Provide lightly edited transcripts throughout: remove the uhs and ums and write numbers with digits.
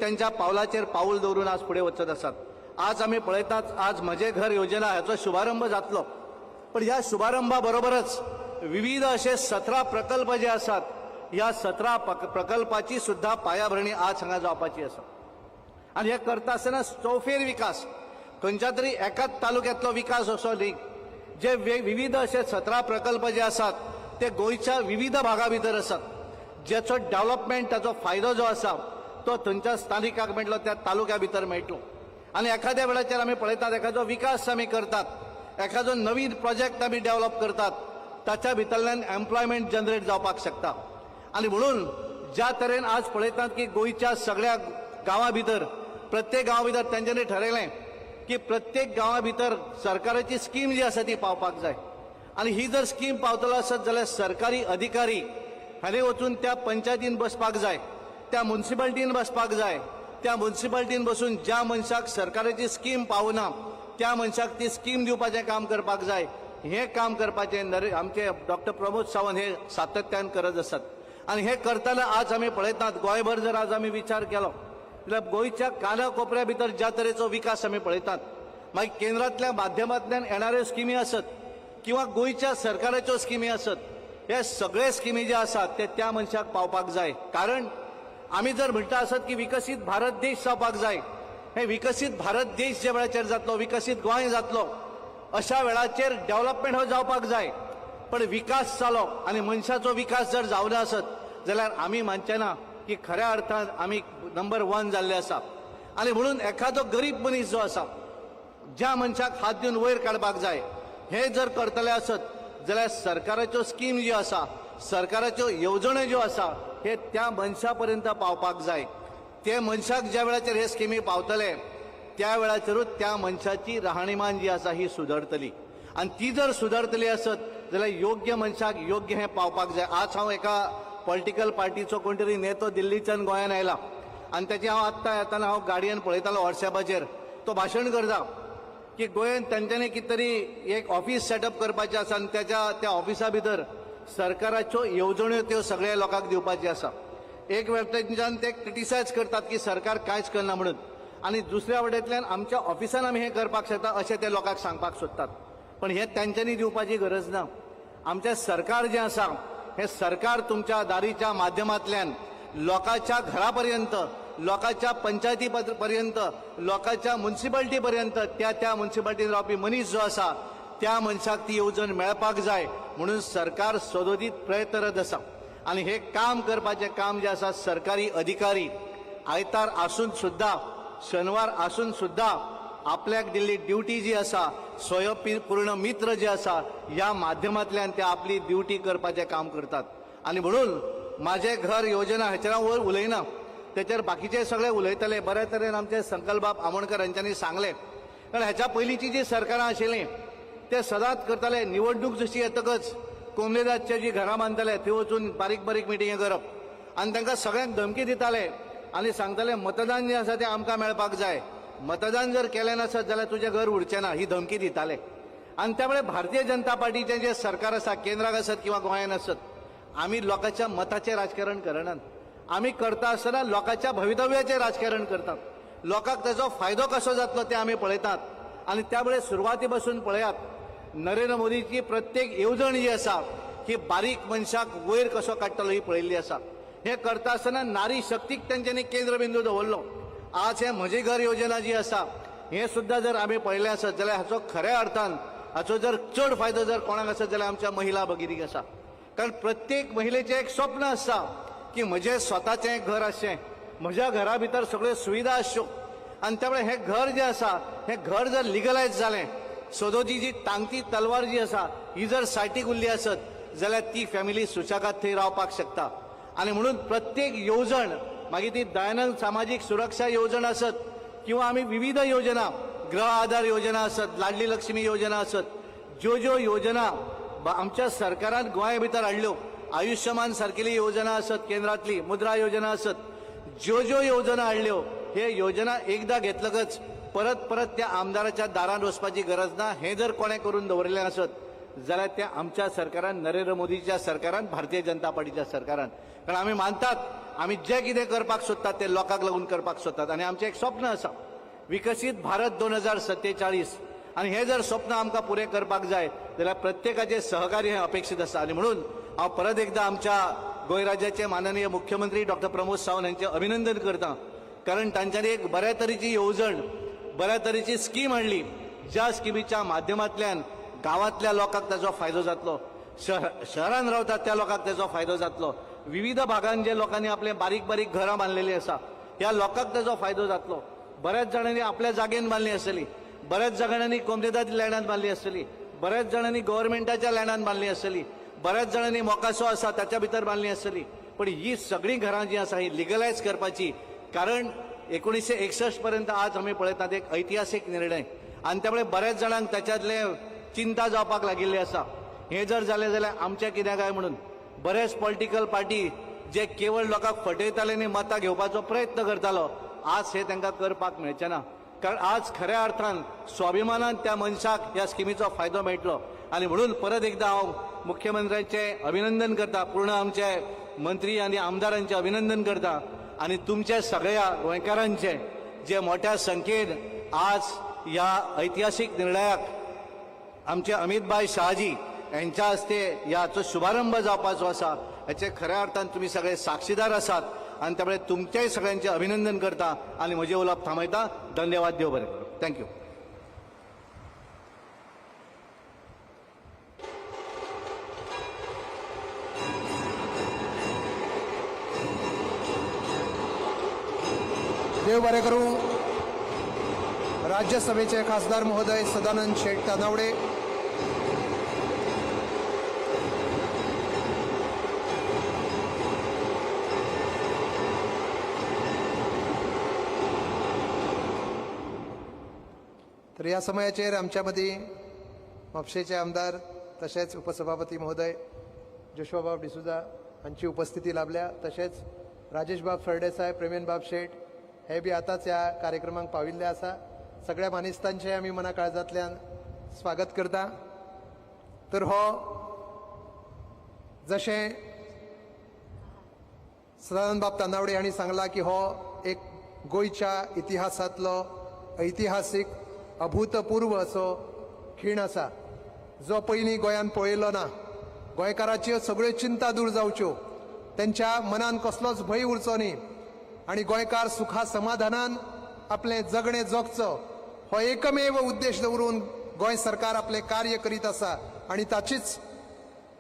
त्यांच्या पावलाचेर पाऊल दवरून आज पुढे वचत असतात. आज आम्ही पळयतात, आज म्हजे घर योजना ह्याचो शुभारंभ जातलो. पण ह्या शुभारंभाबरोबरच विविध असे 17 प्रकल्प जे असतात, ह्या 17 प्रकल्पाची सुद्धा पायाभरणी आज हांगा जावपाची आसा. आणि हे करता आसतना चौफेर विकास, खंयच्या तरी एकाच तालुक्यांतलो विकास असो न्ही. जे विविध असे 17 प्रकल्प जे असतात ते गोंयच्या विविध भागा भितर असतात. ज्याचो डेव्हलपमेंट, ताचो फायदो जो आसा तो थंयच्या स्थानिकाक मेळटलो, त्या तालुक्या भितर मेळटलो. आणि एखाद्या वेळाचेर आमी पळयतात, एखादो विकास आमी करतात, एखादो नवीन प्रोजेक्ट आमी डेव्हलप करतात, ताच्या भितरल्यान एम्प्लॉयमेंट जनरेट जावपाक शकता. आणि म्हणून ज्या तरेन आज पळयतात की गोंयच्या सगळ्या गांवां भितर, प्रत्येक गांवा भितर तेंच्यांनी ठरयलें की प्रत्येक गांवा भितर सरकाराची स्कीम जी आसा ती पावपाक जाय. आणि ही जर स्कीम पावतलो आसत जाल्यार सरकारी अधिकारी हांणी वचून त्या पंचायतीन बसपाक जाय, त्या म्युन्सिपालिटीन बसपाक जाय. त्या म्युन्सिपालिटीन बसून ज्या मनशाक सरकाराची स्कीम पावना त्या मनशाक ती स्कीम दिवपाचें काम करपाक जाय. हे काम करपाचें आमचे डॉक्टर प्रमोद सावंत हे सातत्यान करत आसात. आणि हे करतना आज आमी पळयतात, गोंयभर जर आज आमी विचार केलो जाल्यार गोंयच्या काना कोपऱ्या भितर ज्या तरेचो विकास आमी पळयतात, मागीर केंद्रांतल्या माध्यमांतल्यान येणाऱ्यो स्किमी आसत किंवा गोंयच्या सरकाराच्यो स्किमी आसत, हे सगळे स्किमी जे आसात ते त्या मनशाक पावपाक जाय. कारण आमी जर म्हणटा आसत की विकसीत भारत देश जावपाक जाय, हे विकसीत भारत देश ज्या वेळाचेर जातलो, विकसीत गोंय जातलो, अशा वेळाचेर डेव्हलपमेंट हो जावपाक जाय. पण विकास जालो आनी मनशाचो विकास जर जावना आसत जाल्यार आमी मानचे ना की खऱ्या अर्थान आमी नंबर 1 जाल्ले आसा. आणि म्हणून एखादो गरीब मनीस जो आसा, ज्या मनशाक हात दिवन वयर काडपाक जाय, हे जर करतले आसत जाल्यार सरकाराच्यो स्कीम ज्यो आसा, सरकाराच्यो येवजण्यो ज्यो आसा, हे त्या मनशा पर्यंत पावपाक जाय. ते मनशाक ज्या वेळाचेर हे स्किमी पावतले त्या वेळाचेरूच त्या मनशाची राहणीमान जी आसा ही सुदरतली. आणि ती जर सुदरतली आसत जाल्यार योग्य मनशाक योग्य हे पावपाक जाय. आज हांव एका पॉलिटिकल पार्टीचो कोण तरी नेतो दिल्लीच्यान गोंयान आयला आणि त्याची हांव आत्तां येताना हांव गाडयेन पळयतालो व्हॉट्सॅपाचेर, तो भाशण करता की गोंयांत तांच्यांनी कितें तरी एक ऑफिस सेटअप करपाचें आसा आनी त्या ऑफिसा भितर सरकाराच्यो येवजण्यो त्यो सगळ्या लोकांक दिवपाची आसा. एक वटेच्यान ते क्रिटिसायज करतात की सरकार कांयच करना म्हणून, आणि दुसऱ्या वटेंतल्यान आमच्या ऑफिसान आमी हें करपाक शकता अशें ते लोकांक सांगपाक सोदतात. पण हे तांच्यांनी दिवपाची गरज ना. आमचें सरकार जें आसा हे सरकार तुमच्या दारीच्या माध्यमांतल्यान लोकांच्या घरापर्यंत, लोकांच्या पंचायती पर्यंत, लोकांच्या म्युन्सिपालिटी पर्यंत, त्या म्युन्सिपालिटीन रावपी मनीस जो आसा त्या मनशाक ती येवजण मेळपाक जाय म्हणून सरकार सदोदीत प्रयत्नरत आसा. आणि हे काम करपाचें काम जे आसा सरकारी अधिकारी आयतार आसून सुद्धा, शेनवार आसून सुद्धा आपल्याक दिल्ली ड्युटी जी आसा, स्वयंपूर्ण मित्र जे आसा, ह्या माध्यमांतल्यान ते आपली ड्युटी करपाचें काम करतात. आणि म्हणून माझे घर योजना हेचेर हांव वयर उलयना, तेचेर बाकीचे सगळे उलयतले. बऱ्या तरेन आमचे संकल्प आमोणकर हांच्यांनी सांगले. कारण हेच्या पयलींची जी सरकारां आशिल्लीं ते सदांच करताले, निवडणूक जशी येतकच कोमलेदादचे जी घरां बांदताले थंय वचून बारीक बारीक मिटिंगे करप आनी तांकां सगळ्यांक धमकी दिताले आनी सांगताले मतदान जें आसा तें आमकां मेळपाक जाय, मतदान जर केलें नासत जाल्यार तुजें घर उरचें ना, ही धमकी दिताले. आनी त्या वेळार भारतीय जनता पार्टीचें जें सरकार आसा, केंद्राक आसत किंवा गोंयांत आसत, आमी लोकांच्या मताचें राजकारण करनात. आमी करता आसतना लोकांच्या भवितव्याचें राजकारण करतात. लोकांक ताचो फायदो कसो जातलो तें आमी पळयतात. आनी त्या वेळार सुरवाती पासून पळयात, नरेंद्र मोदीची प्रत्येक येवजण जी आसा ही बारीक मनशाक वयर कसो काडटलो ही पळयल्ली आसा. हे करता आसतना नारी शक्तीक तेंच्यांनी केंद्रबिंदू दवरलो. आज हे म्हजे घर योजना जी आसा हे सुद्धा जर आमी पळयलें आसत जाल्यार हाचो खऱ्या अर्थान हाचो जर चड फायदो जर कोणाक आसत जाल्यार आमच्या महिला भगिनीक आसा. कारण प्रत्येक महिलेचें एक स्वप्न आसता की म्हजें स्वताचें घर आसचें, म्हज्या घरा भितर सगळ्यो सुविधा आसच्यो. आनी त्या वेळार हें घर जें आसा हें घर जर लिगलायज जालें, सदोची जी टांगती तलवार जी आसा ही जर सायटीक उरली आसत जाल्यार ती फॅमिली सुशेगाद थंय रावपाक शकता. आणि म्हणून प्रत्येक येवजण, मागीर ती दयानंद सामाजीक सुरक्षा येवजण आसत किंवा आमी विविध योजना, गृह आधार योजना आसत, लाडली लक्ष्मी योजना आसत, ज्यो योजना आमच्या सरकारान गोंया भितर हाडल्यो, आयुष्यमान सारकेली योजना आसत केंद्रांतली, मुद्रा योजना आसत, ज्यो योजना हाडल्यो, हे योजना एकदा घेतलकच परत परत त्या आमदाराच्या दारान वचपाची गरज ना. हे जर कोणे करून दवरलें आसत जाल्यार त्या आमच्या सरकारान, नरेंद्र मोदीच्या सरकारान, भारतीय जनता पार्टीच्या सरकारान. कारण आमी मानतात आमी जे कितें करपाक सोदतात ते लोकांक लागून करपाक सोदतात आनी आमचें एक स्वप्न आसा विकसीत भारत 2047 आनी हे जर स्वप्न आमकां पुरे करपाक जाय जाल्यार प्रत्येकाचे सहकार्य हे अपेक्षित आसा आनी म्हणून हांव परत एकदा आमच्या गोंय राज्याचे माननीय मुख्यमंत्री डॉक्टर प्रमोद सावंत यांचे अभिनंदन करता कारण तांच्यांनी एक बऱ्या तरेची येवजण बऱ्या तरेची स्कीम हाडली ज्या स्किमीच्या माध्यमांतल्यान गांवांतल्या लोकांक ताचो फायदो जातलो शहरान रावतात त्या लोकांक ताचो फायदो जातलो विविध भागांत जे लोकांनी आपले बारीक बारीक घरां बांदलेलीं आसा ह्या लोकांक ताचो फायदो जातलो बऱ्याच जाणांनी आपल्या जागेन बांदली आसतली बऱ्याच जाणांनी कोमदेदादी लँडांत बांदली आसतली बऱ्याच जाणांनी गव्हर्मेंटाच्या लँडांत बांदली आसतली बऱ्याच जाणांनी मोकासो आसा ताच्या भितर बांदली आसतली पण ही सगळीं घरां जी आसा ही लिगलायज करपाची कारण 1961 पर्यंत आज आमी पळयतात एक ऐतिहासीक निर्णय आनी त्यामुळे बऱ्याच जाणांक ताच्यातले चिंता जावपाक लागिल्ली आसा हे जर जालें जाल्यार आमचें कितें काय म्हणून बरेच पॉलिटिकल पार्टी जे केवळ लोकांक फटयताले आनी मतां घेवपाचो प्रयत्न करतालो आज हे तांकां करपाक मेळचें ना कारण आज खऱ्या अर्थान स्वाभिमानान त्या मनशाक ह्या स्किमीचो फायदो मेळटलो आनी म्हणून परत एकदा हांव मुख्यमंत्र्यांचें अभिनंदन करता पूर्ण आमचे मंत्री आनी आमदारांचें अभिनंदन करता आनी तुमचे सगळ्या गोंयकारांचे जे मोठ्या संख्येन आज ह्या ऐतिहासीक निर्णयाक आमचे अमितभाई शहाजी यांच्या हस्ते याचो शुभारंभ जावपाचो आसा हाचे खऱ्या अर्थान तुम्ही सगळे साक्षीदार आसात आणि त्यामुळे तुमच्याही सगळ्यांचे अभिनंदन करता आणि म्हजे उलोवप थांबयता धन्यवाद देव बरें करूं थँक्यू देव बरें करूं राज्यसभेचे खासदार महोदय सदानंद शेठ तानावडे तर ह्या समयाचेर आमच्या मदीं म्हापशेचे आमदार तशेंच उपसभापती महोदय जोशुआबाब डिसुजा हांची उपस्थिती लाभल्या तशेंच राजेश बाब सरदेसाय प्रेमेन बाब शेठ हे बी आतांच ह्या कार्यक्रमाक पाविल्ले आसा सगळ्या मानेस्तांचे आमी मना काळजांतल्यान स्वागत करता तर हो जशें सदानंद बाब तानावडे हांणी सांगलां की हो एक गोंयच्या इतिहासांतलो ऐतिहासीक अभूतपूर्व असो खीण आसा जो पयलीं गोंयान पळयलो ना गोंयकाराच्यो सगळ्यो चिंता दूर जावच्यो त्यांच्या मनान कसलोच भंय उरचो न्ही आनी गोंयकार सुखा समाधानान आपलें जगणें जगचो हो एकमेव उद्देश दवरून गोंय सरकार आपलें कार्य करीत आसा आनी ताचीच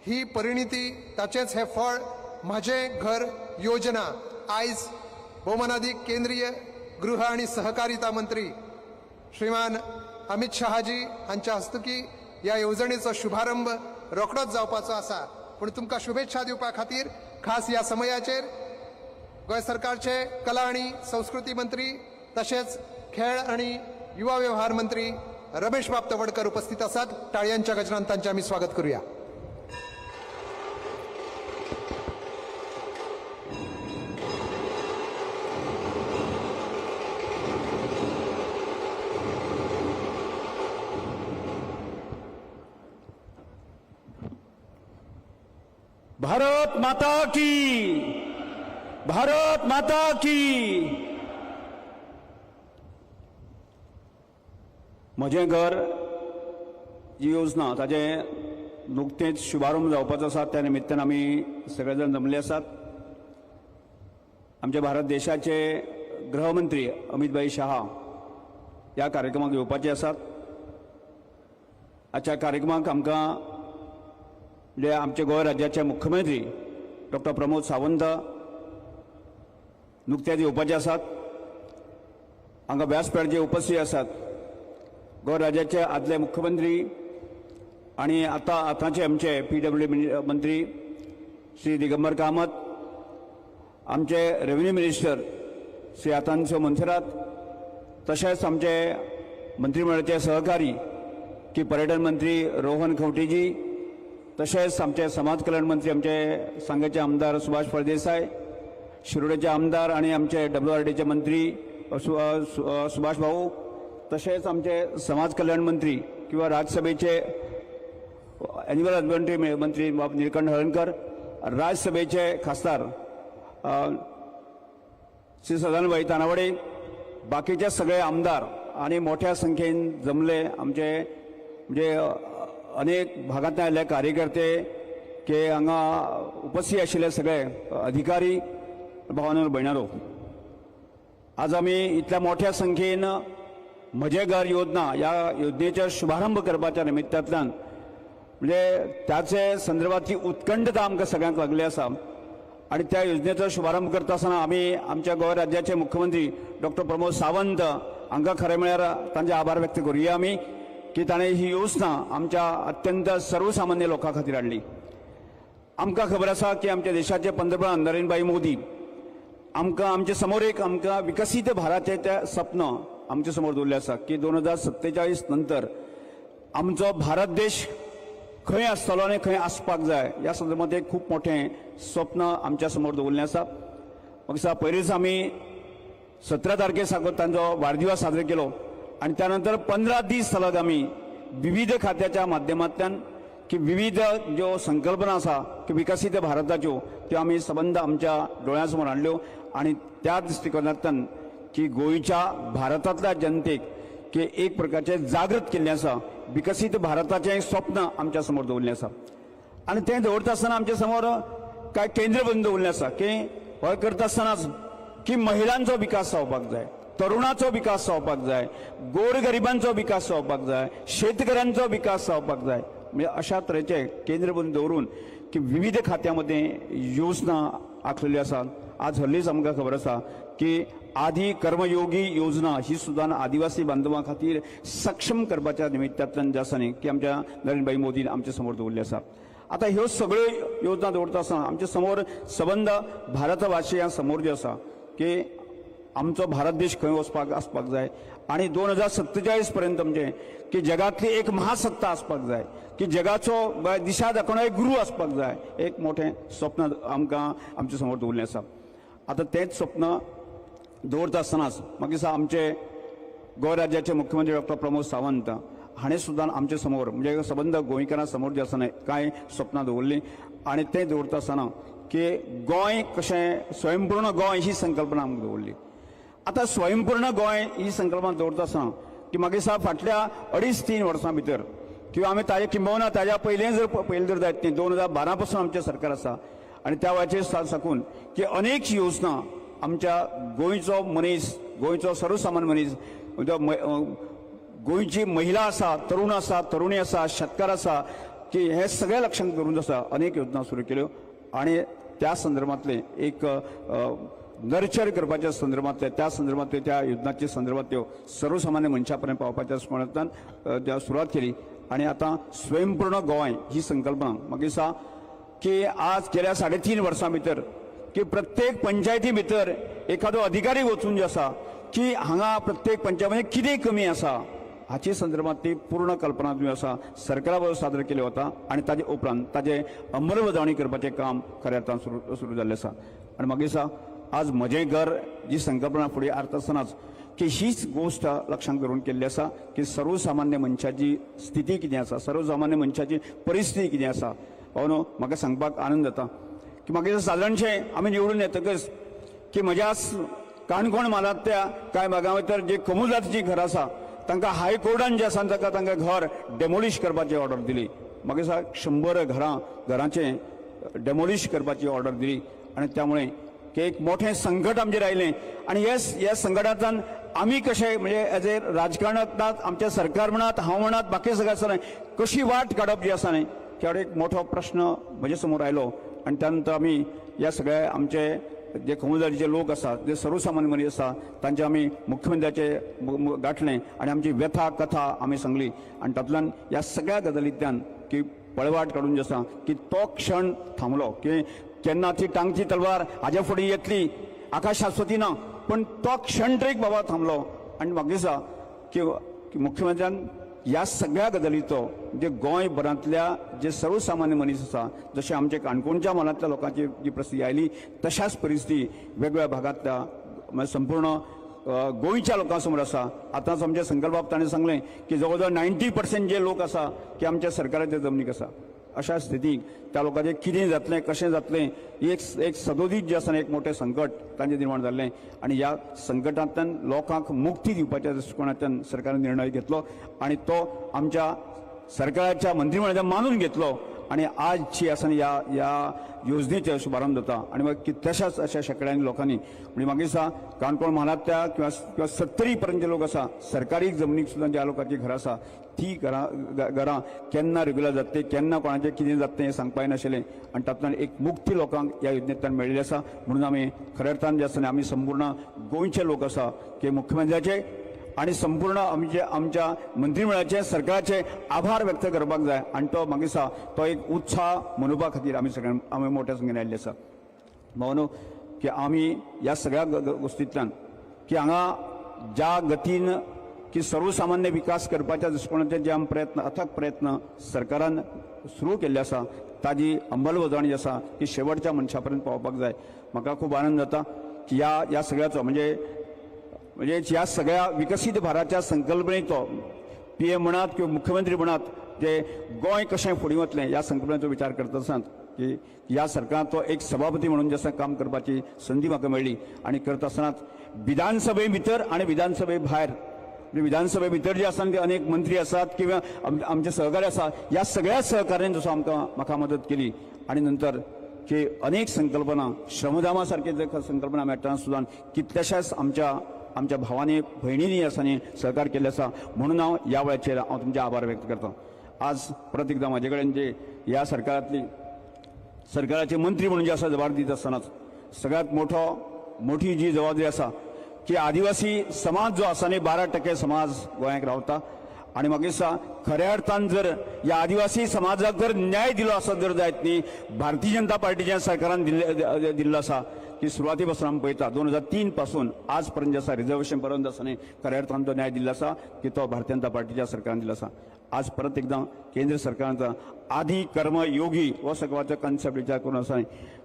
ही परिणिती ताचेंच हे फळ म्हाजें घर योजना आयज भौमानाधिक केंद्रीय गृह आनी सहकारिता मंत्री श्रीमान अमित शहाजी हांच्या हस्तुकी ह्या येवजणेचो शुभारंभ रोखडोच जावपाचो आसा पूण तुमकां शुभेच्छा दिवपा खातीर खास ह्या समयाचेर गोंय सरकारचे कला आनी संस्कृती मंत्री तशेंच खेळ आनी युवा वेव्हार मंत्री रमेश बाब तवडकर उपस्थित आसात टाळयांच्या गजरान तांचे आमी स्वागत करूया भारत माता की भारत माता की म्हजें घर जी योजना ताजे नुकतेच शुभारंभ जावपाचो आसा त्या निमित्तान आमी सगळे जाण जमले आसात आमच्या भारत देशाचे गृहमंत्री अमितभाई शहा ह्या कार्यक्रमाक येवपाचे आसात आजच्या कार्यक्रमाक आमकां जे आमचे गोंय राज्याचे मुख्यमंत्री डॉक्टर प्रमोद सावंत नुकतेच येवपाचे आसात हांगा व्यासपीठ जे उपस्थित आसात गोंय राज्याचे आदले मुख्यमंत्री आणि आतांचे आमचे PWD मंत्री श्री दिगंबर कामत आमचे रेव्हेन्यू मिनिस्टर श्री आतांचो मंथरात तशेंच आमचे मंत्रिमंडळाचे सहकारी की पर्यटन मंत्री रोहन खंवटेजी तशेंच आमचे समाज कल्याण मंत्री आमचे सांगेचे आमदार सुभाष फळदेसाय शिरोडेचे आमदार आणि आमचे WRDचे मंत्री सुभाष भाऊ तशेंच आमचे समाज कल्याण मंत्री किंवा राज्यसभेचे एन्युअल हजबंड्री मंत्री बाब निळकंठ हळर्णकर राज्यसभेचे खासदार श्री सदानंदभाई तानावडे, बाकीचे सगळे आमदार आणि मोठ्या संख्येन जमले आमचे म्हणजे अनेक भागांतल्यान आयिल्ले कार्यकर्ते के हांगा उपस्थित आशिल्ले सगळे अधिकारी भावांनो भयणारो, आज आमी इतल्या मोठ्या संख्येन म्हजे घर योजना ह्या योजनेचो शुभारंभ करपाच्या निमित्तांतल्यान म्हणजे त्याचे संदर्भातली उत्कंठता आमकां सगळ्यांक लागली आसा आणि त्या योजनेचो शुभारंभ करता आसतना आमी आमच्या गोंय राज्याचे मुख्यमंत्री डॉक्टर प्रमोद सावंत हांकां खरें म्हळ्यार तांचे आभार व्यक्त करुया आमी की ताणें ही योजना आमच्या अत्यंत सर्वसामान्य लोकां खातीर हाडली. आमकां खबर आसा की आमच्या देशाचे पंतप्रधान नरेंद्रभाई मोदी आमचे समोर आमकां विकसीत भारताचें सपन आमचे समोर दवरलें आसा की 2047 नंतर आमचो भारत देश खंय आसतलो आनी खंय आसपाक जाय ह्या संदर्भात एक खूब मोठें स्वप्न आमच्या समोर दवरलें आसा. म्हाका दिसता पयलींच आमी 17 तारखे साकून तांचो वाडदिवस साजरो केलो आणि त्यानंतर 15 दीस सलग आमी विविध खात्याच्या माध्यमांतल्यान की विविध ज्यो संकल्पना आसा की विकसीत भारताच्यो त्यो आमी सबंद आमच्या दोळ्यां हाडल्यो आणि त्या दृश्टिकोनांतल्यान की गोंयच्या भारतांतल्या जनतेक की एक प्रकारचे जागृत केल्लें आसा, विकसीत भारताचें स्वप्न आमच्या समोर दवरलें आसा. आणि तें दवरता आसतना आमच्या समोर कांय केंद्र बिंदू दवरलें आसा की हय करता आसतनाच की महिलांचो विकास जावपाक जाय, तरुणाचो विकास जावपाक जाय, गोरगरिबांचो विकास जावपाक जाय, शेतकऱ्यांचो विकास जावपाक जाय. म्हणजे अशा तरेचे केंद्र बिंदू दवरून की विविध खात्यामध्ये योजना आखलेली आसात. आज हल्लीच आमकां खबर आसा की आदी कर्मयोगी योजना ही सुद्दां आदिवासी बांधवां खातीर सक्षम करपाच्या निमित्तांतल्यान जे आसा न्ही की आमच्या नरेंद्रभाई मोदीन आमच्या समोर दवरली आसा. आता ह्यो सगळ्यो योजना दवरता आसतना आमच्या समोर सबंद भारतवासियां समोर जे आसा की आमचो भारत देश खंय आसपाक जाय आणि 2047 पर्यंत म्हणजे की जगातली एक महासत्ता आसपाक जाय, की जगाचो दिशा दाखोवणो एक गुरू आसपाक जाय, एक मोठें स्वप्न आमकां आमच्या समोर दवरलें आसा. आता तेंच स्वप्न दवरता आसतनाच म्हाका दिसता आमचे गोंय राज्याचे मुख्यमंत्री डॉक्टर प्रमोद सावंत हाणें सुद्दां आमचे समोर म्हणजे सबंद गोंयकारां समोर जे आसा न्हय कांय स्वप्नां दवरलीं आणि तें दवरता आसतना की गोंय कशें स्वयंपूर्ण गोंय ही संकल्पना आमकां दवरली. आता स्वयंपूर्ण गोंय ही संकल्पना दवरता आसतना की म्हाका दिसता फाटल्या 2.5-3 वर्सां भितर किंवा आमी ताजे किंबहुना ताज्या पयलें जर जायत न्ही 2012 पासून आमचें सरकार आसा आणि त्या वेळाचेर साकून की अनेक योजना आमच्या गोंयचो मनीस, गोंयचो सर्वसामान्य मनीस, गोंयची महिला आसा, तरुण आसा, तरुणी आसा, शेतकार आसा की हे सगळे लक्षांत दवरून आसा अनेक योजना सुरू केल्यो आणि त्या संदर्भातले एक नर्चर करपाच्या संदर्भातले त्या संदर्भातले त्या योजनाच्या संदर्भात त्यो सर्वसामान्य मनशा पर्यंत पावपाच्या स्मरणांतल्यान सुरवात केली. आणि आता स्वयंपूर्ण गोंय ही संकल्पना म्हाका दिसता की आज गेल्या 3.5 वर्सां भितर की प्रत्येक पंचायती भितर एखादो अधिकारी वचून जे आसा की हांगा प्रत्येक पंचायतीमध्ये कितें कमी आसा हाचे संदर्भातली पूर्ण कल्पना जी आसा सरकारा बरोबर सादर केली वता आणि ताजे उपरांत ताजे अंमलबजावणी करपाचें काम खऱ्या अर्थान सुरू जाल्लें आसा. आणि म्हाका दिसता आज म्हजें घर जी संकल्पना फुडें हाडटा आसतनाच की हीच गोष्ट लक्षांत धरून केल्ली आसा की सर्वसामान्य मनशाची स्थिती कितें आसा, सर्वसामान्य मनशाची परिस्थिती कितें आसा. न्हू म्हाका सांगपाक आनंद जाता की म्हाका दिसता सादारणशें आमी निवडून येतकच की म्हज्या काणकोण म्हालांतल्या कांय भागां भितर जे कमुलाची घरां आसा तांकां हायकोर्टान जे आसा तांकां घर डेमोलिश करपाची ऑर्डर दिली. म्हाका दिसता 100 घरांचें डेमोलिश करपाची ऑर्डर दिली आणि त्यामुळे की एक मोठें संकट आमचेर आयलें आणि ह्या संकटांतल्यान आमी कशें म्हणजे एज ए राजकारणांत आमचें सरकार म्हणत हांव म्हणत बाकी सगळें आसा न्हय कशी वाट काडप जी आसा न्हय त्या एक मोठो प्रश्न म्हजे समोर आयलो. आणि त्यानंतर आमी ह्या सगळ्या आमचे जे कमुलदारीचे लोक आसात जे सर्वसामान्य मनीस आसा तांचे आमी मुख्यमंत्र्याचे गाठले आणि आमची व्यथा कथा आमी सांगली आणि तातूंतल्यान ह्या सगळ्या गजालींतल्यान की पळवाट काडून जे आसा की तो क्षण थांबलो की केन्ना ती टांगची तलवार हाज्या फुडें येतली आकाश शाश्वती ना पण तो क्षण तरी बाबा थांबलो. आणि म्हाका दिसता की मुख्यमंत्र्यान ह्या सगळ्या गजालीचो जे गोंय भरांतल्या जे सर्वसामान्य मनीस आसा जशें आमचे काणकोणच्या मनांतल्या लोकांची जी परिस्थिती आयली तशाच परिस्थिती वेगवेगळ्या भागांतल्या संपूर्ण गोंयच्या लोकां समोर आसा. आतांच आमच्या संकल्पाक ताणें सांगलें की जवळ जवळ 90% जे लोक आसा की आमच्या सरकाराच्या जमनीक आसा अशा स्थितीक त्या लोकांचें कितें जातलें कशें जातलें एक सदोदीत जे आसा एक मोठें संकट तांचें निर्माण जाल्लें आनी ह्या संकटांतल्यान लोकांक मुक्ती दिवपाच्या दृश्टिकोनांतल्यान सरकारान निर्णय घेतलो आनी तो आमच्या सरकाराच्या मंत्रिमंडळान मानून घेतलो आणि आजची आसा ह्या योजनेचो शुभारंभ जाता आणि मग कितल्याशाच अशा शेकड्यांनी लोकांनी म्हणजे म्हाका दिसता काणकोण म्हालांतल्या किंवा 70 पर्यंत लोक आसा सरकारी जमनीक सुद्दां ज्या लोकांची घरां आसा ती घरां केन्ना रेग्युलर जातली केन्ना कोणाचें कितें जातलें हें सांगपाक नाशिल्लें आनी तातूंतल्यान एक मुक्ती लोकांक ह्या योजनेंतल्यान मेळिल्ली आसा म्हणून आमी खऱ्या अर्थान जे आसा आमी संपूर्ण गोंयचे लोक आसा की मुख्यमंत्र्याचे आणि संपूर्ण आमच्या मंत्रिमंडळाचे सरकाराचे आभार व्यक्त करपाक जाय आणि तो म्हाका दिसता तो एक उत्साह मनोवपा खातीर आमी मोठ्या संख्येन आयिल्ले आसा भावनो की आमी ह्या सगळ्या गोश्टींतल्यान की हांगा ज्या गतीन की सर्वसामान्य विकास करपाच्या दृश्टिकोनाचे जे आमी प्रयत्न अथक प्रयत्न सरकारान सुरू केल्ले आसा ताजी अंमलबजावणी जी आसा ती शेवटच्या मनशा पर्यंत पावपाक जाय म्हाका खूब आनंद जाता की ह्या सगळ्याचो म्हणजे ह्या सगळ्या विकसीत भारताच्या संकल्पनेचो PM म्हणत किंवा मुख्यमंत्री म्हणत जे गोंय कशें फुडें वतलें ह्या संकल्पनेचो विचार करता आसतना की ह्या सरकाराचो एक सभापती म्हणून जे आसा काम करपाची संदी म्हाका मेळ्ळी आनी करता आसतना विधानसभे भितर आनी विधानसभे भायर विधानसभे भितर जे आसा ते अनेक मंत्री आसात किंवा आमचे सहकारी आसा ह्या सगळ्या सहकार्यान जसो म्हाका मदत केली आनी नंतर की अनेक संकल्पना श्रमधामा सारखे जे संकल्पना मेळटाना सुद्दां कितल्याशाच आमच्या भावांनी भयणींनी आसा न्ही सहकार केल्ले आसा म्हणून हांव ह्या वेळाचेर हांव तुमचे आभार व्यक्त करता आज परत एकदां म्हाजे कडेन जे ह्या सरकाराचे मंत्री म्हणून जे आसा जबाबदारी दिता आसतनाच सगळ्यांत मोठी जी जबाबदारी आसा की आदिवासी समाज जो आसा न्ही 12% समाज गोंयांत रावता आणि म्हाका दिसता खऱ्या अर्थान जर ह्या आदिवासी समाजाक जर न्याय दिलो आसत जर जायत न्ही भारतीय जनता पार्टीच्या सरकारान दिल्लो आसा की सुरवाती पासून आमी पळयता 2003 पासून आज पर्यंत आसा रिजर्वेशन पर्यंत आसा न्ही खऱ्या अर्थान तो न्याय दिल्लो आसा की तो भारतीय जनता पार्टीच्या सरकारान दिल्लो आसा आज परत एकदां केंद्र सरकारान आदी कर्म योगी हो सगळ्याचो कन्सेप्ट विचार करून आसा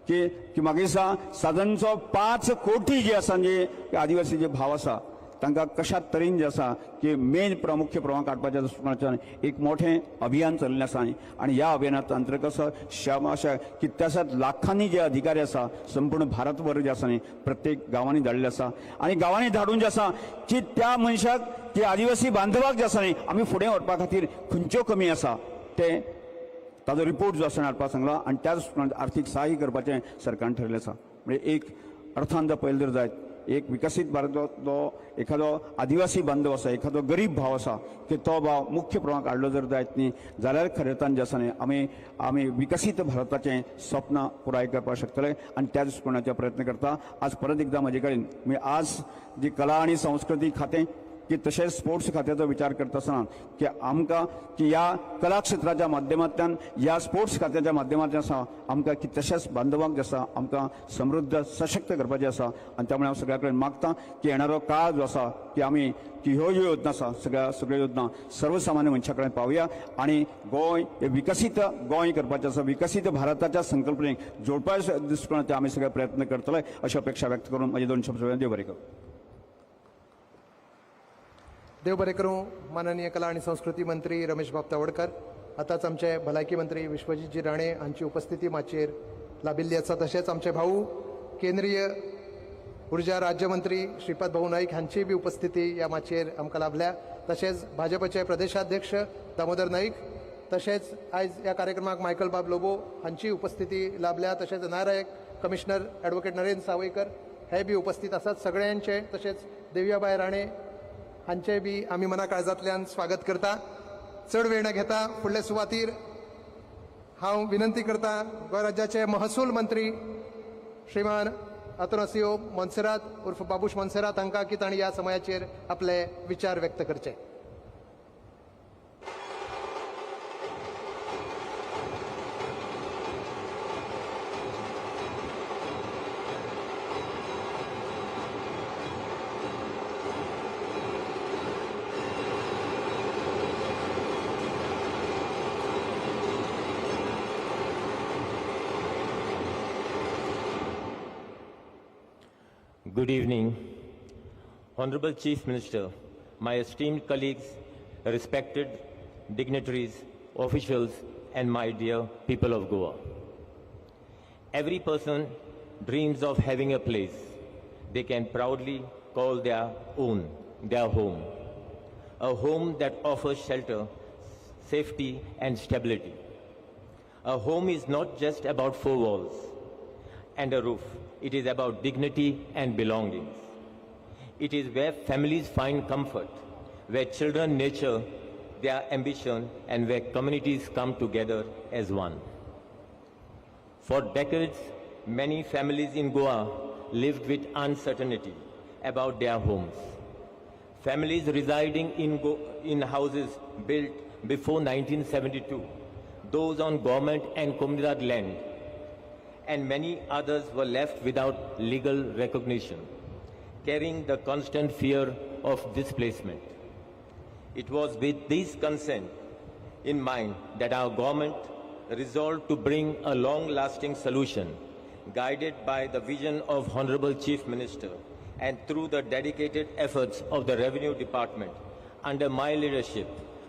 की म्हाका दिसता सादारणचो 5 कोटी जे आसा जे आदिवासी जे भाव आसा तांकां कशा तरेन जे आसा की मुख्य प्रवाह काडपाच्या दृश्टिकोनाच्यान एक मोठें अभियान चलिल्लें आसा आनी ह्या अभियानात अंतर्गत अशा कितल्याशाच लाखांनी जे अधिकारी आसा संपूर्ण भारतभर जे आसा न्ही प्रत्येक गांवांनी धाडलेले आसा आनी गांवांनी धाडून जे आसा की त्या मनशाक की आदिवासी बांधवाक जे आसा न्ही आमी फुडें व्हरपा खातीर खंयच्यो कमी आसा ते ताजो रिपोर्ट जो आसा हाडपाक सांगला आनी त्या दृश्टिकोनांत आर्थीक सहाय्य करपाचें सरकारान ठरलें आसा म्हणजे एक अर्थान जर पळयलें जर जायत एक विकसीत भारत जो एखादो आदिवासी बांधव आसा एखादो गरीब भाव आसा की तो भाव मुख्य प्रवाह काडलो जर जायत न्ही जाल्यार खरें अर्थान जे आसा न्ही आमी विकसीत भारताचें स्वप्न पुराय करपाक शकतले आनी त्या दृश्टिकोनाचे प्रयत्न करता आज परत एकदां म्हजे कडेन आज जी कला आनी संस्कृती खातें की तशेंच स्पोर्ट्स खात्याचो विचार करता आसतना की आमकां की ह्या कला क्षेत्राच्या माध्यमांतल्यान ह्या स्पोर्ट्स खात्याच्या माध्यमांतल्यान आसा आमकां कितल्याशाच बांधवांक जे आसा आमकां समृद्ध सशक्त करपाचें आसा आनी त्यामुळे हांव सगळ्या कडेन मागतां की येणारो काळ जो आसा की आमी की ह्यो योजना आसा सगळ्यो योजना सर्वसामान्य मनशा कडेन पावया आनी गोंय हे विकसीत गोंय करपाचें आसा विकसीत भारताच्या संकल्पनेक जोडपाच्या दृश्टिकोनाचे आमी सगळे प्रयत्न करतले अशी अपेक्षा व्यक्त करून म्हजे 2 शब्द देव बरें करूं देव बरें करूं माननीय कला आणि संस्कृती मंत्री रमेश बाब तवडकर आतांच आमचे भलायकी मंत्री विश्वजीतजी राणे हांची उपस्थिती माचयेर लाभिल्ली आसा तशेंच आमचे भाऊ केंद्रीय उर्जा राज्यमंत्री श्रीपाद भाऊ नाईक हांची बी उपस्थिती ह्या माचयेर आमकां लाभल्या तशेंच भाजपचे प्रदेशाध्यक्ष दामोदर नाईक तशेंच आयज ह्या कार्यक्रमाक मायकल बाब लोबो हांची उपस्थिती लाभल्या तशेंच नायक कमिशनर ॲडव्होकेट नरेंद्र सावयकर हे बी उपस्थित आसात सगळ्यांचे तशेंच देवियाबाई राणे हांचे बी आमी मना काळजांतल्यान स्वागत करता चड वेळ न घेता फुडले सुवातेर हांव विनंती करता गोंय राज्याचे महसूल मंत्री श्रीमान अतुनसिओ मोन्सेरात उर्फ बाबूश मोन्सेरात हांकां की तांणी ह्या समयाचेर आपले विचार व्यक्त करचे Good evening, Honorable Chief Minister, my esteemed colleagues, respected dignitaries, officials, and my dear people of Goa. Every person dreams of having a place they can proudly call their own, their home. A home that offers shelter, safety, and stability. A home is not just about four walls and a roof. It is about dignity and belongings. It is where families find comfort, where children nurture their ambition, and where communities come together as one. For decades, many families in Goa lived with uncertainty about their homes. Families residing in houses built before 1972, those on government and comunidad land, and many others were left without legal recognition, carrying the constant fear of displacement. It was with this concern in mind that our government resolved to bring a long-lasting solution, guided by the vision of Honorable Chief Minister and through the dedicated efforts of the Revenue Department under my leadership,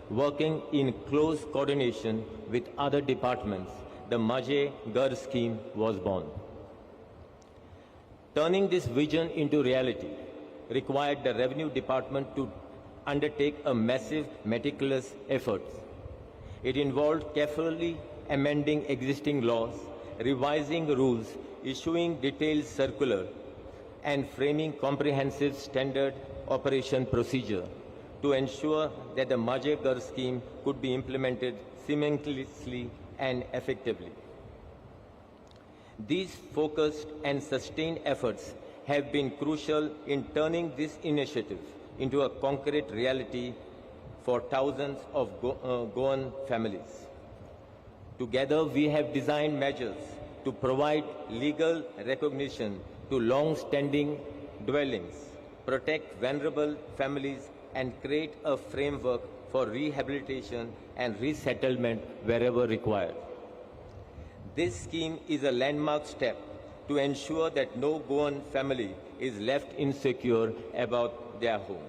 working in close coordination with other departments. The Majhe Ghar scheme was born. Turning this vision into reality required the Revenue Department to undertake a massive, meticulous effort. It involved carefully amending existing laws, revising rules, issuing detailed circular, and framing comprehensive standard operation procedure to ensure that the Majhe Ghar scheme could be implemented seamlessly and effectively. These focused and sustained efforts have been crucial in turning this initiative into a concrete reality for thousands of Goan families. Together, we have designed measures to provide legal recognition to long-standing dwellings, protect vulnerable families, and create a framework for rehabilitation and resettlement wherever required. This scheme is a landmark step to ensure that no Goan family is left insecure about their home.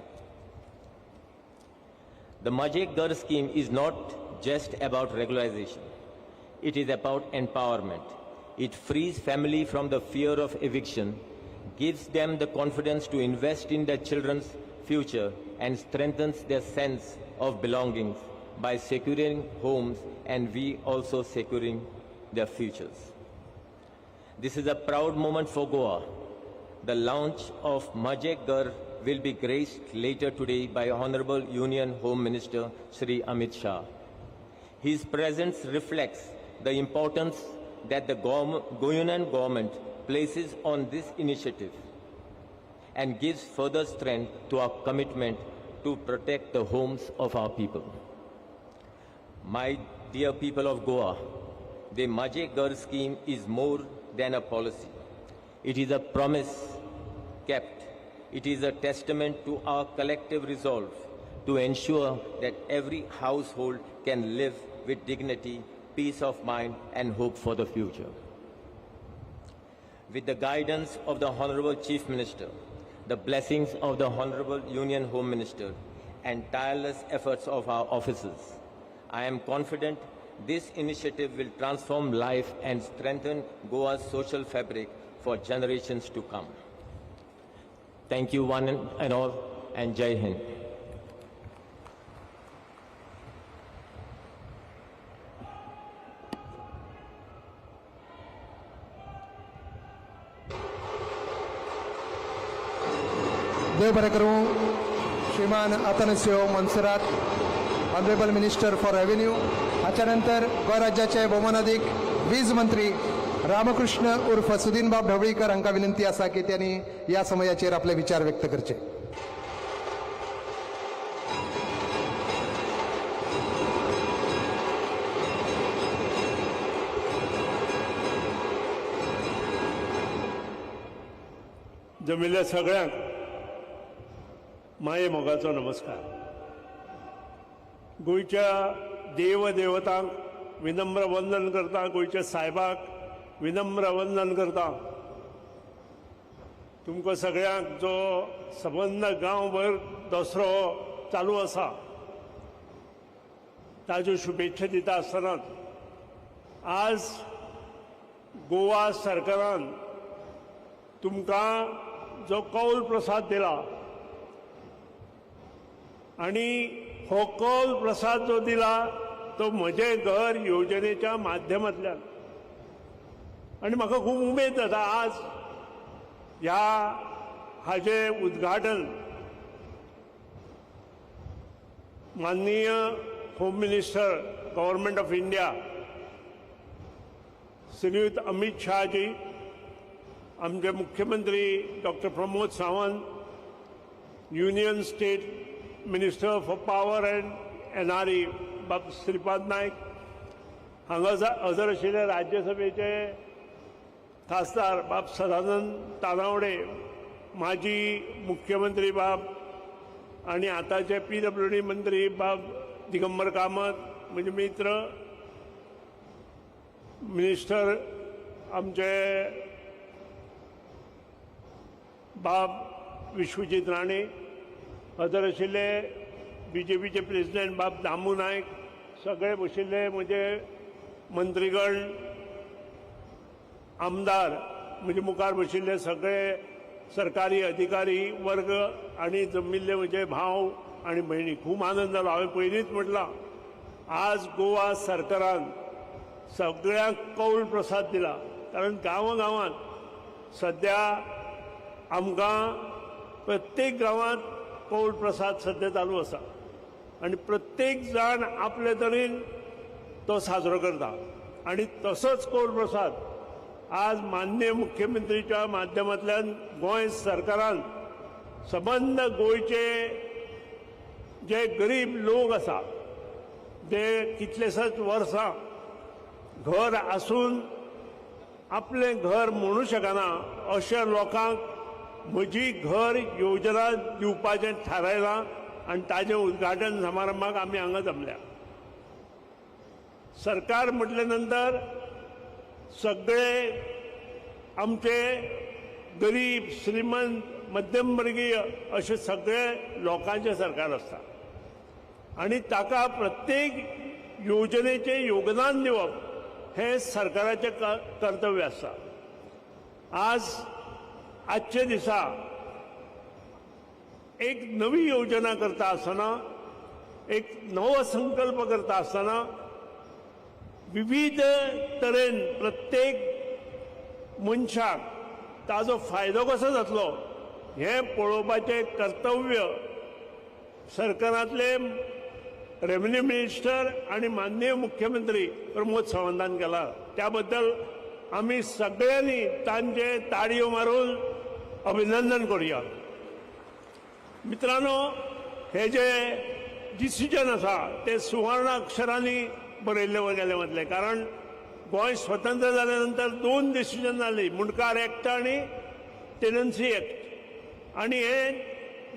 The Majhe Ghar scheme is not just about regularization. It is about empowerment. It frees family from the fear of eviction, gives them the confidence to invest in their children's future, and strengthens their sense of belongings by securing homes and we also securing their futures. This is a proud moment for Goa. The launch of Majhe Ghar will be graced later today by Honorable Union Home Minister Shri Amit Shah. His presence reflects the importance that the Goan government places on this initiative and gives further strength to our commitment to protect the homes of our people. My dear people of Goa, the Majhe Ghar scheme is more than a policy. It is a promise kept. It is a testament to our collective resolve to ensure that every household can live with dignity, peace of mind, and hope for the future. With the guidance of the Honorable Chief Minister, the blessings of the Honorable Union Home Minister, and tireless efforts of our officers, I am confident this initiative will transform life and strengthen Goa's social fabric for generations to come. Thank you one and all, and Jai Hind. देव बरें करूं. श्रीमान अतनसिओ मनसरात, honourable minister for revenue. हाच्या नंतर गोंय राज्याचे भौमोन्नतीक वीज मंत्री रामकृष्ण उर्फ सुदीनबाब ढवळीकर हांकां विनंती आसा की त्यांनी ह्या समयाचेर आपले विचार व्यक्त करचे. जमिल्ल्या सगळ्यांक माये मोगाचो नमस्कार. गोंयच्या देव देवतांक विनम्र वंदन करता, गोंयच्या साहेबाक विनम्र वंदन करता. तुमकां सगळ्यांक जो संबंद गांवभर दसरो चालू आसा ताज्यो शुभेच्छा दिता आसतना आज गोवा सरकारान तुमकां जो कौल प्रसाद दिला आणि हो कौल प्रसाद जो दिला तो म्हजे घर योजनेच्या माध्यमांतल्यान आणि म्हाका खूब उमेद जाता आज ह्या हाचे उद्घाटन माननीय home minister government of India Shriyut Amit Shah ji, आमचे मुख्यमंत्री doctor Pramod Sawant, union state minister for power and NRE Bab Shripad नायक, हांगा हजर आशिल्ले राज्यसभेचे खासदार बाब सदानंद तानावडे, माजी मुख्यमंत्री बाब आणि आताचे PWD मंत्री बाब दिगंबर कामत, म्हणजे मित्र मिनिस्टर आमचे बाब विश्वजीत राणे, हजर आशिल्ले BJPचे प्रेसिडेंट बाब दामू नायक, सगळे बशिल्ले म्हणजे मंत्रीगण, आमदार, म्हणजे मुखार बशिल्ले सगळे सरकारी अधिकारी वर्ग आणि जमिल्ले म्हणजे भाव आणि भयणी, खूब आनंद जालो. हांवें पयलींच म्हटलां आज गोवा सरकारान सगळ्यांक कौल प्रसाद दिला, कारण गांवांत सध्या आमकां प्रत्येक गांवांत कौल प्रसाद सध्या चालू आसा आणि प्रत्येक जाण आपले तरेन तो साजरो करता आणि तसोच कौल प्रसाद आज माननीय मुख्यमंत्रीच्या माध्यमांतल्यान गोंय सरकारान सबंद गोंयचे जे गरीब लोक आसा, जे कितलेशेच वर्सां घर आसून आपले घर म्हणू शकना अशा लोकांक म्हजी घर योजना दिवपाचें थारायलां आणि ताजे उद्घाटन समारंभाक आमी हांगा जमल्या. सरकार म्हटले नंतर सगळे आमचे गरीब, श्रीमंत, मध्यमवर्गीय असे सगळे लोकांचे सरकार असता आणि ताका प्रत्येक योजनेचे योगदान दिवप हे सरकाराचे कर्तव्य आसा. आजचे दिसा एक नवी योजना करता आसतना, एक नवो संकल्प करता आसतना विविध तरेन प्रत्येक मनशाक ताजो फायदो कसो जातलो हें पळोवपाचें कर्तव्य सरकारांतले रेव्हेन्यू मिनिस्टर आणि माननीय मुख्यमंत्री प्रमोद सावंतान केला. त्या बद्दल आमी सगळ्यांनी तांचे ताळयो मारून अभिनंदन करूया. मित्रांनो, हे जे डिसिजन आसा ते सुवर्ण अक्षरांनी बरयल्ले गेले वतले, कारण गोंय स्वतंत्र जाल्या नंतर 2 डिसिजन जाली, मुंडकार एक्ट आणि टेनन्सी एक्ट, आणि हे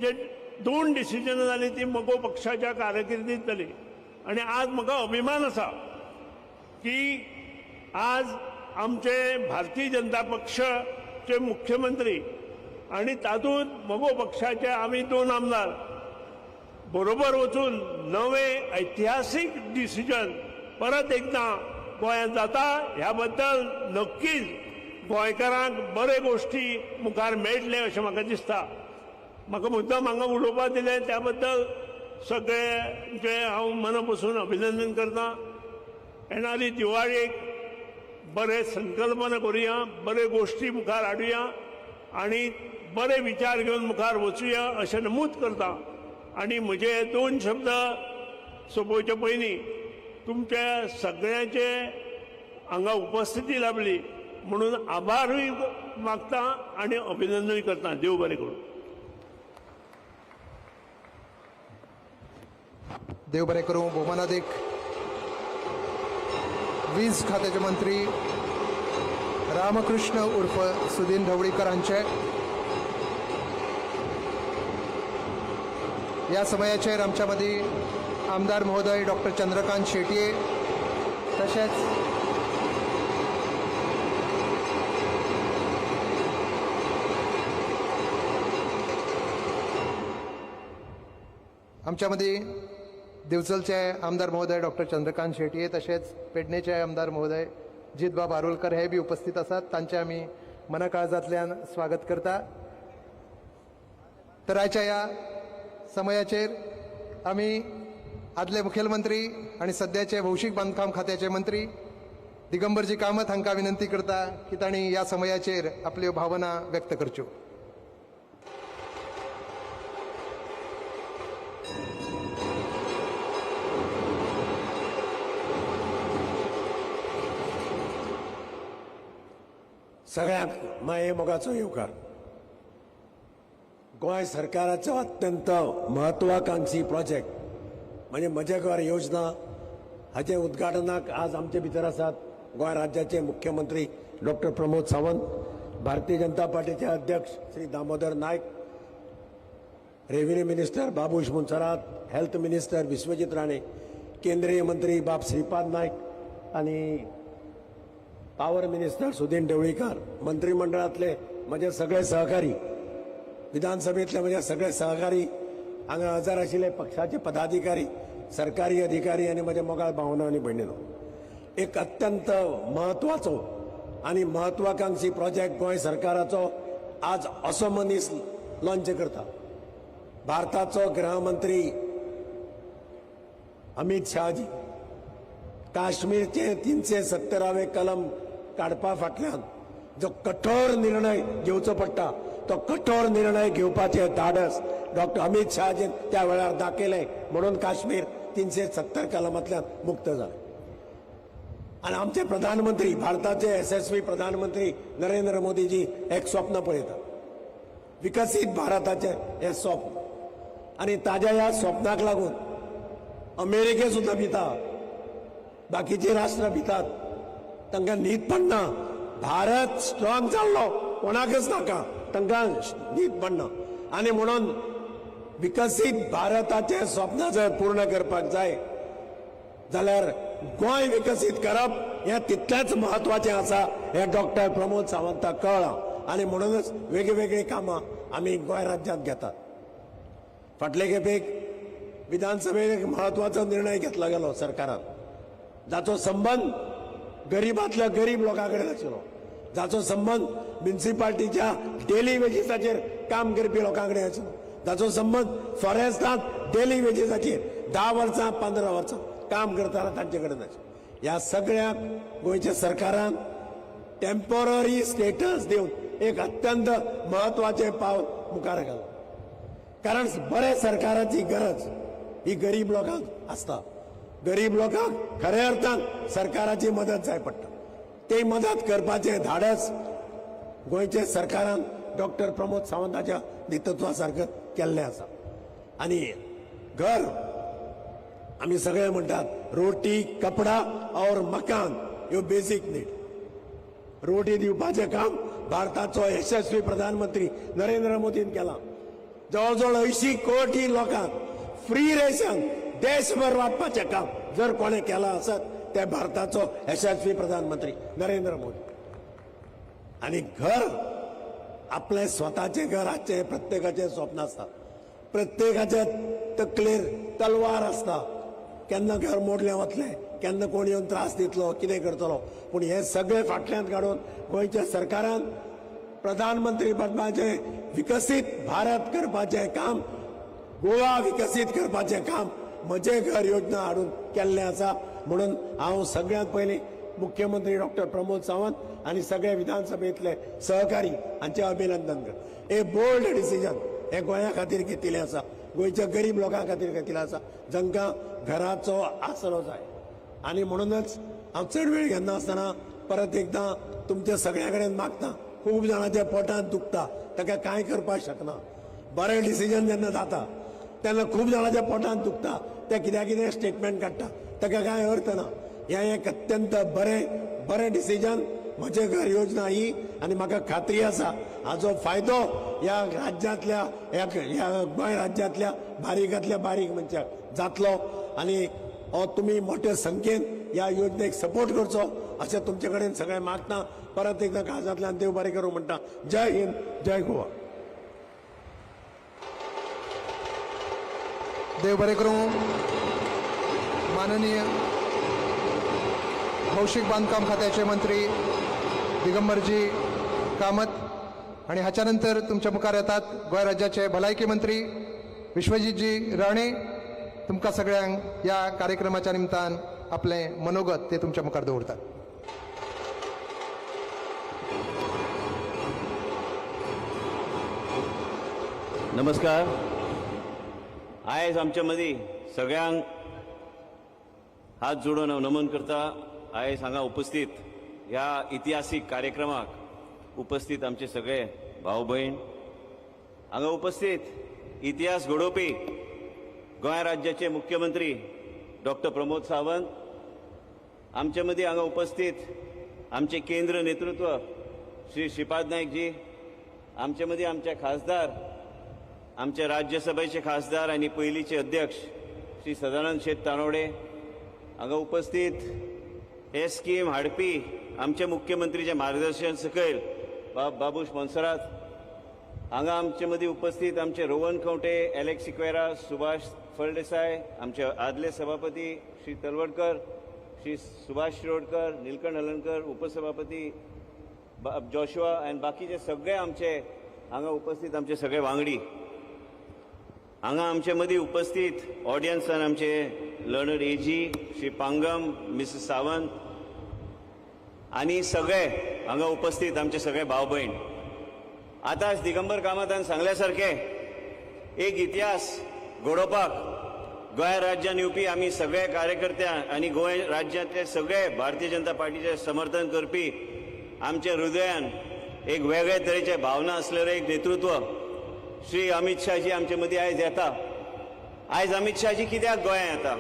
जे 2 डिसिजन जाली ती मगो पक्षाच्या कारकिर्दीत जाली. आणि आज म्हाका अभिमान आसा की आज आमचे भारतीय जनता पक्षाचे मुख्यमंत्री आणि तातूंत मगो पक्षाचे आमी 2 आमदार बरोबर वचून नवे ऐतिहासीक डिसिजन परत एकदा गोंयांत जाता ह्या बद्दल नक्कीच गोंयकारांक बरे गोष्टी मुखार मेळटले अशें म्हाका दिसता. म्हाका मुद्दाम हांगा उलोवपाक दिलें त्या बद्दल सगळ्यांचे हांव मना पासून अभिनंदन करतां. येणारी दिवाळेक बरे संकल्पना करुया, बरे गोष्टी मुखार हाडुया आणि बरे विचार घेवन मुखार वचुया अशें नमूद करता. आणि म्हजे 2 शब्द सोंपोवचे पयलीं तुमच्या सगळ्यांचे हांगा उपस्थिती लाभली म्हणून आभारूय मागता आणि अभिनंदनूय करता. देव बरें करूं. देव बरें करूं. भोवमानादीक वीज खात्याचे मंत्री रामकृष्ण उर्फ सुदीन ढवळीकर हांचे या समयाचेर आमच्या मदीं आमदार महोदय डॉक्टर चंद्रकांत शेटये तशेंच आमच्या मदीं दिवचलचे आमदार महोदय डॉक्टर चंद्रकांत शेटये तशेंच पेडणेचे आमदार महोदय जितबाब आरोलकर हे बी उपस्थित आसात, तांचे आमी मनाकाळजांतल्यान स्वागत करता. तर आयच्या ह्या समयाचेर आमी आदले मुखेलमंत्री आणि सध्याचे भौशीक बांदकाम खात्याचे मंत्री दिगंबरजी कामत हांकां विनंती करता की तांणी ह्या समयाचेर आपल्यो भावना व्यक्त करच्यो. सगळ्यांक माये मोगाचो येवकार. गोंय सरकाराचो अत्यंत म्हत्वाकांक्षी प्रोजेक्ट म्हणजे म्हजें घर योजना हाचे उद्घाटनाक आज आमचे भितर आसात गोंय राज्याचे मुख्यमंत्री डॉक्टर प्रमोद सावंत, भारतीय जनता पार्टीचे अध्यक्ष Shri Damodar Naik, revenue minister Babush Monserrate, health minister Vishwajit Rane, केंद्रीय मंत्री बाब श्रीपाद नायक आणि पॉवर मिनिस्टर सुदीन ढवळीकर, मंत्रिमंडळातले म्हजे सगळे सहकारी, विधानसभेतले म्हजे सगळे सहकारी, हांगा हजर आशिल्ले पक्षाचे पदाधिकारी, सरकारी अधिकारी आणि म्हजे मोगाळ भावना आनी भयणीनो, एक अत्यंत महत्वाचो आणि महत्वाकांक्षी प्रोजेक्ट गोंय सरकाराचो आज असो मनीस लॉन्च करता. भारताचो गृहमंत्री अमित शहाजी काश्मीरचे 370वे कलम काडपा फाटल्यान जो कठोर निर्णय घेवचो पडटा तो कठोर निर्णय घेवपाचे धाडस डॉक्टर अमित शहाजीन त्या वेळार दाखयलें म्हणून काश्मीर 370 कलमांतल्यान मुक्त जालें. आणि आमचे प्रधानमंत्री भारताचे यशस्वी प्रधानमंत्री नरेंद्र मोदीजी एक स्वप्न पळयतात, विकसीत भारताचे हे स्वप्न. आणि ताज्या ह्या स्वप्नाक लागून अमेरिके सुद्धा भिता, बाकीचे राष्ट्र भितात, तांकां न्हीद पडना. भारत स्ट्रॉंग जाल्लो कोणाकच नाका, तांकां न्हीद पडना. आणि म्हणून विकसीत भारताचे स्वप्न जर पूर्ण करपाक जाय जाल्यार गोंय विकसीत करप हें तितलेंच महत्वाचें आसा हें डॉक्टर प्रमोद सावंताक कळ्ळां. आणि म्हणूनच वेगवेगळी कामां आमी गोंय राज्यांत घेतात. फाटले खेपेक विधानसभेत एक महत्वाचो निर्णय घेतलो गेलो सरकारान, जाचो संबंध गरीबांतल्या गरीब लोकां कडेन आशिल्लो, जाचो संबंध म्युनिसिपालिटीच्या डेली वेजीसाचेर काम करपी लोकां कडेन आशिल्लो, जाचो संबंध फॉरेस्टांत डेली वेजीसाचेर 10 वर्सां 15 वर्सां काम करताना तांचे कडेन आशिल्लो. ह्या सगळ्याक गोंयच्या सरकारान टेम्पररी स्टेटस दिवन एक अत्यंत महत्वाचे पावल मुखार घालो. कारण बरे सरकाराची गरज ही गरीब लोकांक आसता. गरीब लोकांक खऱ्या अर्थान सरकाराची मदत जाय पडटा. ते मदत करपाचे धाडस गोंयचे सरकारान डॉक्टर प्रमोद सावंताच्या नेतृत्वा सारकें केल्लें आसा. आणि घर आमी सगळे म्हणटात रोटी, कपडा और मकान ह्यो बेसिक नीड. रोटी दिवपाचें काम भारताचो यशस्वी प्रधानमंत्री नरेंद्र मोदीन केलां. जवळजवळ 80 कोटी लोकांक फ्री रेशन देशभर वाटपाचें काम जर कोणे केलां आसत ते भारताचो यशस्वी प्रधानमंत्री नरेंद्र मोदी. आणि घर आपले स्वताचे घर आसचे प्रत्येकाचे स्वप्न आसता. प्रत्येकाचे तकलेर तलवार आसता, केन्ना घर मोडलें वतलें, केन्ना कोण येवन त्रास दितलो, कितें करतलो. पूण हे सगळे फाटल्यान काडून गोंयच्या सरकारान प्रधानमंत्री पदाचे विकसीत भारत करपाचें काम, गोवा विकसीत करपाचें काम म्हजे घर योजना हाडून केल्लें आसा. म्हणून हांव सगळ्यांत पयलीं मुख्यमंत्री डॉक्टर प्रमोद सावंत आनी सगळे विधानसभेतले सहकारी हांचे अभिनंदन करता. हे बोल्ड डिसिजन हे गोंया खातीर घेतिल्लें आसा, गोंयच्या गरीब लोकां खातीर घेतिल्लें आसा, जांकां घराचो आसरो जाय. आणि म्हणूनच हांव चड वेळ घेना आसतना परत एकदां तुमच्या सगळ्या कडेन मागता, खूब जाणांच्या पोटांत दुखता, ताका कांय करपाक शकना. बरें डिसिजन जेन्ना जाता तेन्ना खूब जाणांच्या पोटांत दुखता, ते कितें स्टेटमेंट काडटा, ताका कांय अर्थ ना. हें एक अत्यंत बरें डिसिजन म्हजे घर योजना ही. आणि म्हाका खात्री आसा हाचो फायदो ह्या राज्यांतल्या ह्या गोंय राज्यांतल्या बारीकांतल्या बारीक मनशाक जातलो. आणि हो तुमी मोठ्या संख्येन ह्या योजनेक सपोर्ट करचो अशें तुमचे कडेन सगळें मागता. परत एकदां काळजांतल्यान देव बरें करूं म्हणटा. जय हिंद, जय गोवा. देव बरें करूं. माननीय भौशीक बांधकाम खात्याचे मंत्री दिगंबरजी कामत आणि हाच्या नंतर तुमच्या मुखार येतात गोंय राज्याचे भलायकी मंत्री विश्वजीतजी राणे. तुमकां सगळ्यांक या कार्यक्रमाच्या निमतान आपले मनोगत ते तुमच्या मुखार दवरतात. नमस्कार. आयज आमच्या मदीं सगळ्यांक हात जोडून हांव नमन करता. आयज हांगा उपस्थित ह्या इतिहासीक कार्यक्रमाक उपस्थित आमचे सगळे भाव भयण, हांगा उपस्थित इतिहास घडोवपी गोंय राज्याचे मुख्यमंत्री डॉक्टर प्रमोद सावंत, आमचे मदीं हांगा उपस्थित आमचे केंद्र नेतृत्व श्री श्रीपाद नायकजी, आमचे मदीं आमचे खासदार, आमचे राज्यसभेचे खासदार आणि पयलींचे अध्यक्ष श्री सदानंद शेट तानोडे, हांगा उपस्थित हे स्कीम हाडपी आमचे मुख्यमंत्रीचे मार्गदर्शन सकयल बाबूश मोन्सरात, हांगा आमचे मदीं उपस्थित आमचे रोहन खंवटे, एलेक्स सिक्वेरा, सुभाष फळदेसाय, आमचे आदले सभापती श्री तलवडकर, श्री सुभाष शिरोडकर, निलकंठ हलणकर, उपसभापती जोशुआ आनी बाकीचे सगळे आमचे हांगा उपस्थित आमचे सगळे वांगडी, हांगा आमचे मदीं उपस्थित ऑडियन्सान आमचे learned ag Shri Pangam, Mrs Sawant आनी सगळे हांगा उपस्थित आमचे सगळे भाव भयण. आतांच दिगंबर कामतान सांगल्या सारखे एक इतिहास घडोवपाक गोंय राज्यान येवपी आमी सगळे कार्यकर्ते आनी गोंय राज्यांतले सगळे भारतीय जनता पार्टीचे समर्थन करपी आमच्या हृदयान एक वेगळे तरेचे भावना असलेले एक नेतृत्व श्री अमित शाहजी आमचे मदीं आयज येता. आयज अमित शाहजी कित्याक गोंयांत येता?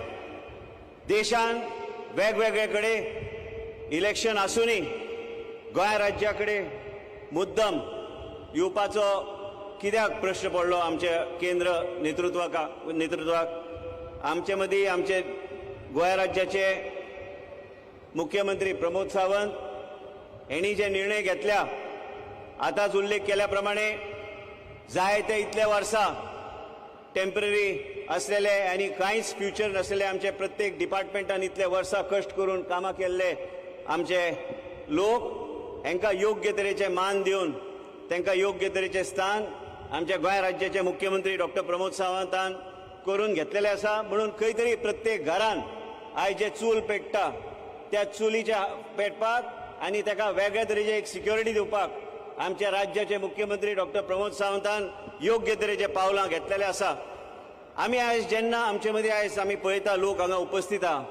देशान वेगवेगळे कडेन इलेक्शन आसूनय गोंय राज्या कडेन मुद्दम येवपाचो कित्याक प्रश्न पडलो आमच्या केंद्र नेतृत्वाक? आमचे मदीं आमचे गोंय राज्याचे मुख्यमंत्री प्रमोद सावंत हेणी जे निर्णय घेतल्या, आतांच उल्लेख केल्या प्रमाणे जाय ते इतले वर्सां टेम्पररी असलेले आनी कांयच फ्युचर नासलेले आमचे प्रत्येक डिपार्टमेंटान इतले वर्सां कश्ट करून कामां केल्ले आमचे लोक, हांकां योग्य तरेचे मान दिवन तांकां योग्य तरेचे स्थान आमच्या गोंय राज्याचे मुख्यमंत्री डॉक्टर प्रमोद सावंतान करून घेतलेले आसा. म्हणून खंय तरी प्रत्येक घरान आयज जे चूल पेटटा त्या चुलीच्या पेटपाक आनी ताका वेगळे तरेचे एक सिक्युरिटी दिवपाक आमच्या राज्याचे मुख्यमंत्री डॉक्टर प्रमोद सावंतान योग्य तरेचे पावलां घेतलेले आसा. आमी आयज जेन्ना आमचे मदीं आयज आमी पळयता लोक हांगा उपस्थित आहा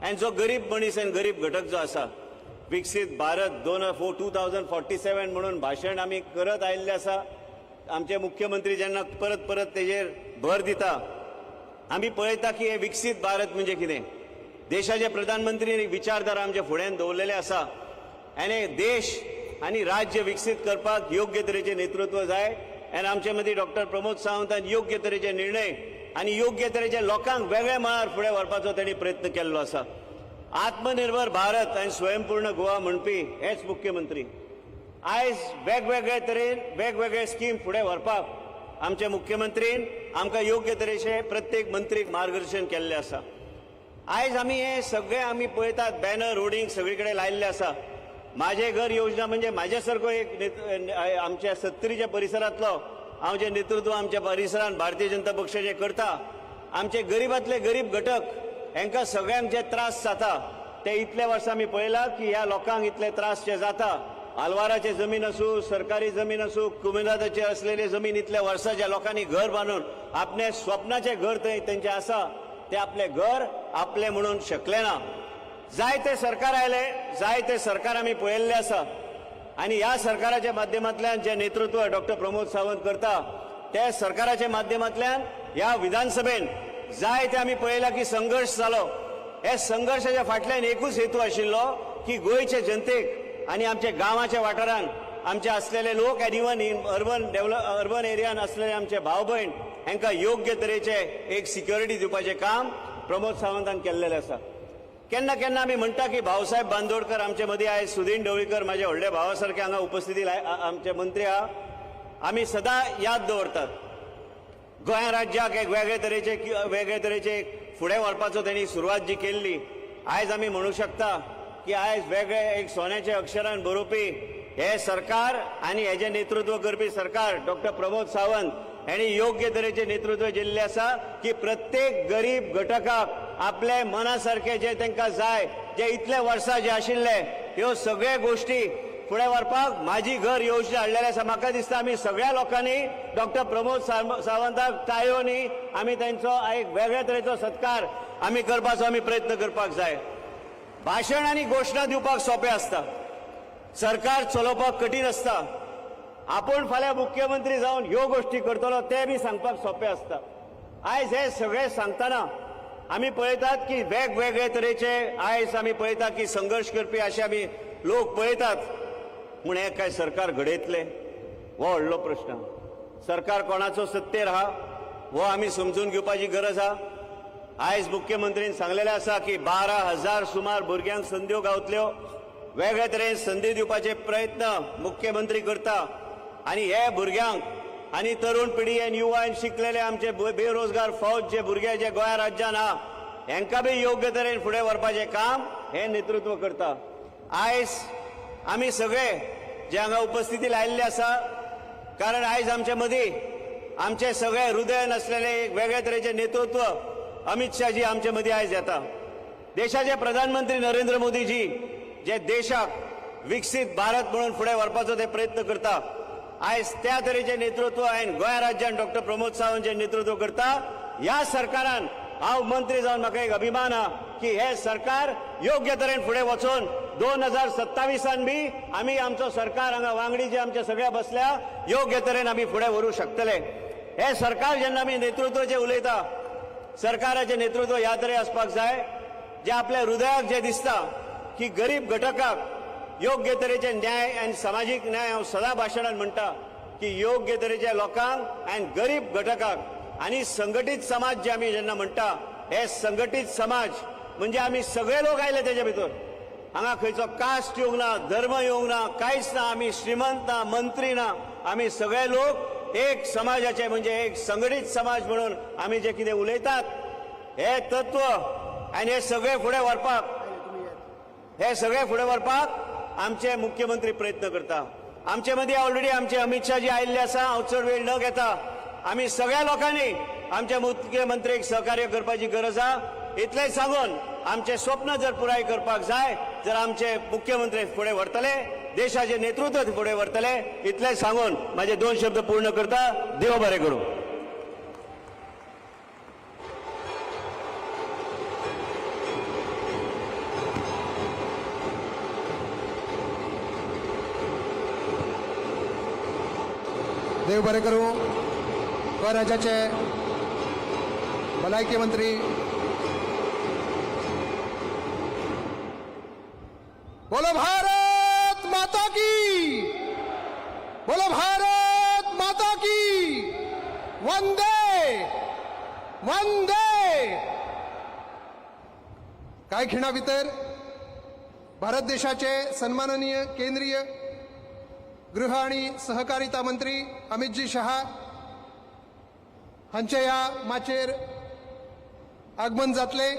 आनी जो गरीब मनीस आनी गरीब घटक जो आसा, विकसीत भारत 2047 म्हणून भाशण आमी करत आयिल्ले आसा. आमचे मुख्यमंत्री जेन्ना परत परत तेजेर भर दिता, आमी पळयता की हे विकसीत भारत म्हणजे कितें. देशाचे प्रधानमंत्री विचारधारा आमचे फुड्यान दवरलेले आसा आनी देश आनी राज्य विकसीत करपाक योग्य तरेचे नेतृत्व जाय आनी आमचे मदीं डॉक्टर प्रमोद सावंतान योग्य तरेचे निर्णय आनी योग्य तरेचे लोकांक वेगळे मळार फुडें व्हरपाचो तांणी प्रयत्न केल्लो आसा. आत्मनिर्भर भारत आनी स्वयंपूर्ण गोवा म्हणपी हेच मुख्यमंत्री आयज वेगवेगळे तरेन वेगवेगळे स्कीम फुडें व्हरपाक आमच्या मुख्यमंत्रीन आमकां योग्य तरेचे प्रत्येक मंत्रीक मार्गदर्शन केल्लें आसा. आयज आमी हे सगळे आमी पळयतात बॅनर होर्डिंग सगळे कडेन लायिल्ले आसा. माझे घर योजना म्हणजे माझ्या सारको एक आमच्या 70च्या परिसरातलो हांव जे नेतृत्व आमच्या परिसरान भारतीय जनता पक्षाचे करता, आमचे गरीबातले गरीब घटक हांकां सगळ्यांक जे त्रास जाता ते इतले वर्सां आमी पळयला की ह्या लोकांक इतले त्रास जे जाता. आलवाराचे जमीन असू, सरकारी जमीन असू, कुमेदादाचे असलेले जमीन इतले वर्सां ज्या लोकांनी घर बांदून आपले स्वप्नाचे घर तेंचे आसा ते आपले घर आपले म्हणून शकले ना. जायते सरकार आयले, जायते सरकार आमी पळयल्ले आसा आनी ह्या सरकाराच्या माध्यमांतल्यान जे नेतृत्व डॉक्टर प्रमोद सावंत करता त्या सरकाराच्या माध्यमांतल्यान ह्या विधानसभेन जायते आमी पळयला की संघर्ष जालो. हे संघर्षाच्या फाटल्यान एकूच हेतू आशिल्लो की गोंयचे जनतेक आनी आमच्या गांवाच्या वाठारान आमचे असलेले लोक आनी इवन अर्बन एरियान असलेले आमचे भाव भयण हांकां योग्य तरेचे एक सिक्युरिटी दिवपाचें काम प्रमोद सावंतान केल्लेलें आसा. केन्ना केन्ना आमी म्हणटा की भाऊसाहेब बांदोडकर आमचे मदीं आयज सुदीन ढवळीकर म्हाजे व्हडले भावा सारके हांगा उपस्थिती आमचे मंत्री आहा. आमी सदां याद दवरतात गोंय राज्याक एक वेगळे तरेचे फुडें व्हरपाचो तांणी सुरवात जी केल्ली. आयज आमी म्हणू शकता की आयज वेगळे एक सोन्याचे अक्षरान बरोवपी हे सरकार आणि हेजे नेतृत्व करपी सरकार डॉक्टर प्रमोद सावंत यांनी योग्य तरेचे नेतृत्व दिल्ले आसा की प्रत्येक गरीब घटकाक आपले मनासारखे जे तांकां जाय जे इतले वर्सां जे आशिल्ले ह्यो सगळे गोष्टी फुडें व्हरपाक माझी घर योजना हाडलेली आसा. म्हाका दिसता आमी सगळ्या लोकांनी डॉक्टर प्रमोद सावंताक ताळयोनी आमी तांचो एक वेगळ्या तरेचो सत्कार आमी करपाचो आमी प्रयत्न करपाक जाय. भाशण आनी घोशणा दिवपाक सोंपें आसता, सरकार चलोवपाक कठीण आसता. आपूण फाल्यां मुख्यमंत्री जावन ह्यो गोष्टी करतलो ते बी सांगपाक सोंपें आसता. आयज हे सगळे सांगतना आमी पळयतात की वेगवेगळे तरेचे आयज आमी पळयतात की संघर्श करपी अशे आमी लोक पळयतात. म्हूण हे काय सरकार घडयतले हो व्हडलो प्रश्न. सरकार कोणाचो सत्तेर आहा हो आमी समजून घेवपाची गरज आहा. आयज मुख्यमंत्रीन सांगलेलें आसा की 12,000 सुमार भुरग्यांक संद्यो गावतल्यो. वेगळे तरेन संदी दिवपाचे प्रयत्न मुख्यमंत्री करता आनी हे भुरग्यांक आनी तरुण पिढी आनी युवा शिकलेले आमचे बेरोजगार फौज जे भुरगे जे गोंया राज्यान आहा हेंकां बी योग्य तरेन फुडें व्हरपाचें काम हे नेतृत्व करता. आयज आमी सगळे जे हांगा उपस्थिती लायिल्ले आसा कारण आयज आमचे मदीं आमचे सगळे हृदय नासलेले एक वेगळे तरेचे नेतृत्व अमित शाहजी आमचे मदीं आयज येता. देशाचे प्रधानमंत्री नरेंद्र मोदीजी जे देशाक विकसीत भारत म्हणून फुडें व्हरपाचो ते प्रयत्न करता. आयज त्या तरेचे नेतृत्व हांवें गोंय राज्यान डॉक्टर प्रमोद सावंत जे नेतृत्व करता ह्या सरकारान हांव मंत्री जावन म्हाका एक अभिमान आहा की हे सरकार योग्य तरेन फुडें वचून 2027 बी आमी आमचो सरकार हांगा वांगडी जे आमचे सगळ्या बसल्या योग्य तरेन आमी फुडें व्हरूं शकतले. हे सरकार जेन्ना आमी नेतृत्वाचें उलयता सरकाराचें नेतृत्व ह्या तरेन आसपाक जाय जे आपल्या हृदयाक जे दिसता की गरीब घटकाक योग्य तरेचे न्याय आनी सामाजीक न्याय हांव सदां भाशणान म्हणटा की योग्य तरेच्या लोकांक आनी गरीब घटकाक आनी संघटीत समाज जे आमी जेन्ना म्हणटा हे संघटीत समाज म्हणजे आमी सगळे लोक आयले तेजे भितर. हांगा खंयचो कास्ट येवंक ना, धर्म येवंक ना, कांयच ना. आमी श्रीमंत ना, मंत्री ना, आमी सगळे लोक एक समाजाचे म्हणजे एक संघटीत समाज म्हणून आमी जे कितें उलयतात हे तत्व आनी हे सगळे फुडें व्हरपाक आमचे मुख्यमंत्री प्रयत्न करता. आमचे मदीं ऑलरेडी आमचे अमित शाहजी आयिल्ले आसा. हांव चड वेळ न घेता आमी सगळ्या लोकांनी आमच्या मुख्यमंत्र्याक सहकार्य करपाची गरज आहा. इतलेंच सांगून आमचे स्वप्न जर पुराय करपाक जाय जर आमचे मुख्यमंत्री फुडें व्हरतले, देशाचे नेतृत्व फुडें व्हरतले. इतलेंच सांगून म्हाजे 2 शब्द पूर्ण करता. देव बरें करूं. देव बरें करूं. गोंय राज्याचे भलायकी मंत्री बोलो भारत माता की, बोलो भारत माता की, वंदे वंदे. काही खिणा भितर भारत देशाचे सन्माननीय केंद्रीय गृह आणि सहकारिता मंत्री अमितजी शहा हांचे ह्या माचेर आगमन जातले.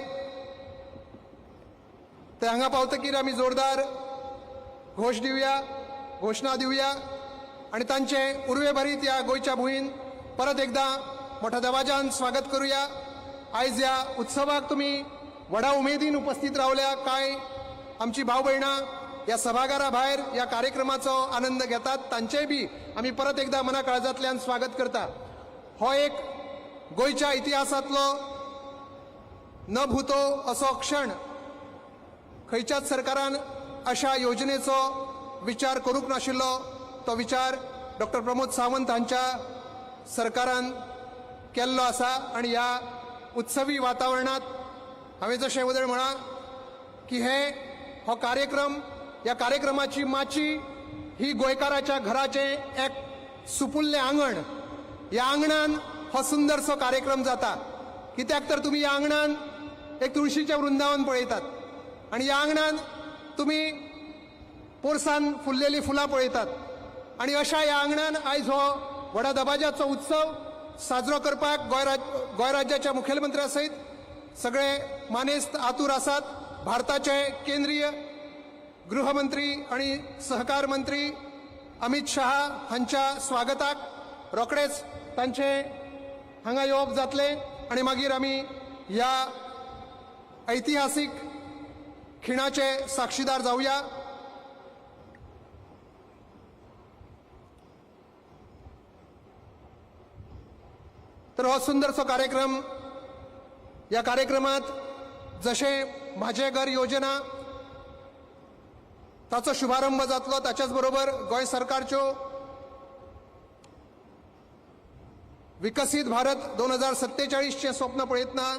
ते हांगा पावतकीर आमी जोरदार घोषणा दिवया आणि तांचे उर्वे भरीत ह्या गोंयच्या भुंयेन परत एकदा मोठ्या दबाज्यान स्वागत करूया. आयज ह्या उत्सवाक तुम्ही व्हडा उमेदीन उपस्थित रावल्या. काय आमची भाव भयणां या सभागारा भायर या कार्यक्रमाचो आनंद घेतात तांचेय बी आमी परत एकदा मना काळजांतल्यान स्वागत करता. हो एक गोंयच्या इतिहासांतलो न भूतो असो क्षण. खंयच्याच सरकारान अशा योजनेचो विचार करूंक नाशिल्लो. तो विचार डॉक्टर प्रमोद सावंत हांच्या सरकारान केल्लो आसा. आणि ह्या उत्सवी वातावरणात हांवें जशें उदळ म्हणा की हो कार्यक्रम या कार्यक्रमाची माची ही गोंयकाराच्या घराचे एक सुपुल्ले आंगण. ह्या आंगणान हो सुंदरसो कार्यक्रम जाता. कित्याक तर तुम्ही ह्या आंगणान एक तुळशीचें वृंदावन पळयतात आणि ह्या आंगणान तुम्ही पोरसान फुललेली फुलां पळयतात. आणि अशा ह्या आंगणान आयज हो व्हडा दबाज्याचो उत्सव साजरो करपाक गोंय राज्याच्या मुखेलमंत्र्या सयत सगळे मानेस्त आतूर आसात. भारताचे केंद्रीय गृहमंत्री आणि सहकार मंत्री अमित शहा हांच्या स्वागताक रोखडेच तांचे हांगा येवप जातले आणि मागीर आमी ह्या ऐतिहासीक खिणाचे साक्षीदार जावया. तर हो सुंदरसो कार्यक्रम, या कार्यक्रमात जशे माझे घर योजना ताचो शुभारंभ जातलो, ताच्याच बरोबर गोंय सरकारच्यो विकसित भारत 2047 चे स्वप्न पळयतना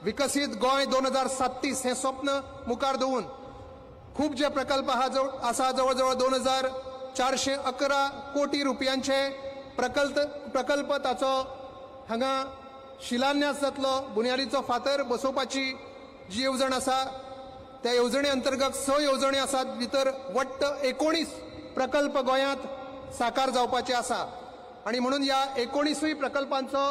विकसित गोंय 2037 हे स्वप्न मुखार दवरून खूप जे प्रकल्प आसा, जवळजवळ 2411 कोटी रुपयांचे प्रकल्प ताचो हांगा शिलान्यास जातलो. बुनयादीचो फातर बसोवपाची जी येवजण आसा त्या येवजणे अंतर्गत 6 येवजणी आसात, भितर वट्ट 19 प्रकल्प गोंयांत साकार जावपाचे आसा आणि म्हणून ह्या 19 प्रकल्पांचो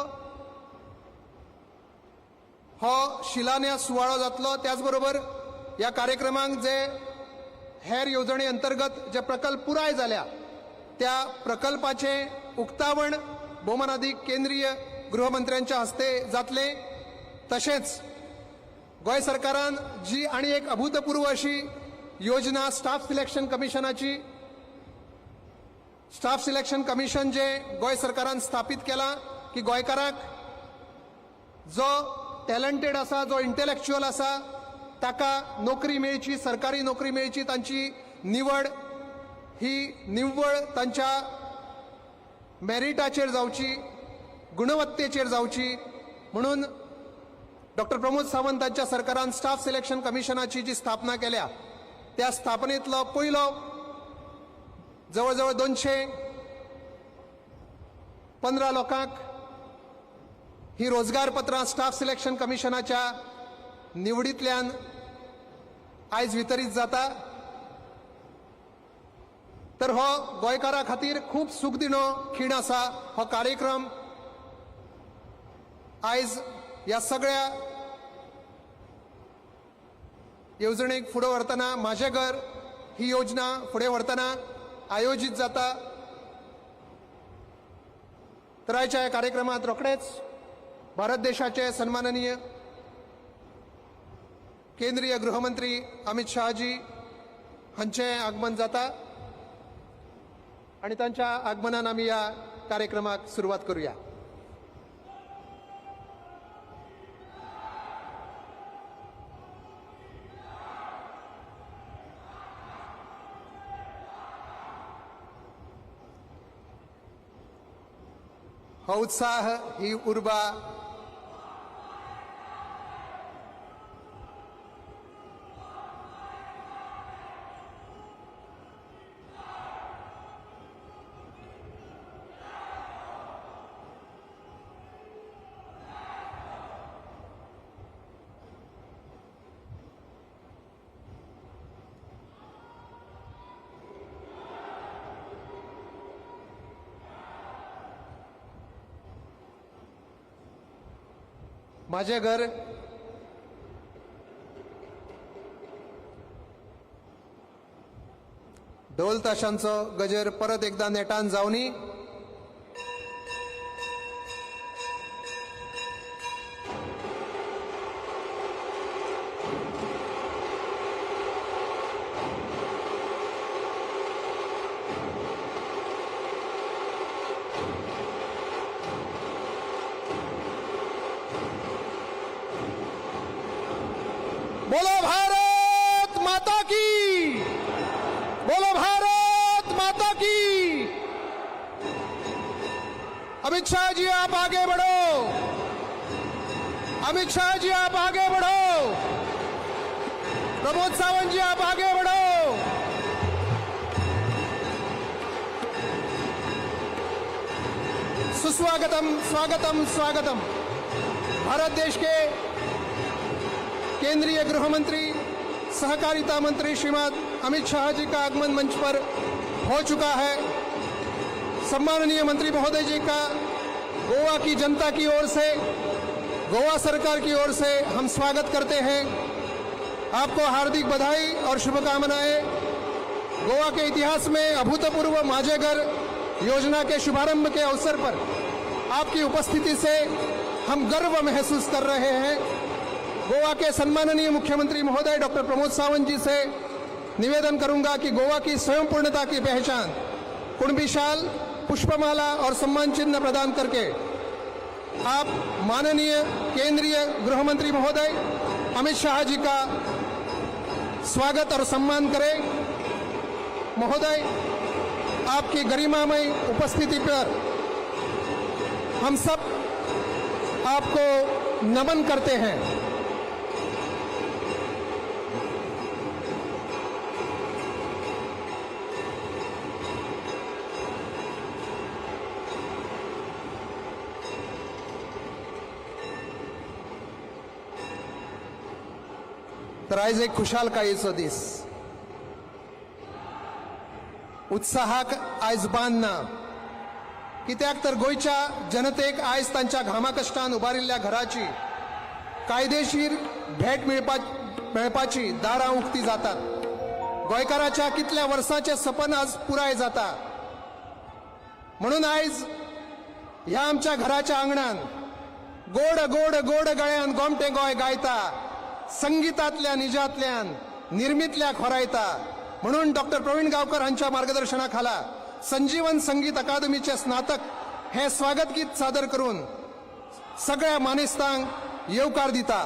हो शिलान्यास सुवाळो जातलो. त्याचबरोबर ह्या कार्यक्रमांक जे हेर येवजणे अंतर्गत जे प्रकल्प पुराय जाल्या त्या प्रकल्पाचे उक्तावण भौमानाधिक केंद्रीय गृहमंत्र्यांच्या हस्ते जातले. तशेंच गोंय सरकारान जी आनी एक अभूतपूर्व अशी योजना स्टाफ सिलेक्शन कमिशनाची, स्टाफ सिलेक्शन कमिशन जे गोंय सरकारान स्थापीत केला की गोंयकारांक जो टॅलंटेड आसा, जो इंटेलेक्च्युअल आसा ताका नोकरी मेळची, सरकारी नोकरी मेळची, तांची निवड ही निव्वळ तांच्या मेरिटाचेर जावची, गुणवत्तेचेर जावची. म्हणून डॉक्टर प्रमोद सावंत हांच्या सरकारान स्टाफ सिलेक्शन कमिशनाची जी स्थापना केल्या त्या स्थापनेतलो पयलो जवळजवळ 215 लोकांक ही रोजगार पत्रां स्टाफ सिलेक्शन कमिशनाच्या निवडींतल्यान आयज वितरीत जाता. तर हो गोंयकारां खातीर खूब सूख दिणो खीण आसा. हो कार्यक्रम आयज ह्या सगळ्या येवजणेक फुडें व्हरतना, माझे घर ही योजना फुडें व्हरतना आयोजीत जाता. तर आयच्या ह्या कार्यक्रमात रोखडेच भारत देशाचे सन्माननीय केंद्रीय गृहमंत्री अमित शहाजी हांचे आगमन जाता आणि तांच्या आगमनान आमी ह्या कार्यक्रमाक सुरवात करूया. हो उत्साह, ही उर्बा माझे घर ढोल ताशांचो गजर परत एकदा नेटान जावनी. बोलो भारत माता की, बोलो भारत माता की. अमित शाह जी आप आगे बढ़ो, अमित शाह जी आप आगे बढ़ो, प्रमोद सावंत जी आप आगे बढ़ो. सुस्वागतम, स्वागतम, स्वागतम. भारत देश के केंद्रीय गृहमंत्री सहकारिता मंत्री श्रीमान अमित शाह जी का आगमन मंच पर हो चुका है. सम्माननीय मंत्री महोदय जी का गोवा की जनता की ओर से, गोवा सरकार की ओर से हम स्वागत करते हैं. आपको हार्दिक बधाई और शुभकामनाएं. गोवा के इतिहास में अभूतपूर्व माझे घर योजना के शुभारंभ के अवसर पर आपकी उपस्थिति से हम गर्व महसूस कर रहे हैं। गोवा के सम्माननीय मुख्यमंत्री महोदय डॉक्टर प्रमोद सावंत जी से निवेदन करूंगा कि गोवा की स्वयं पूर्णता की पहचान कुणबी शाल, पुष्पमाला और सम्मान चिन्ह प्रदान करके आप माननीय केंद्रीय गृह मंत्री महोदय अमित शाह जी का स्वागत और सम्मान करें। महोदय, आपकी गरिमामय उपस्थिति पर हम सब आपको नमन करते हैं। तर आयज एक खुशाल काळीचो दीस, उत्साहाक आयज बांद ना, कित्याक तर गोयच्या जनतेक आयज तांच्या घामा कश्टान उबारिल्ल्या घराची कायदेशीर भेट मेळपाची दारां उक्ती जातात। गोंयकाराच्या कितल्या वर्सांचें सपन आज पुराय जाता। म्हणून आयज ह्या आमच्या घराच्या आंगणान गोड गोड गोड गळ्यान गोमटें गोंय गायता, संगीतातल्या निजातल्यान निर्मितल्या खोरायता। म्हणून डॉक्टर प्रवीण गावकर हांच्या मार्गदर्शनाखाला संजीवन संगीत अकादमीचे स्नातक हे स्वागत गीत सादर करून सगळ्या मानेस्तांक येवकार दिता।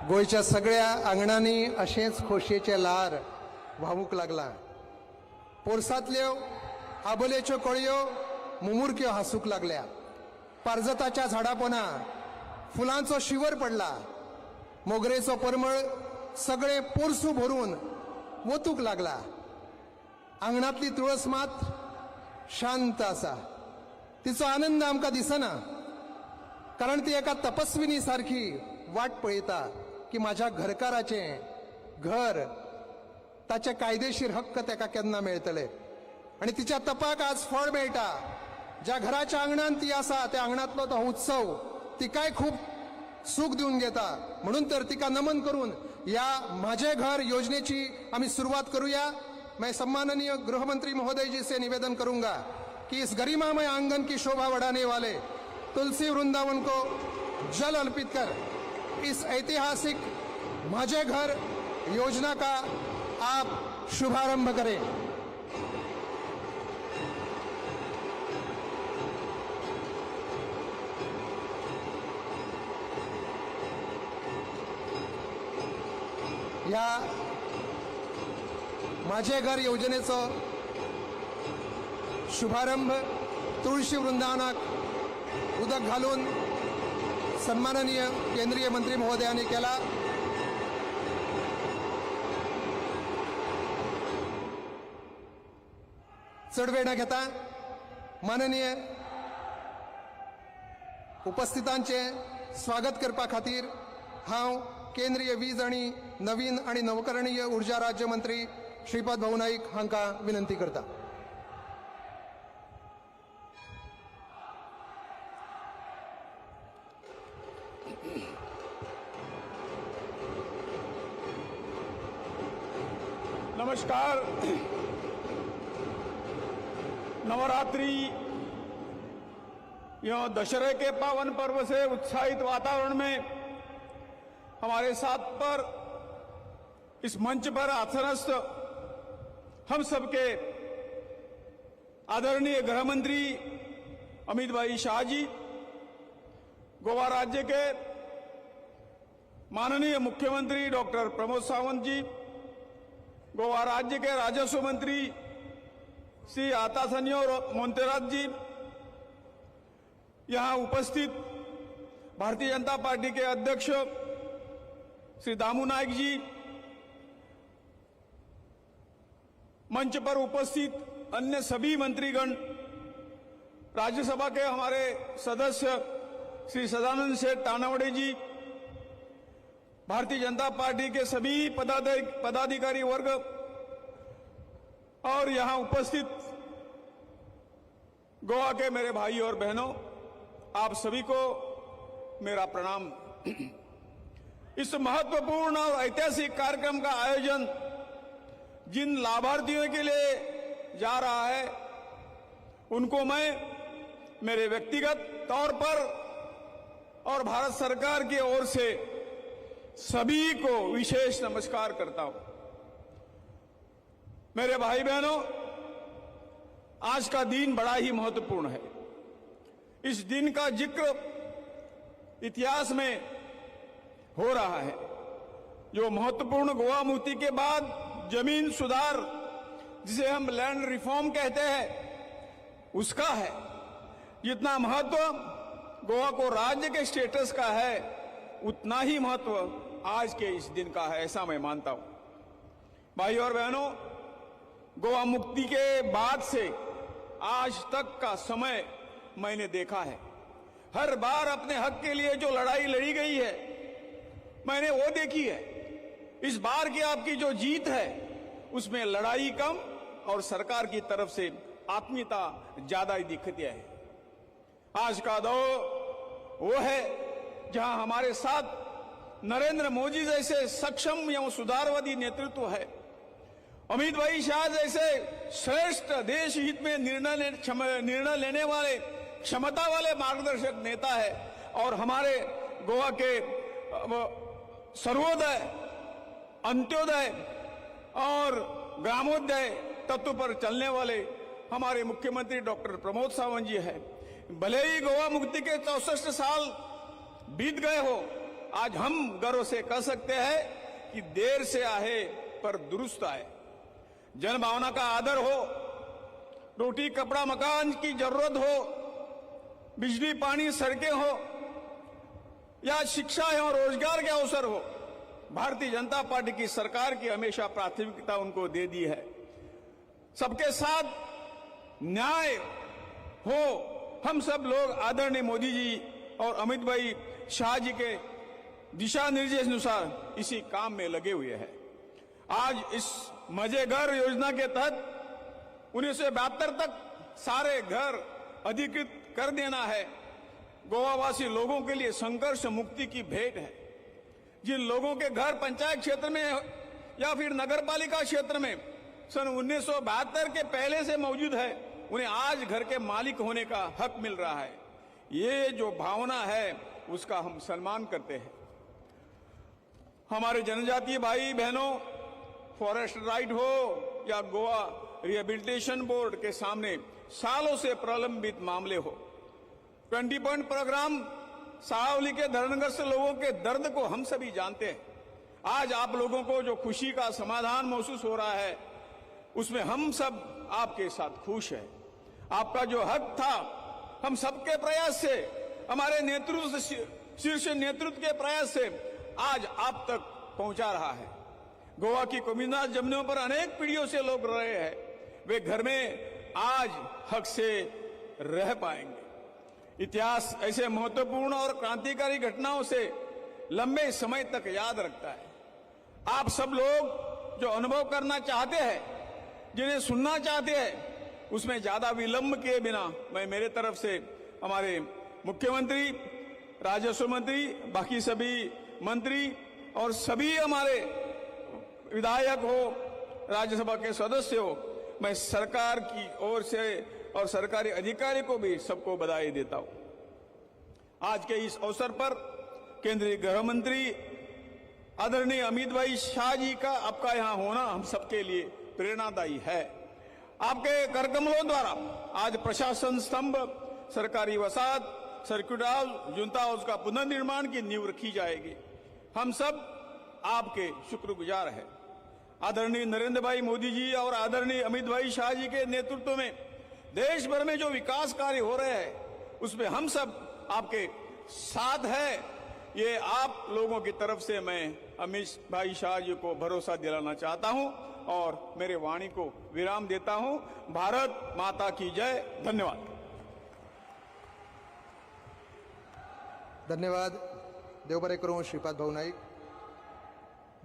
गोयच्या सगळ्या आंगणांनी अशेंच खोशयेचे ल्हार व्हावूंक लागला. पोरसांतल्यो आबोलेच्यो कळयो मुमुरक्यो हांसूंक लागल्या. पारजताच्या झाडां पोंदा फुलांचो शिवर पडला. मोगरेचो परमळ सगळे पोरसूं भरून वतूंक लागला. आंगणांतली तुळस मात शांत आसा. तिचो आनंद आमकां दिसना, कारण ती एका तपस्विनी सारखी वाट पळयता की म्हाज्या घरकाराचें घर, ताचे कायदेशीर हक्क ताका केन्ना मेळटले. आणि तिच्या तपाक आज फळ मेळटा. ज्या घराच्या आंगणात ती आसा त्या आंगणातलो तो उत्सव तिकाय खूप सूख दिवन घेता. म्हणून तर तिका नमन करून या माझे घर योजनेची आम्ही सुरुवात करूया. मैं सम्माननीय गृहमंत्री महोदय जी से निवेदन करूंगा कि इस गरिमामय आंगन की शोभा बढ़ाने वाले तुलसी वृंदावन को जल अर्पित कर इस ऐतिहासिक माझे घर योजना का आप शुभारंभ करें. या माझे घर योजनेचा शुभारंभ तुळशी वृंदावनाक उदक घालून सन्माननीय केंद्रीय मंत्री महोदयांनी केला. चढ वेळ न घेता माननीय उपस्थितांचे स्वागत करपा खातीर हांव केंद्रीय वीज आणि नवीन आणि नवकरणीय ऊर्जा राज्य मंत्री श्रीपाद भाऊ नाईक हांका विनंती करता. नमस्कार. नवरात्रि यह दशहरे के पावन पर्व से उत्साहित वातावरण में हमारे साथ पर इस मंच पर आसनस्थ हम सबके आदरणीय गृह मंत्री अमित भाई शाह जी, गोवा राज्य के माननीय मुख्यमंत्री डॉक्टर प्रमोद सावंत जी, गोवा राज्य के राजस्व मंत्री श्री आतासनियो मोन्तेरात जी, यहां उपस्थित भारतीय जनता पार्टी के अध्यक्ष श्री दामू नाइक जी, मंच पर उपस्थित अन्य सभी मंत्रीगण, राज्यसभा के हमारे सदस्य श्री सदानंद सेठ तानावड़े जी, भारतीय जनता पार्टी के सभी पदाधिकारी वर्ग और यहां उपस्थित गोवा के मेरे भाई और बहनों, आप सभी को मेरा प्रणाम. इस महत्वपूर्ण और ऐतिहासिक कार्यक्रम का आयोजन जिन लाभार्थियों के लिए जा रहा है उनको मैं मेरे व्यक्तिगत तौर पर और भारत सरकार की ओर से सभी को विशेष नमस्कार करता हूं. मेरे भाई बहनों, आज का दिन बड़ा ही महत्वपूर्ण है. इस दिन का जिक्र इतिहास में हो रहा है. जो महत्वपूर्ण गोवा मुक्ति के बाद जमीन सुधार, जिसे हम लैंड रिफॉर्म कहते हैं, उसका है. जितना महत्व गोवा को राज्य के स्टेटस का है उतना ही महत्व आज के इस दिन का है, ऐसा मैं मानता हूं. भाई और बहनों, गोवा मुक्ति के बाद से आज तक का समय मैंने देखा है. हर बार अपने हक के लिए जो लड़ाई लड़ी गई है मैंने वो देखी है. इस बार की आपकी जो जीत है उसमें लड़ाई कम और सरकार की तरफ से आत्मीयता ज्यादा ही दिखती है. आज का दौर वो है जहां हमारे साथ नरेंद्र मोदी जैसे सक्षम एवं सुधारवादी नेतृत्व है, अमित भाई शाह जैसे श्रेष्ठ देश हित में निर्णय लेने वाले क्षमता वाले मार्गदर्शक नेता है, और हमारे गोवा के सर्वोदय, अंत्योदय और ग्रामोदय तत्व पर चलने वाले हमारे मुख्यमंत्री डॉक्टर प्रमोद सावंत जी है. भले ही गोवा मुक्ति के 64 साल बीत गए हो, आज हम गर्व से कह सकते हैं कि देर से आए पर दुरुस्त आए। जन भावना का आदर हो, रोटी कपड़ा मकान की जरूरत हो, बिजली पानी सड़कें हो या शिक्षा एवं रोजगार के अवसर हो, भारतीय जनता पार्टी की सरकार की हमेशा प्राथमिकता उनको दे दी है। सबके साथ न्याय हो, हम सब लोग आदरणीय मोदी जी और अमित भाई शाह जी के दिशा निर्देश अनुसार इसी काम में लगे हुए हैं। आज इस मजे घर योजना के तहत 1972 तक सारे घर अधिकृत कर देना है। गोवावासी लोगों के लिए संघर्ष मुक्ति की भेंट है। जिन लोगों के घर पंचायत क्षेत्र में या फिर नगरपालिका क्षेत्र में सन 1972 के पहले से मौजूद है, उन्हें आज घर के मालिक होने का हक मिल रहा है। ये जो भावना है उसका हम सम्मान करते हैं। हमारे जनजातीय भाई बहनों, फॉरेस्ट राइट हो या गोवा रिहेबिलिटेशन बोर्ड के सामने सालों से प्रलंबित मामले हो, 20 पॉइंट प्रोग्राम सावली के धरणग्रस्त लोगों के दर्द को हम सभी जानते हैं। आज आप लोगों को जो खुशी का समाधान महसूस हो रहा है उसमें हम सब आपके साथ खुश हैं। आपका जो हक था हम सबके प्रयास से, हमारे नेतृत्व शीर्ष नेतृत्व के प्रयास से आज आप तक पहुंचा रहा है। गोवा की कोमिनाथ जमीनों पर अनेक पीढ़ियों से लोग रहे हैं, वे घर में आज हक से रह पाएंगे। इतिहास ऐसे महत्वपूर्ण और क्रांतिकारी घटनाओं से लंबे समय तक याद रखता है। आप सब लोग जो अनुभव करना चाहते हैं, जिन्हें सुनना चाहते हैं, उसमें ज्यादा विलंब किए बिना मैं मेरे तरफ से हमारे मुख्यमंत्री, राजस्व मंत्री, बाकी सभी मंत्री और सभी हमारे विधायक हो, राज्यसभा के सदस्य हो, मैं सरकार की ओर से और सरकारी अधिकारी को भी सबको बधाई देता हूं। आज के इस अवसर पर केंद्रीय गृह मंत्री आदरणीय अमित भाई शाह जी का आपका यहां होना हम सबके लिए प्रेरणादायी है। आपके करकमलों द्वारा आज प्रशासन स्तंभ, सरकारी वसाहत, सर्किट हाउस, जुनता हाउस का पुनर्निर्माण की नींव रखी जाएगी। हम सब आपके शुक्रगुजार हैं। आदरणीय नरेंद्र भाई मोदी जी और आदरणीय अमित भाई शाह जी के नेतृत्व में देश भर में जो विकास कार्य हो रहे हैं उसमें हम सब आपके साथ हैं। ये आप लोगों की तरफ से मैं अमित भाई शाह जी को भरोसा दिलाना चाहता हूं और मेरे वाणी को विराम देता हूं। भारत माता की जय। धन्यवाद। धन्यवाद। देव बरें करूं श्रीपाद भाऊ नाईक।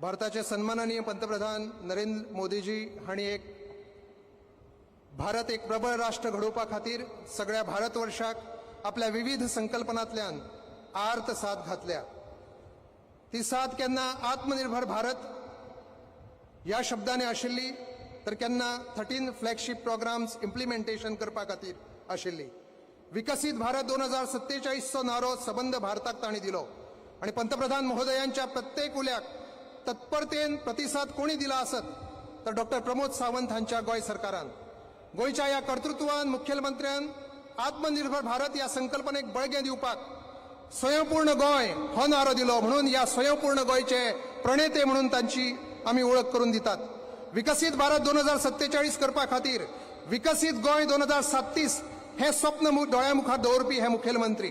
भारताचे सन्माननीय पंतप्रधान नरेंद्र मोदीजी हांणी भारत एक प्रबळ राष्ट्र घडोवपा खातीर सगळ्या भारतवर्षाक आपल्या विविध संकल्पनांतल्यान आर्त साथ घातल्या। ती साथ केन्ना आत्मनिर्भर भारत ह्या शब्दांनी आशिल्ली तर केन्ना 13 फ्लॅगशीप प्रोग्राम्स इम्प्लिमेंटेशन करपा खातीर आशिल्ली। विकसित भारत 2047 चो नारो सबंद भारताक तांणी दिलो आणि पंतप्रधान महोदयांच्या प्रत्येक उल्याक तत्परतेन प्रतिसाद कोणी दिला असत तर डॉक्टर प्रमोद सावंत हांच्या गोंय सरकारान, गोंयच्या या कर्तृत्वान मुख्यमंत्र्यान आत्मनिर्भर भारत या संकल्पनेक बळगें दिवपाक स्वयंपूर्ण गोंय हो नारो दिलो। म्हणून या स्वयंपूर्ण गोंयचे प्रणेते म्हणून तांची आमी ओळख करून दितात। विकसित भारत 2047 करपा खातीर विकसित गोंय 2037 हे स्वप्न दोळ्या मुखार दवरपी हे मुखेलमंत्री।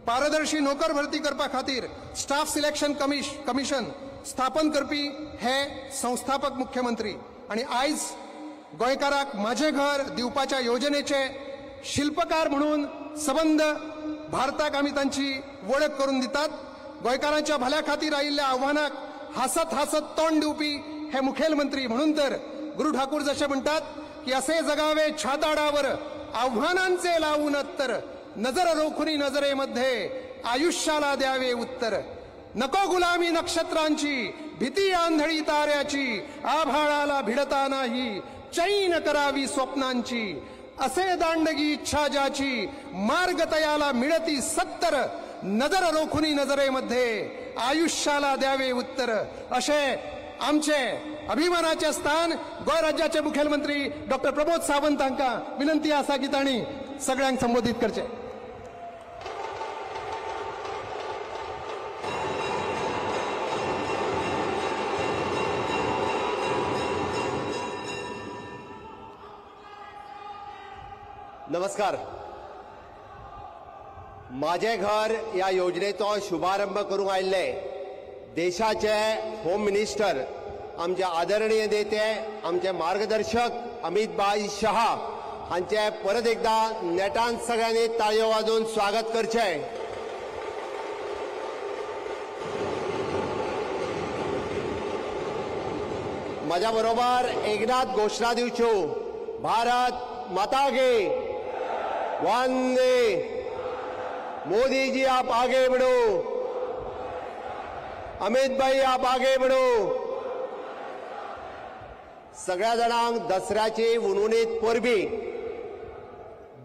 पारदर्शी नोकर भरती करपा खातीर स्टाफ सिलेक्शन कमिशन स्थापन करपी हे संस्थापक मुख्यमंत्री। आणि आयज गोंयकाराक माझे घर दिवपाच्या योजनेचे शिल्पकार म्हणून सबंद भारताक आमी तांची वळख करून दितात। गोंयकारांच्या भल्या खातीर आयिल्ल्या आव्हानाक हासत हासत तोंड दिवपी हे मुखेलमंत्री। म्हणून तर गुरु ठाकूर जसे म्हणतात की असे जगावे छाताडावर आव्हानांचे लावून अत्तर, नजर रोखुनी नजरेमध्ये आयुष्याला द्यावे उत्तर। नको गुलामी नक्षत्रांची, भीती आंधळी ताऱ्याची, आभाळाला भिडता नाही चैन करावी स्वप्नांची। असे दांडगी इच्छा ज्याची, मार्ग तयाला मिळती 70, नजर रोखुनी नजरेमध्ये आयुष्याला द्यावे उत्तर। असे आमचे अभिमानाचे स्थान गोंय राज्याचे मुखेलमंत्री डॉक्टर प्रमोद सावंत हांका विनंती आसा की तांणी सगळ्यांक संबोधित करचे। नमस्कार. माझे घर या योजनेचो शुभारंभ करूंक आयिल्ले देशाचे होम मिनिस्टर आमचे आदरणीय नेते आमचे मार्गदर्शक अमित भाई शहा हांचे परत एकदा नेटान सगळ्यांनी ताळयो वाजोवन स्वागत करचे. माझ्या बरोबर एकदाच घोषणा दिवच्यो. भारत माता गे, वंदे, मोदी जी आप आगे बढ़ो, अमित भाई आप आगे बढ़ो. सगळ्या जाणांक दसऱ्याची उणउणीत परबी,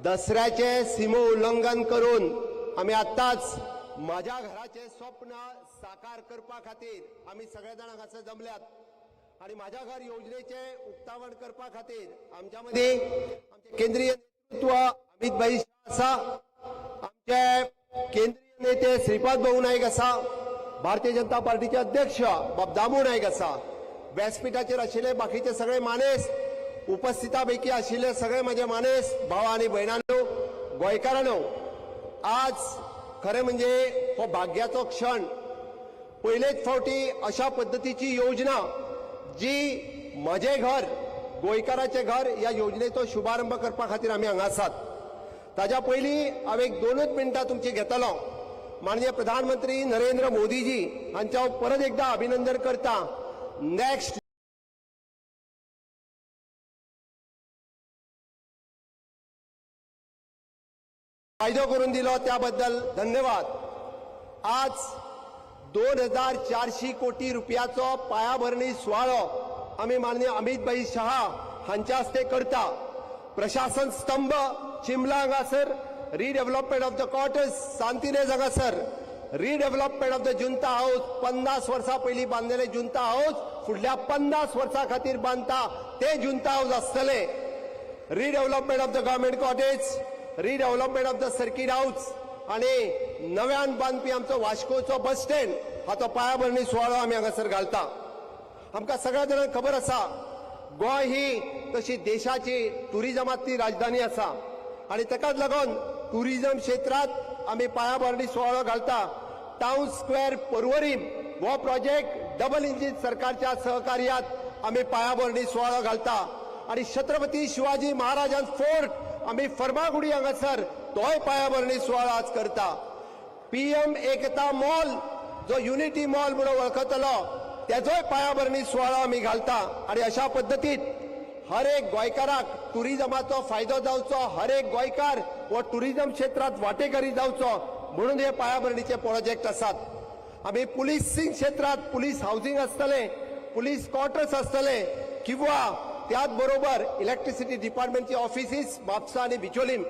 दसऱ्याचे सीमो उल्लंघन करून आम्ही आत्ताच माझ्या घराचे स्वप्न साकार करपा खातीर आम्ही सगळ्या जाणांक हांगा जमल्यात आणि माझ्या घर योजनेचे उक्तावण करपा खातीर आमच्या मध्ये आमचे केंद्रीय नेतृत्व अमित भाई आसा, आमचे केंद्रीय नेते श्रीपाद भाऊ नाईक आसा, भारतीय जनता पार्टीचे अध्यक्ष बाब दामू नाईक आसा, व्यासपीठाचेर आशिल्ले बाकीचे सगळे मानेस, उपस्थितापैकी आशिल्ले सगळे माझे मानेस भाव आणि भयणांनो, गोंयकारांनो, आज खरे म्हणजे हो भाग्याचो क्षण. पयलेच फावटी अशा पद्धतीची योजना जी म्हजे घर गोंयकाराचे घर या योजनेचो शुभारंभ करपा खातीर आमी हांगा आसात. ताज्या पयलीं हांव एक 2 मिनटां तुमची घेतलो. माननीय प्रधानमंत्री नरेंद्र मोदीजी हांचे हांव परत एकदा अभिनंदन करता. नेक्स्ट फायदो करून दिलो त्याबद्दल धन्यवाद. आज 2400 कोटी रुपयाचो पायाभरणी सुवाळो आम्ही माननीय अमित भाई शहा हांच्या हस्ते करता. प्रशासन स्तंभ चिमला हांगासर, रिडेव्हलपमेंट ऑफ द क्वार्टर्स सांतिनेज हांगासर, रिडेव्हलपमेंट ऑफ द जुंता हाऊस 50 वर्सां पयलीं बांदलेले जुंता हाऊस फुडल्या 50 वर्सां खातीर बांदता ते जुंता हाऊस आसतले. Redevelopment of the government cottage, redevelopment of the circuit house आणि नव्यान बांदपी आमचो वास्कोचो बस स्टँड हाचो पायाभरणी सुवाळो आमी हांगासर घालता. आमकां सगळ्या जाणांक खबर आसा गोंय ही तशी देशाची टुरिजमांतली राजधानी आसा आणि ताकाच लागून टुरिजम क्षेत्रांत आमी पायाभरणी सुवाळो घालता. टाउन स्क्वेअर पर्वरीम हो प्रोजेक्ट डबल इंजिन सरकारच्या सहकार्यात आमी पायाभरणी सुवाळो घालता आणि छत्रपती शिवाजी महाराजांच फोर्ट आमी फर्मागुडी हांगासर तोय पायाभरणी सुवाळो आज करता. PM एकता मॉल जो युनिटी मॉल म्हणून वळखतलो त्याचोय पायाभरणी सुवाळो आमी घालता. आणि अशा पद्दतीत हर एक गोंयकाराक टुरिजमाचो फायदो जावचो, हर एक गोंयकार हो टुरिजम क्षेत्रात वांटेकरी जावचो म्हणून हे पायाभरणीचे प्रोजेक्ट आसात. आमी पुलिसिंग क्षेत्रात पुलीस हाऊसिंग आसतले, पुलीस क्वार्टर्स आसतले किंवा त्याच बरोबर इलेक्ट्रिसिटी डिपार्टमेंटची ऑफिसीस म्हापसा आणि बिचोलीम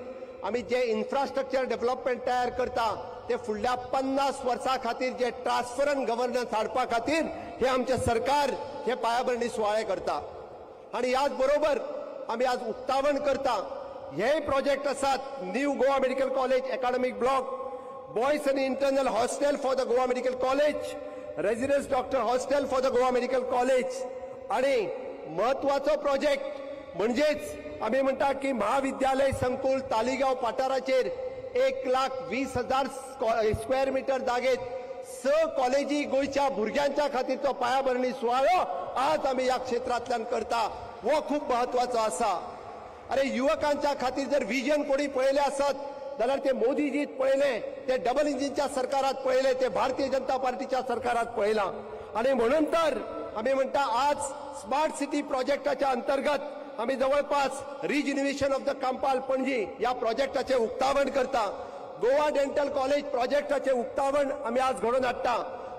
आमी जे इन्फ्रास्ट्रक्चर डेव्हलपमेंट तयार करता ते फुडल्या 50 वर्सां खातीर जे ट्रान्सफरंट गव्हर्नन्स हाडपा खातीर हे आमचे सरकार हे पायाभरणी सुवाळे करता. आणि याच बरोबर आमी आज उक्तावण करता हे प्रोजेक्ट आसात. New Goa medical college academic block, boys आणि internal hostel for the Goa medical college, residence doctor hostel for the Goa medical college आणि महत्वाचो प्रोजेक्ट म्हणजेच आम्ही म्हणता की महाविद्यालय संकुल तालिगांव पाठाराचेर 1,20,000 स्क्वेअर मीटर जागेत 6 कॉलेजी गोयच्या भुरग्यांच्या खातीरचो पायाभरणी सुवाळो आज आम्ही या क्षेत्रांतल्यान करता. हो खूप महत्वाचो आसा. अरे युवकांच्या खातीर जर विजन कोणी पळयले आसत जाल्यार ते मोदीजीत पळयले, ते डबल इंजिनच्या सरकारात पळयले, ते भारतीय जनता पार्टीच्या सरकारात पळयला. आणि म्हणून तर आम्ही म्हणता आज स्मार्ट सिटी प्रोजेक्टाच्या अंतर्गत आम्ही जवळपास रिजिन्युएशन ऑफ द कांपाल पणजी या प्रोजेक्टाचे उक्तावण करता. गोवा डेंटल कॉलेज प्रोजेक्टाचे उक्तावण आम्ही आज घडोवन हाडटा.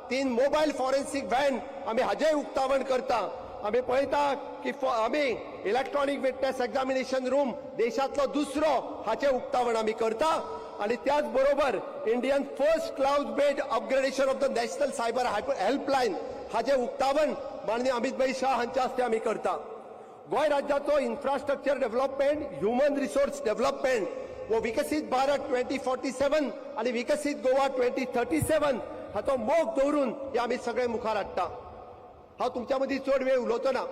3 मोबाईल फॉरेन्सिक व्हॅन आम्ही हाजे उक्तावण करता. आम्ही पळयता की आम्ही इलेक्ट्रॉनिक विटनेस एक्झामिनेशन रूम देशातलो दुसरो हाचे उक्तावण आम्ही करता. आणि त्याच बरोबर Indian first cloud bed upgradation of the national cyber helpline हाचे उक्तावण माननीय अमित भाई शाह हांच्या हस्ते आम्ही करता. गोंय राज्याचो infrastructure development, human resource development व विकसित भारत 2047 आणि विकसित गोवा 2037 हाचो मोग दवरून हे आम्ही सगळे मुखार हाडटा. हांव तुमच्या मदीं चड वेळ उलोवचो ना.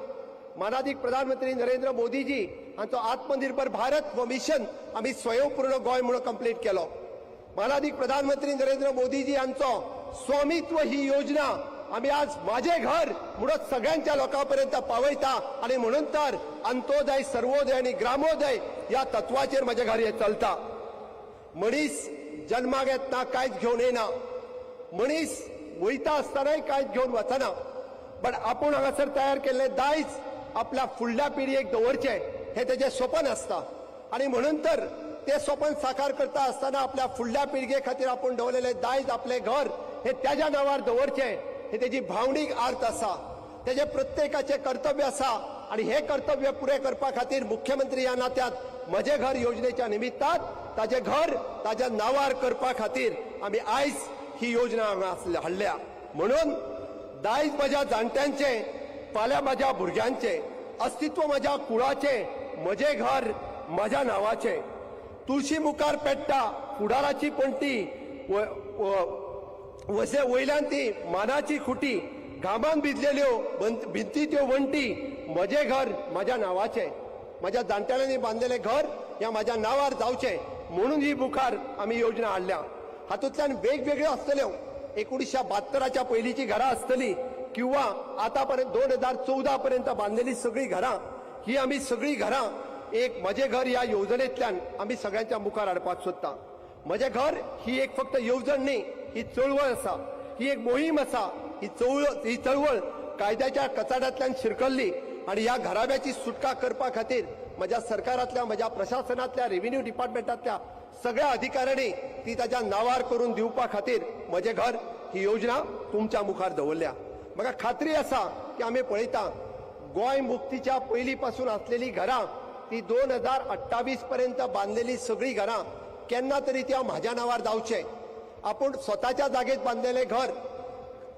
मानाधिक प्रधानमंत्री नरेंद्र मोदीजी हांचो आत्मनिर्भर भारत हो मिशन आमी स्वयंपूर्ण गोंय म्हणून कंप्लीट केलो. मानाधिक प्रधानमंत्री नरेंद्र मोदीजी हांचो स्वामित्व ही योजना आम्ही आज माझे घर म्हणून सगळ्यांच्या लोकांपर्यंत पावयता आणि म्हणून तर अंत्योदय सर्वोदय आणि ग्रामोदय या तत्वाचेर माझे घर हे चलता. मनीस जन्माक येतना कांयच घेवन येना, मनीस वयता आसतनाय कांयच घेवन वचना, पण आपूण हांगासर तयार केल्ले दायज आपल्या फुडल्या पिळगेक दवरचे हे तेजे स्वप्न आसता. आणि म्हणून तर ते स्वप्न साकार करता आसतना आपल्या फुडल्या पिळगे खातीर आपूण दवरलेले दायज आपले घर हे त्याच्या नावार दवरचे हे तेजी भावनीक आर्थ आसा, तेजे प्रत्येकाचे कर्तव्य आसा. आणि हे कर्तव्य पुरे करपा खातीर मुख्यमंत्री या नात्यात म्हजे घर योजनेच्या निमित्तान ताजे घर ताज्या नावार करपा खातीर आमी आयज ही योजना हांगा हाडल्या. म्हणून दायज म्हज्या जाणट्यांचे, फाल्यां म्हज्या भुरग्यांचे, अस्तित्व म्हज्या कुळाचे, म्हजे घर म्हज्या नावाचे. तुळशी मुखार पेट्टा फुडाराची पणटी, वसे वयल्यान ती मानाची खुटी, घामान भिजलेल्यो भिंती त्यो वणटी, म्हजे घर म्हज्या नावाचे. म्हज्या जाणट्यांनी बांदलेले घर या म्हज्या नावार जावचे म्हणून ही मुखार आमी योजना हाडल्या. हातूंतल्यान वेगवेगळ्यो आसतल्यो 1972च्या पयलींची घरां आसतली किंवा आतापर्यंत 2014 पर्यंत बांदलेली सगळी घरां, ही आमी सगळी घरां एक म्हजे घर ह्या योजनेंतल्यान आमी सगळ्यांच्या मुखार हाडपाक सोदता. म्हजे घर ही एक फक्त येवजण न्ही, ही चळवळ आसा, ही एक मोहीम आसा. ही चळवळ कायद्याच्या कचाड्यांतल्यान शिरकल्ली आणि ह्या घराब्याची सुटका करपा खातीर म्हज्या सरकारांतल्या, म्हज्या प्रशासनातल्या, रेव्हेन्यू डिपार्टमेंटातल्या सगळ्या अधिकाऱ्यांनी ती ताच्या नावार करून दिवपा खातीर म्हजे घर ही योजना तुमच्या मुखार दवरल्या. म्हाका खात्री आसा की आमी पळयता गोंय मुक्तीच्या पयलीं पासून आसलेली घरां ती 2028 पर्यंत बांदलेली सगळी घरां केन्ना तरी त्या म्हाज्या नावार जावचे. आपूण स्वताच्या जागेत बांदलेले घर,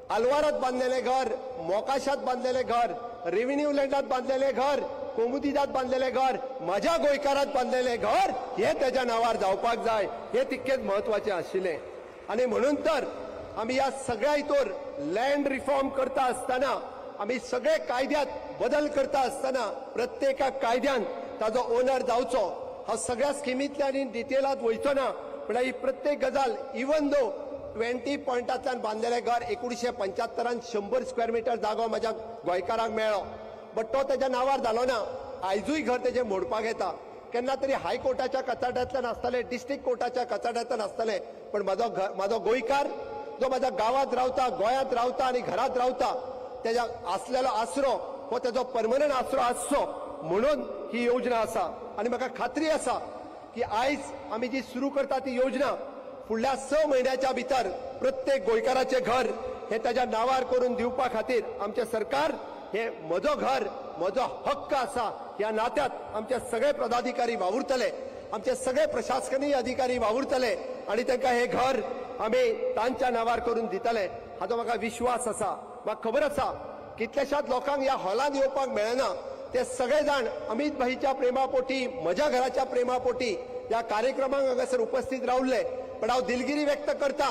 आलवारात बांदलेले घर, मोकाशात बांदलेले घर, रेव्हेन्यू लँडात बांदलेले घर, कोमुदिदात बांदलेले घर, माझ्या गोंयकारात बांदलेले घर हे त्याच्या नावार जावपाक जाय हे तितकेच महत्वाचे आशिल्ले. आणि म्हणून तर आमी ह्या सगळ्या हितूर लँड रिफॉर्म करता आसतना, आमी सगळे कायद्यात बदल करता आसतना प्रत्येका कायद्यान ताजो ओनर जावचो. हा सगळ्या स्किमींतल्यान डिटेलात वयचो ना, पण ही प्रत्येक गजाल इवन दो 20 पॉइंटांतल्यान बांदलेले घर 1975 100 स्क्वेअर मीटर जागो माझ्या गोंयकारांक मेळ्ळो, बट तो त्याच्या नावार जालो ना. आयजूय घर तेजे मोडपाक येता. केन्ना तरी हायकोर्टाच्या कचाड्यांतल्यान आसतले, डिस्ट्रिक्ट कोर्टाच्या कचाड्यांतल्यान आसतले, पण म्हाजो गोंयकार जो माझ्या गावात रावता, गोंयांत रावता आणि घरात रावता, त्याच्या असलेलो आसरो हो त्याचो परमनंट आसरो आसचो म्हणून ही योजना आसा. आणि म्हाका खात्री आसा की आयज आमी जी सुरू करता ती योजना फुडल्या 6 म्हयन्याच्या भितर प्रत्येक गोंयकाराचे घर हे त्याच्या नावार करून दिवपा खातीर आमचे सरकार हे म्हजो घर म्हजो हक्क आसा ह्या नात्यात आमचे सगळे पदाधिकारी वावुरतले, आमचे सगळे प्रशासकीय अधिकारी वावुरतले आणि तांकां हे घर आमी तांच्या नावार करून दितले हाचो म्हाका विश्वास आसा. म्हाका खबर आसा कितल्याशाच लोकांक ह्या हॉलांत येवपाक मेळना, ते सगळे जाण अमित भाईच्या प्रेमापोटी, म्हज्या घराच्या प्रेमापोटी या कार्यक्रमाक हांगासर उपस्थित रावले. पण हांव दिलगिरी व्यक्त करता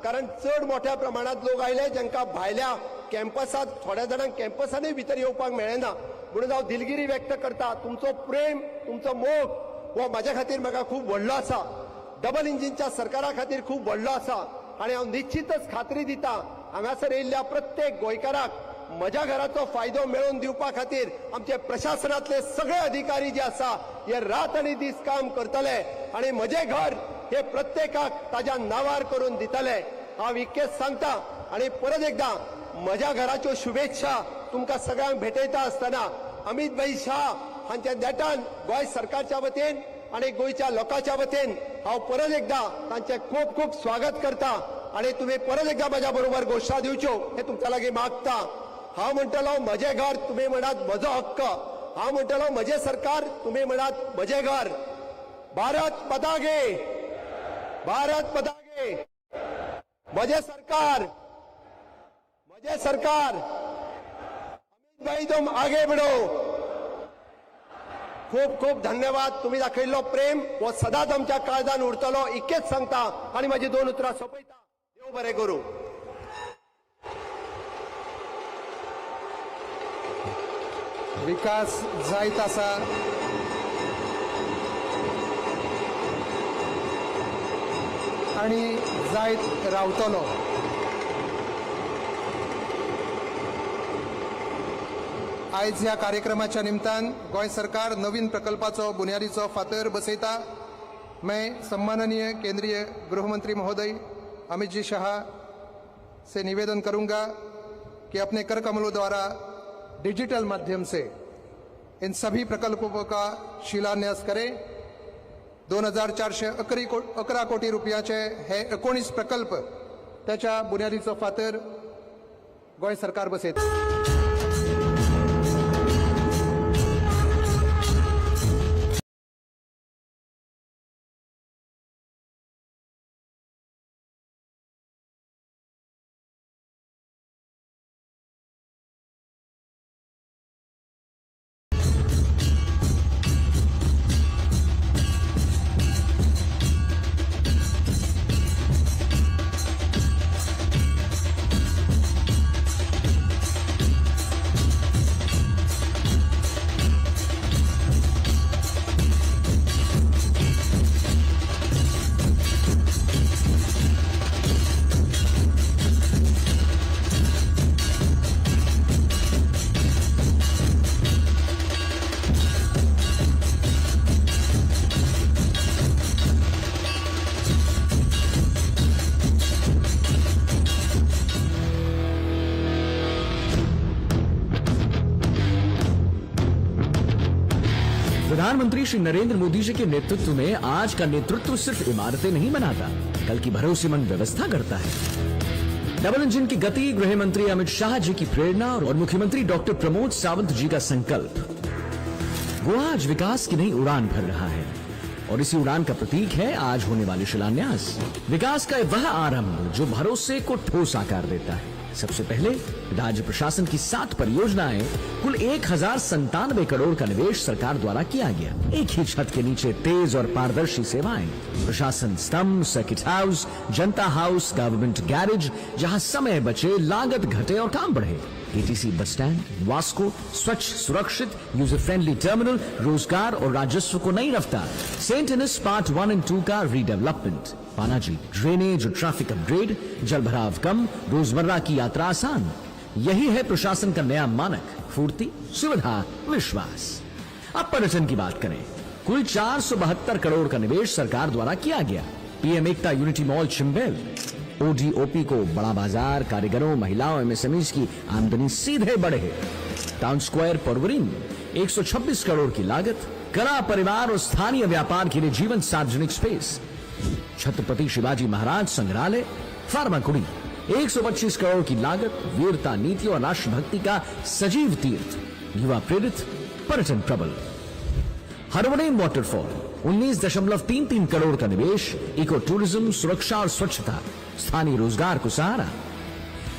कारण चड मोठ्या प्रमाणात लोक आयले जांकां भायल्या कॅम्पसात, थोड्या जाणांक कॅम्पसानूय भितर येवपाक मेळना. म्हणून हांव दिलगिरी व्यक्त करता. तुमचो प्रेम, तुमचो मोग हो म्हाज्या खातीर म्हाका खूब व्हडलो आसा, डबल इंजिनच्या सरकारा खातीर खूब व्हडलो आसा. आणि हांव निश्चितच खात्री दिता हांगासर येयल्ल्या प्रत्येक गोंयकाराक म्हज्या घराचो फायदो मेळोवन दिवपा खातीर आमचे प्रशासनातले सगळे अधिकारी जे आसा हे रात आनी दीस काम करतले आणि म्हजे घर हे प्रत्येकाक ताज्या नावार करून दितले. हांव इतकेंच सांगता आणि परत एकदा म्हज्या घराच्यो शुभेच्छा तुमकां सगळ्यांक भेटयता आसतना अमित भाई शाह हांच्या नेटान गोंय सरकारच्या वतीन आणि गोंयच्या लोकांच्या वतीन हांव परत एकदा तांचे खूब खूब स्वागत करता. आणि तुम्ही परत एकदा म्हज्या बरोबर घोषणा दिवच्यो हे तुमच्या लागीं मागता. हांव म्हणटलो म्हजें घर, तुम्ही म्हणात म्हजो हक्क. हांव म्हणटलो म्हजें सरकार, तुम्ही म्हणात म्हजें घर. भारत माता गे, भारत माता गे. म्हजें सरकार, म्हजें सरकार. अमित भाई तुम आगे बढ़ो. खूप खूप धन्यवाद. तुम्ही दाखयल्लो प्रेम हो सदांच आमच्या काळजान उरतलो इतकेच सांगता आणि माझी 2 उतरां सोंपयता. देव बरें करूं. विकास जायत आसा. आणि जायत रावतलो. आयज ह्या कार्यक्रमाच्या निमतान गोंय सरकार नवीन प्रकल्पाचो बुन्यादीचो फातर बसयता. मैं सम्माननीय केंद्रीय गृहमंत्री महोदय अमित जी शाह से निवेदन करूंगा कि अपने कर कमलों द्वारा डिजिटल माध्यम से इन सभी प्रकल्पों का शिलान्यास करें. 2411 कोटी रुपयाचे हे 19 प्रकल्प त्याच्या बुन्यादीचो फातर गोंय सरकार बसयता. प्रधानमंत्री श्री नरेंद्र मोदी जी के नेतृत्व में आज का नेतृत्व सिर्फ इमारतें नहीं बनाता, कल की भरोसेमंद व्यवस्था करता है. डबल इंजन की गति, गृह मंत्री अमित शाह जी की प्रेरणा और मुख्यमंत्री डॉक्टर प्रमोद सावंत जी का संकल्प. वो आज विकास की नई उड़ान भर रहा है और इसी उड़ान का प्रतीक है आज होने वाले शिलान्यास. विकास का वह आरंभ जो भरोसे को ठोस आकार देता है. सबसे पहले राज्य प्रशासन की 7 परियोजनाएं, कुल 1097 करोड़ का निवेश सरकार द्वारा किया गया. एक ही छत के नीचे तेज और पारदर्शी सेवाएं, प्रशासन स्तंभ, सर्किट हाउस, जनता हाउस, गवर्नमेंट गैरेज, जहां समय बचे, लागत घटे और काम बढ़े. एटीसी बस स्टैंड, वास्को, स्वच्छ, सुरक्षित, यूजर फ्रेंडली टर्मिनल, रोजगार और राजस्व को नई रफ्तार. सेंट एनिस पार्ट 1 और 2 का रीडेवलपमेंट, पानाजी ड्रेनेज और ट्रैफिक अपग्रेड, जल भराव कम, रोजमर्रा की यात्रा आसान. यही है प्रशासन का नया मानक, फूर्ति, सुविधा, विश्वास. अब पर्यटन की बात करें. कुल 472 करोड़ का निवेश सरकार द्वारा किया गया. पीएम एकता यूनिटी मॉल चिंबेल, ओडीओपी को बड़ा बाजार, कारीगरों, महिलाओं, एमएसएमईज की आमदनी सीधे बढ़े. टाउन स्क्वायर पोरवरिंग, 126 करोड़ की लागत, कला, परिवार और स्थानीय व्यापार के लिए जीवन सार्वजनिक स्पेस. छत्रपति शिवाजी महाराज संग्रहालय, फार्माकुड़ी, 125 करोड़ की लागत, वीरता, नीति और राष्ट्रभक्ति का सजीव तीर्थ, युवा प्रेरित पर्यटन प्रबल. हरवनेम वाटरफॉल, 19.33 करोड़ का निवेश, इको टूरिज्म, सुरक्षा और स्वच्छता, स्थानीय रोजगार को सहारा.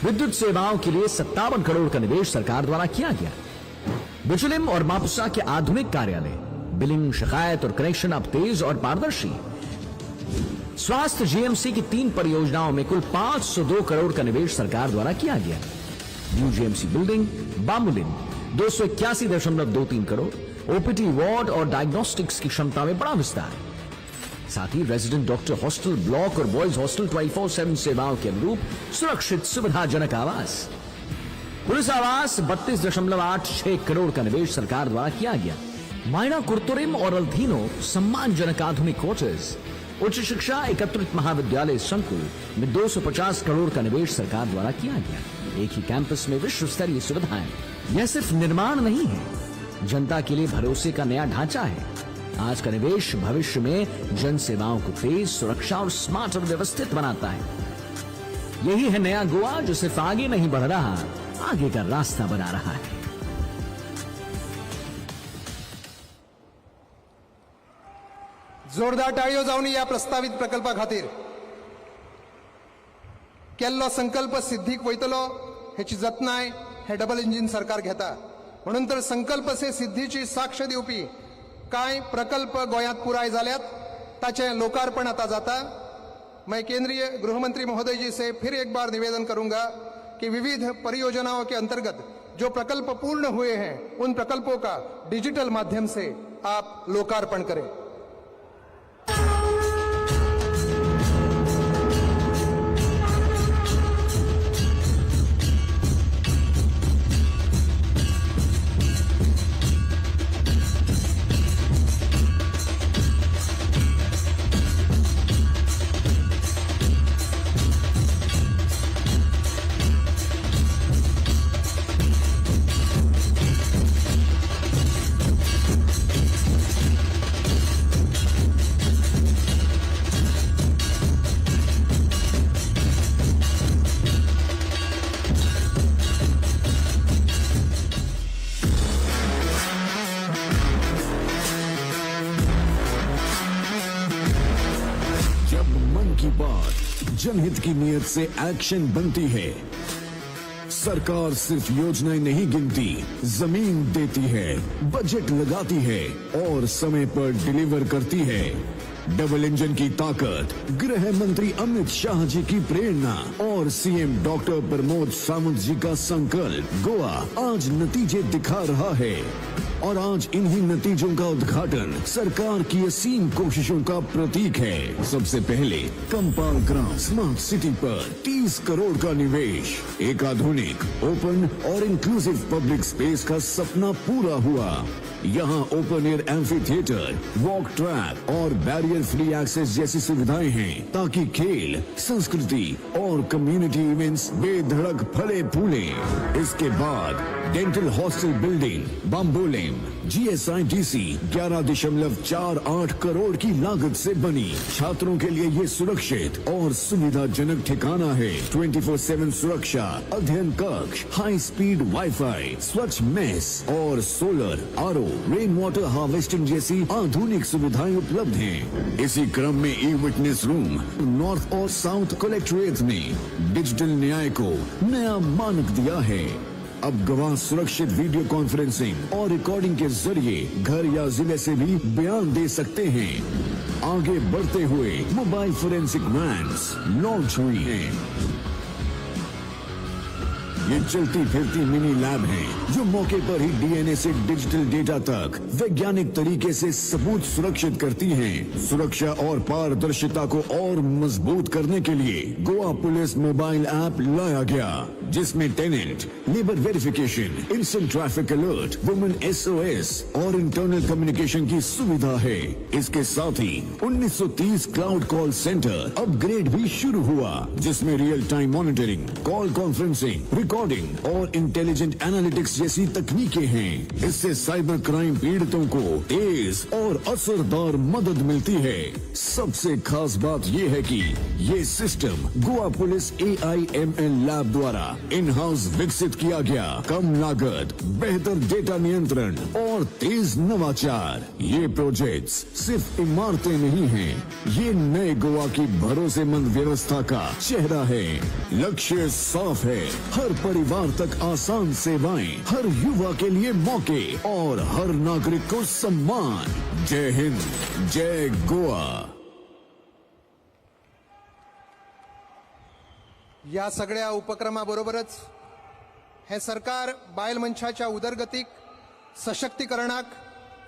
विद्युत सेवाओं के लिए 57 करोड़ का निवेश सरकार द्वारा किया गया. बिचुलिम और मापुसा के आधुनिक कार्यालय, बिलिंग, शिकायत और कनेक्शन अब तेज और पारदर्शी. स्वास्थ्य जीएमसी की 3 परियोजनाओं में कुल 502 करोड़ का निवेश सरकार द्वारा किया गया. New GMC building, Bambolim, 281.23 crore. OPT ward और डायग्नोस्टिक्स की क्षमता में बड़ा विस्तार. साथ ही रेजिडेंट डॉक्टर हॉस्टल, ब्लॉक और बॉयज हॉस्टल 24/7 सेवाओं के अनुरूप सुरक्षित सुविधाजनक आवास. पुलिस आवास, 32.86 करोड़ का निवेश सरकार द्वारा किया गया. मायना कुर्तुरिम और अल्धीनो, सम्मानजनक आधुनिक क्वार्टर्स. उच्च शिक्षा, 31 महाविद्यालय संकुल में 250 करोड़ का निवेश सरकार द्वारा किया गया. एक ही कैंपस में विश्व स्तरीय सुविधाएं. यह सिर्फ निर्माण नहीं है, जनता के लिए भरोसे का नया ढांचा है. आज का निवेश भविष्य में जन सेवाओं को तेज, सुरक्षा और स्मार्ट और व्यवस्थित बनाता है. यही है नया गोवा जो सिर्फ आगे नहीं बढ़ रहा, आगे का रास्ता बना रहा है. जोरदार टाळयो जावनी या प्रस्तावित प्रकल्पा खातीर. केल्लो संकल्प सिद्धीक वयतलो हेची जतनाय हे डबल इंजिन सरकार घेता. म्हणून तर संकल्प से सिद्धीची साक्ष दिवपी कांय प्रकल्प गोंयांत पुराय जाल्यात, ताचे लोकार्पण आता जाता. मैं केंद्रीय गृहमंत्री महोदय जी से फिर एक बार निवेदन करूंगा कि विविध परियोजनाओं के अंतर्गत जो प्रकल्प पूर्ण हुए हैं उन प्रकल्पों का डिजिटल माध्यम से आप लोकार्पण करें। जब मन की बात जनहित की नीयत से एक्शन बनती है, सरकार सिर्फ योजनाएं नहीं गिनती, जमीन देती है, बजट लगाती है और समय पर डिलीवर करती है। डबल इंजन की ताकत, गृह मंत्री अमित शाह जी की प्रेरणा और सीएम डॉक्टर प्रमोद सावंत जी का संकल्प गोवा आज नतीजे दिखा रहा है। और आज इन्हीं नतीजों का उद्घाटन सरकार की असीम कोशिशों का प्रतीक है। सबसे पहले कंपाल ग्राम स्मार्ट सिटी पर 30 करोड़ का निवेश, एक आधुनिक, ओपन और इंक्लूसिव पब्लिक स्पेस का सपना पूरा हुआ। यहाँ open air amphi theatre, walk track और बैरियर फ्री एक्सेस जैसी सुविधाएं हैं ताकि खेल, संस्कृति और कम्युनिटी इवेंट्स बेधड़क फले फूले। इसके बाद dental hostel building Bambolim GSIDC 11.48 crore की लागत से बनी। छात्रों के लिए ये सुरक्षित और सुविधाजनक ठिकाना है। 24/7 सुरक्षा, अध्ययन कक्ष, हाई स्पीड वाईफाई, स्वच्छ मेस और solar, RO, rain water harvesting जैसी आधुनिक सुविधाएं उपलब्ध हैं। इसी क्रम में ई विटनेस रूम नॉर्थ और साउथ कलेक्ट्रेट ने डिजिटल न्याय को नया मानक दिया है। अब गवाह सुरक्षित वीडियो कॉन्फ्रेंसिंग और रिकॉर्डिंग के जरिए घर या जिले से भी बयान दे सकते हैं। आगे बढ़ते हुए मोबाइल फोरेंसिक वैन्स लॉन्च हुई हैं। ये चलती फिरती मिनी लैब हैं जो मौके पर ही डीएनए से डिजिटल डेटा तक वैज्ञानिक तरीके से सबूत सुरक्षित करती हैं। सुरक्षा और पारदर्शिता को और मजबूत करने के लिए गोवा पुलिस मोबाइल ऐप लाया गया, जिसमें tenant, labour verification, instant traffic alert, women SOS और इंटरनल कम्युनिकेशन की सुविधा है। इसके साथ ही 1930 क्लाउड कॉल सेंटर अपग्रेड भी शुरू हुआ, जिसमें real time monitoring, call conferencing, recording और इंटेलिजेंट एनालिटिक्स जैसी तकनीकें हैं। इससे साइबर क्राइम पीड़ितों को तेज और असरदार मदद मिलती है। सबसे खास बात यह है कि ये system Goa police AIML lab द्वारा इन हाउस विकसित किया गया। कम लागत, बेहतर डेटा नियंत्रण और तेज नवाचार। ये प्रोजेक्ट्स सिर्फ इमारतें नहीं हैं, ये नए गोवा की भरोसेमंद व्यवस्था का चेहरा है। लक्ष्य साफ है, हर परिवार तक आसान सेवाएं, हर युवा के लिए मौके और हर नागरिक को सम्मान। जय हिंद, जय गोवा। या सगळ्या उपक्रमाबरोबरच हे सरकार बायल मनशाच्या उदरगतीक सशक्तीकरणाक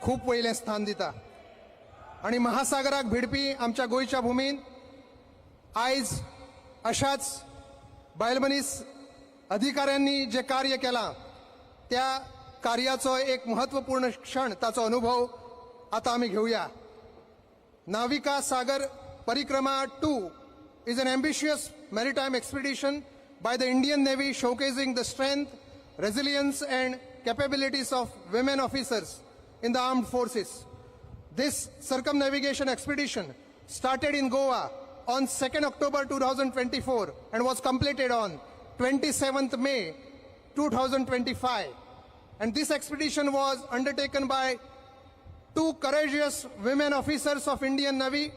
खूप वयलें स्थान दिता आणि महासागराक भिडपी आमच्या गोंयच्या भूमीन आयज अशाच बायल मनीस अधिकाऱ्यांनी जे कार्य केलां त्या कार्याचो एक महत्वपूर्ण क्षण, ताचो अनुभव आता आमी घेऊया। नाविका सागर परिक्रमा 2 is an ambitious maritime expedition by the Indian Navy showcasing the strength, resilience and capabilities of women officers in the armed forces. This circumnavigation expedition started in Goa on 2nd October 2024 and was completed on 27th May 2025. And this expedition was undertaken by 2 courageous women officers of Indian Navy.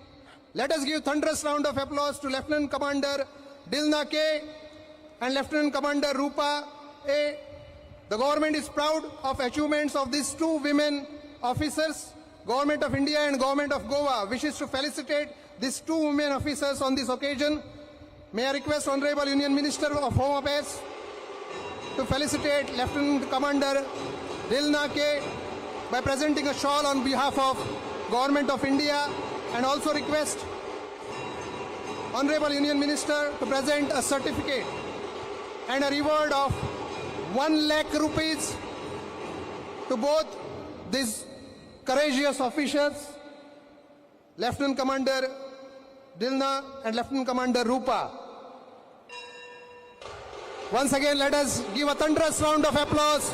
Let us give thunderous round of applause to Lieutenant Commander Dilna K and Lieutenant Commander Rupa A. The government is proud of achievements of these 2 women officers. Government of India and Government of Goa wishes to felicitate these 2 women officers on this occasion. May I request Honorable Union Minister of Home Affairs to felicitate Lieutenant Commander Dilna K by presenting a shawl on behalf of Government of India, and also request Honorable Union Minister to present a certificate and a reward of 1 lakh rupees to both these courageous officers, Lieutenant Commander Dilna and Lieutenant Commander Rupa. Once again, let us give a thunderous round of applause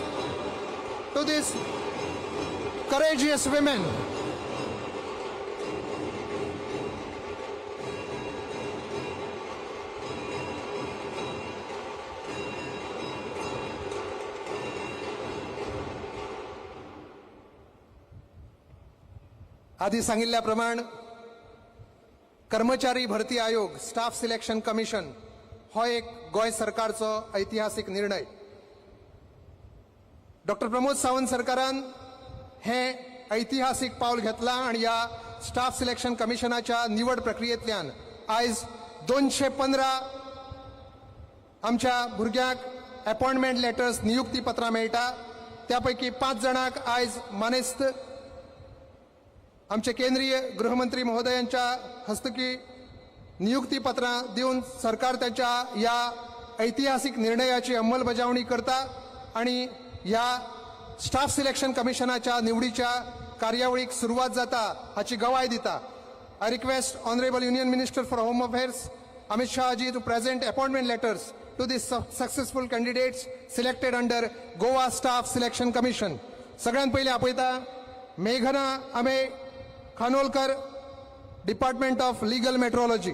to these courageous women. आधी सांगितल्याप्रमाणे कर्मचारी भरती आयोग staff selection commission हो एक गोय सरकारचो ऐतिहासिक निर्णय. डॉक्टर प्रमोद सावंत सरकारान हे ऐतिहासिक पाऊल घेतला आणि या स्टाफ सिलेक्शन कमिशनाच्या निवड प्रक्रियेंतल्यान आयज 215 आमच्या भुरग्यांक अपॉइंटमेंट लेटर्स नियुक्ती पत्रां मेळटा. त्यापैकी 5 जाणांक आयज मानेस्त आमचे केंद्रीय गृहमंत्री महोदयांच्या हस्तकी नियुक्ती पत्रां दिवन सरकार त्याच्या या ऐतिहासिक निर्णयाची अंमलबजावणी करता आणि या स्टाफ सिलेक्शन कमिशनाच्या निवडीच्या कार्यावळीक सुरुवात जाता हाची गवाय दिता. I request honourable union minister for home affairs Amit Shah ji to present appointment letters to the successful candidates selected under Goa Staff Selection Commission. सगळ्यात पहिले आपयता मेघना Ame Khanolkar, department of legal metrology.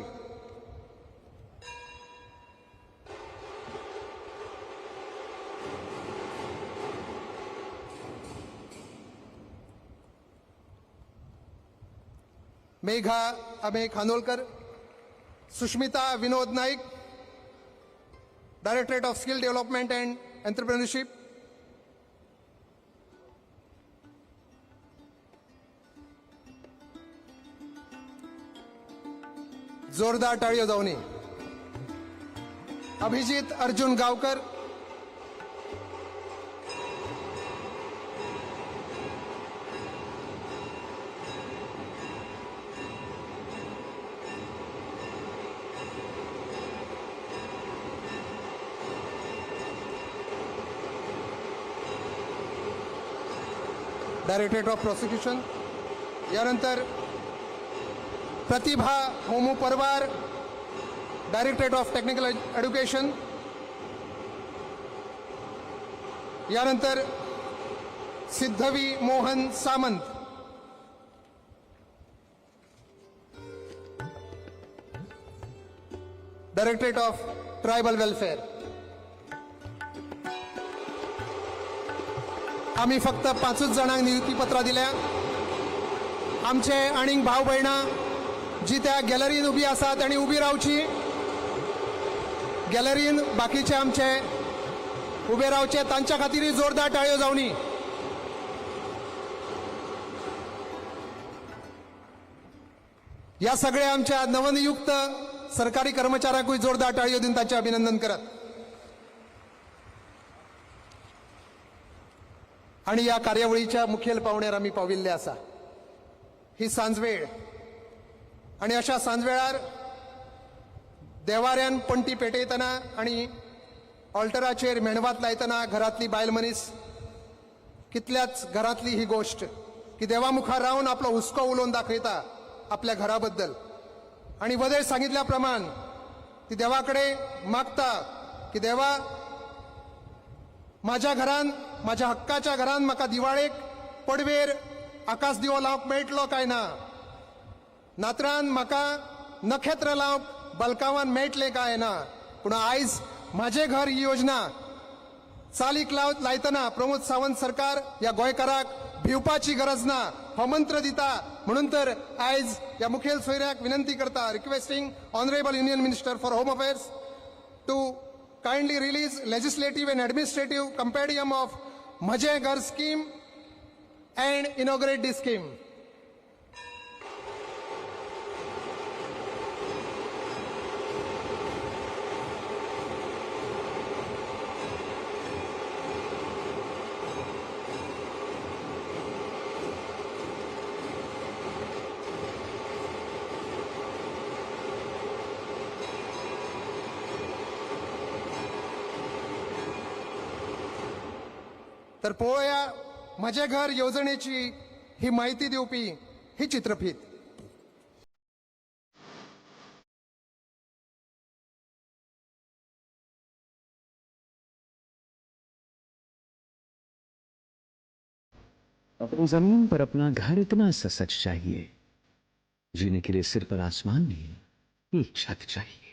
Megha Ame Khanolkar. Sushmita Vinod Naik, directorate of skill development and entrepreneurship. जोरदार टाळ्यो जावनी. Abhijit Arjun Gaonkar. Directorate of prosecution. यानंतर Pratibha Homu Parwar, directorate of technical education. यानंतर Siddhavi Mohan Samant. Directorate of tribal welfare. आम्ही फक्त 5 जणांक नियुक्तीपत्रां दिल्या. आमचे आणीक भाव भयणां जी त्या गॅलरीन उबी आसा तांणी उबी रावची. गॅलरीन बाकीचे आमचे उबे रावचे, तांच्या खातीर जोरदार टाळयो जावनी. या सगळ्या आमच्या नवनियुक्त सरकारी कर्मचाऱ्यांकूय जोरदार टाळयो दिवन तांचे अभिनंदन करत. आणि या कार्यावळीच्या मुखेल पावण्यार आमी पाविल्ले आसा. ही सांजवेळ आणि अशा सांजवेळार देवाऱ्यान पणटी पेटयतना आणि ऑल्टराचेर मेणवात लायतना घरातली बायल मनीस कितल्याच घरातली ही गोष्ट की देवा मुखार रावन आपलो हुस्को उलोवन दाखयता आपल्या घरा बद्दल. आणि वदेळ सांगितल्या प्रमाण ती देवाकडे मागता की देवा, माझ्या घरान, माझ्या हक्काच्या घरान म्हाका दिवाळेक पडवेर आकाश दिवो लावंक मेळटलो काय ना, नातरान म्हाका नखेत्र लावंक बलकावान मेळटले काय ना. पूण आयज माझे घर ही योजना चालीक लायतना प्रमोद सावंत सरकार या गोंयकाराक भिवपाची गरज ना हो मंत्र दिता. म्हणून तर आयज या मुखेल सोयऱ्याक विनंती करता, requesting honourable union minister for home affairs to kindly release legislative and administrative compendium of Majhe Ghar scheme and inaugurate this scheme. तर पळोवया म्हजे घर येवजणेची ही माहिती दिवपी ही चित्रफीत. अपनी जमीन पर अपना घर इतना सा सच चाहिए, जीने के लिए सिर पर आसमान नहीं, एक छत चाहिए.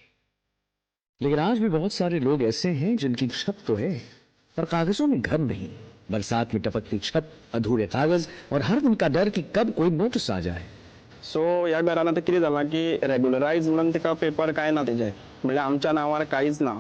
लेकिन आज भी बहुत सारे लोग ऐसे हैं जिनकी छत तो है पर कागजों में घर नहीं. बरसात में टपकती छत, अधूरे कागज और हर दिन का डर कि कब कोई नोटिस आ जाए. सो ह्या घरान आतां कितें जालां की रेग्युलरायज म्हणून तिका पेपर काय ना तेजे, म्हणजे आमच्या नांवार कांयच ना.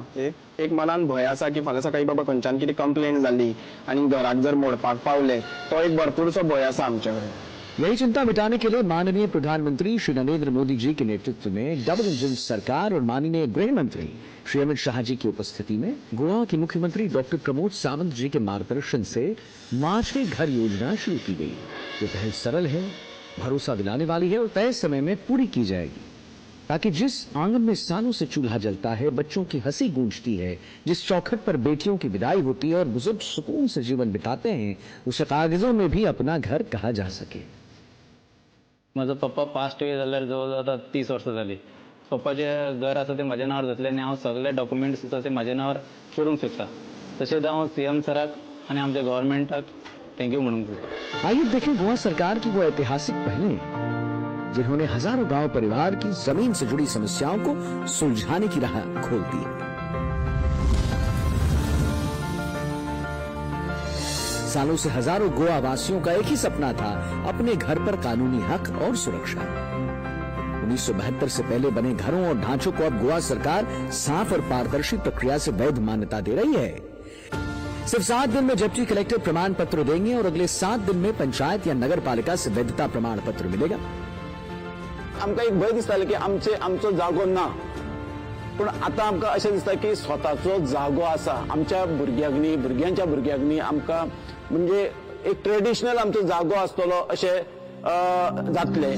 एक मनान भंय आसा की फाल्यां सकाळी बाबा खंयच्यान कितें कंप्लेंट जाली आनी घराक जर मोडपाक पावले तो एक भरपूरसो भंय आसा आमचे कडेन. यही चिंता मिटाने के लिए माननीय प्रधानमंत्री श्री नरेंद्र मोदी जी के नेतृत्व में डबल इंजन सरकार और माननीय गृह मंत्री श्री अमित शाह जी की उपस्थिति में गोवा के मुख्यमंत्री डॉक्टर प्रमोद सावंत जी के मार्गदर्शन से माँ के घर योजना शुरू की गई. ये पहल सरल है, भरोसा दिलाने वाली है और तय समय में पूरी की जाएगी, ताकि जिस आंगन में सालों से चूल्हा जलता है, बच्चों की हंसी गूंजती है, जिस चौखट पर बेटियों की विदाई होती है और बुजुर्ग सुकून से जीवन बिताते हैं, उसे कागजों में भी अपना घर कहा जा सके. माझो पप्पा पास्ट वे जाल्यार जवळ आता 30 वर्सां जाली. पप्पाचें घर आसा तें म्हज्या नांवार जातलें आनी हांव सगळे डॉक्युमेंट्स आसा ते म्हज्या नांवार करूंक सोदता. तशेंच हांव सीएम सराक आनी आमच्या गव्हर्नमेंटाक थँक्यू म्हणूंक सोदता. आइए देखें गोवा सरकार की वो ऐतिहासिक पहलें जिन्होंने हजारों गांव परिवार की जमीन से जुड़ी समस्याओं को सुलझाने की राह खोल दी. सालों से हजारों गोवा वासियों का एक ही सपना था, अपने घर पर कानूनी हक और सुरक्षा. 1972 से पहले बने घरों और ढांचों को अब गोवा सरकार साफ और पारदर्शी प्रक्रिया से वैध मान्यता दे रही है. सिर्फ 7 दिन में डिप्टी कलेक्टर प्रमाण पत्र देंगे और अगले 7 दिन में पंचायत या नगर पालिका से वैधता प्रमाण पत्र मिलेगा. आमकां एक भंय दिसताले की आमचो जागो ना, पूण आतां आमकां अशें दिसता की स्वताचो जागो आसा. आमच्या भुरग्यांच्या भुरग्यांनी आमकां म्हणजे एक ट्रेडिशनल आमचो जागो आसतलो अशें जातलें.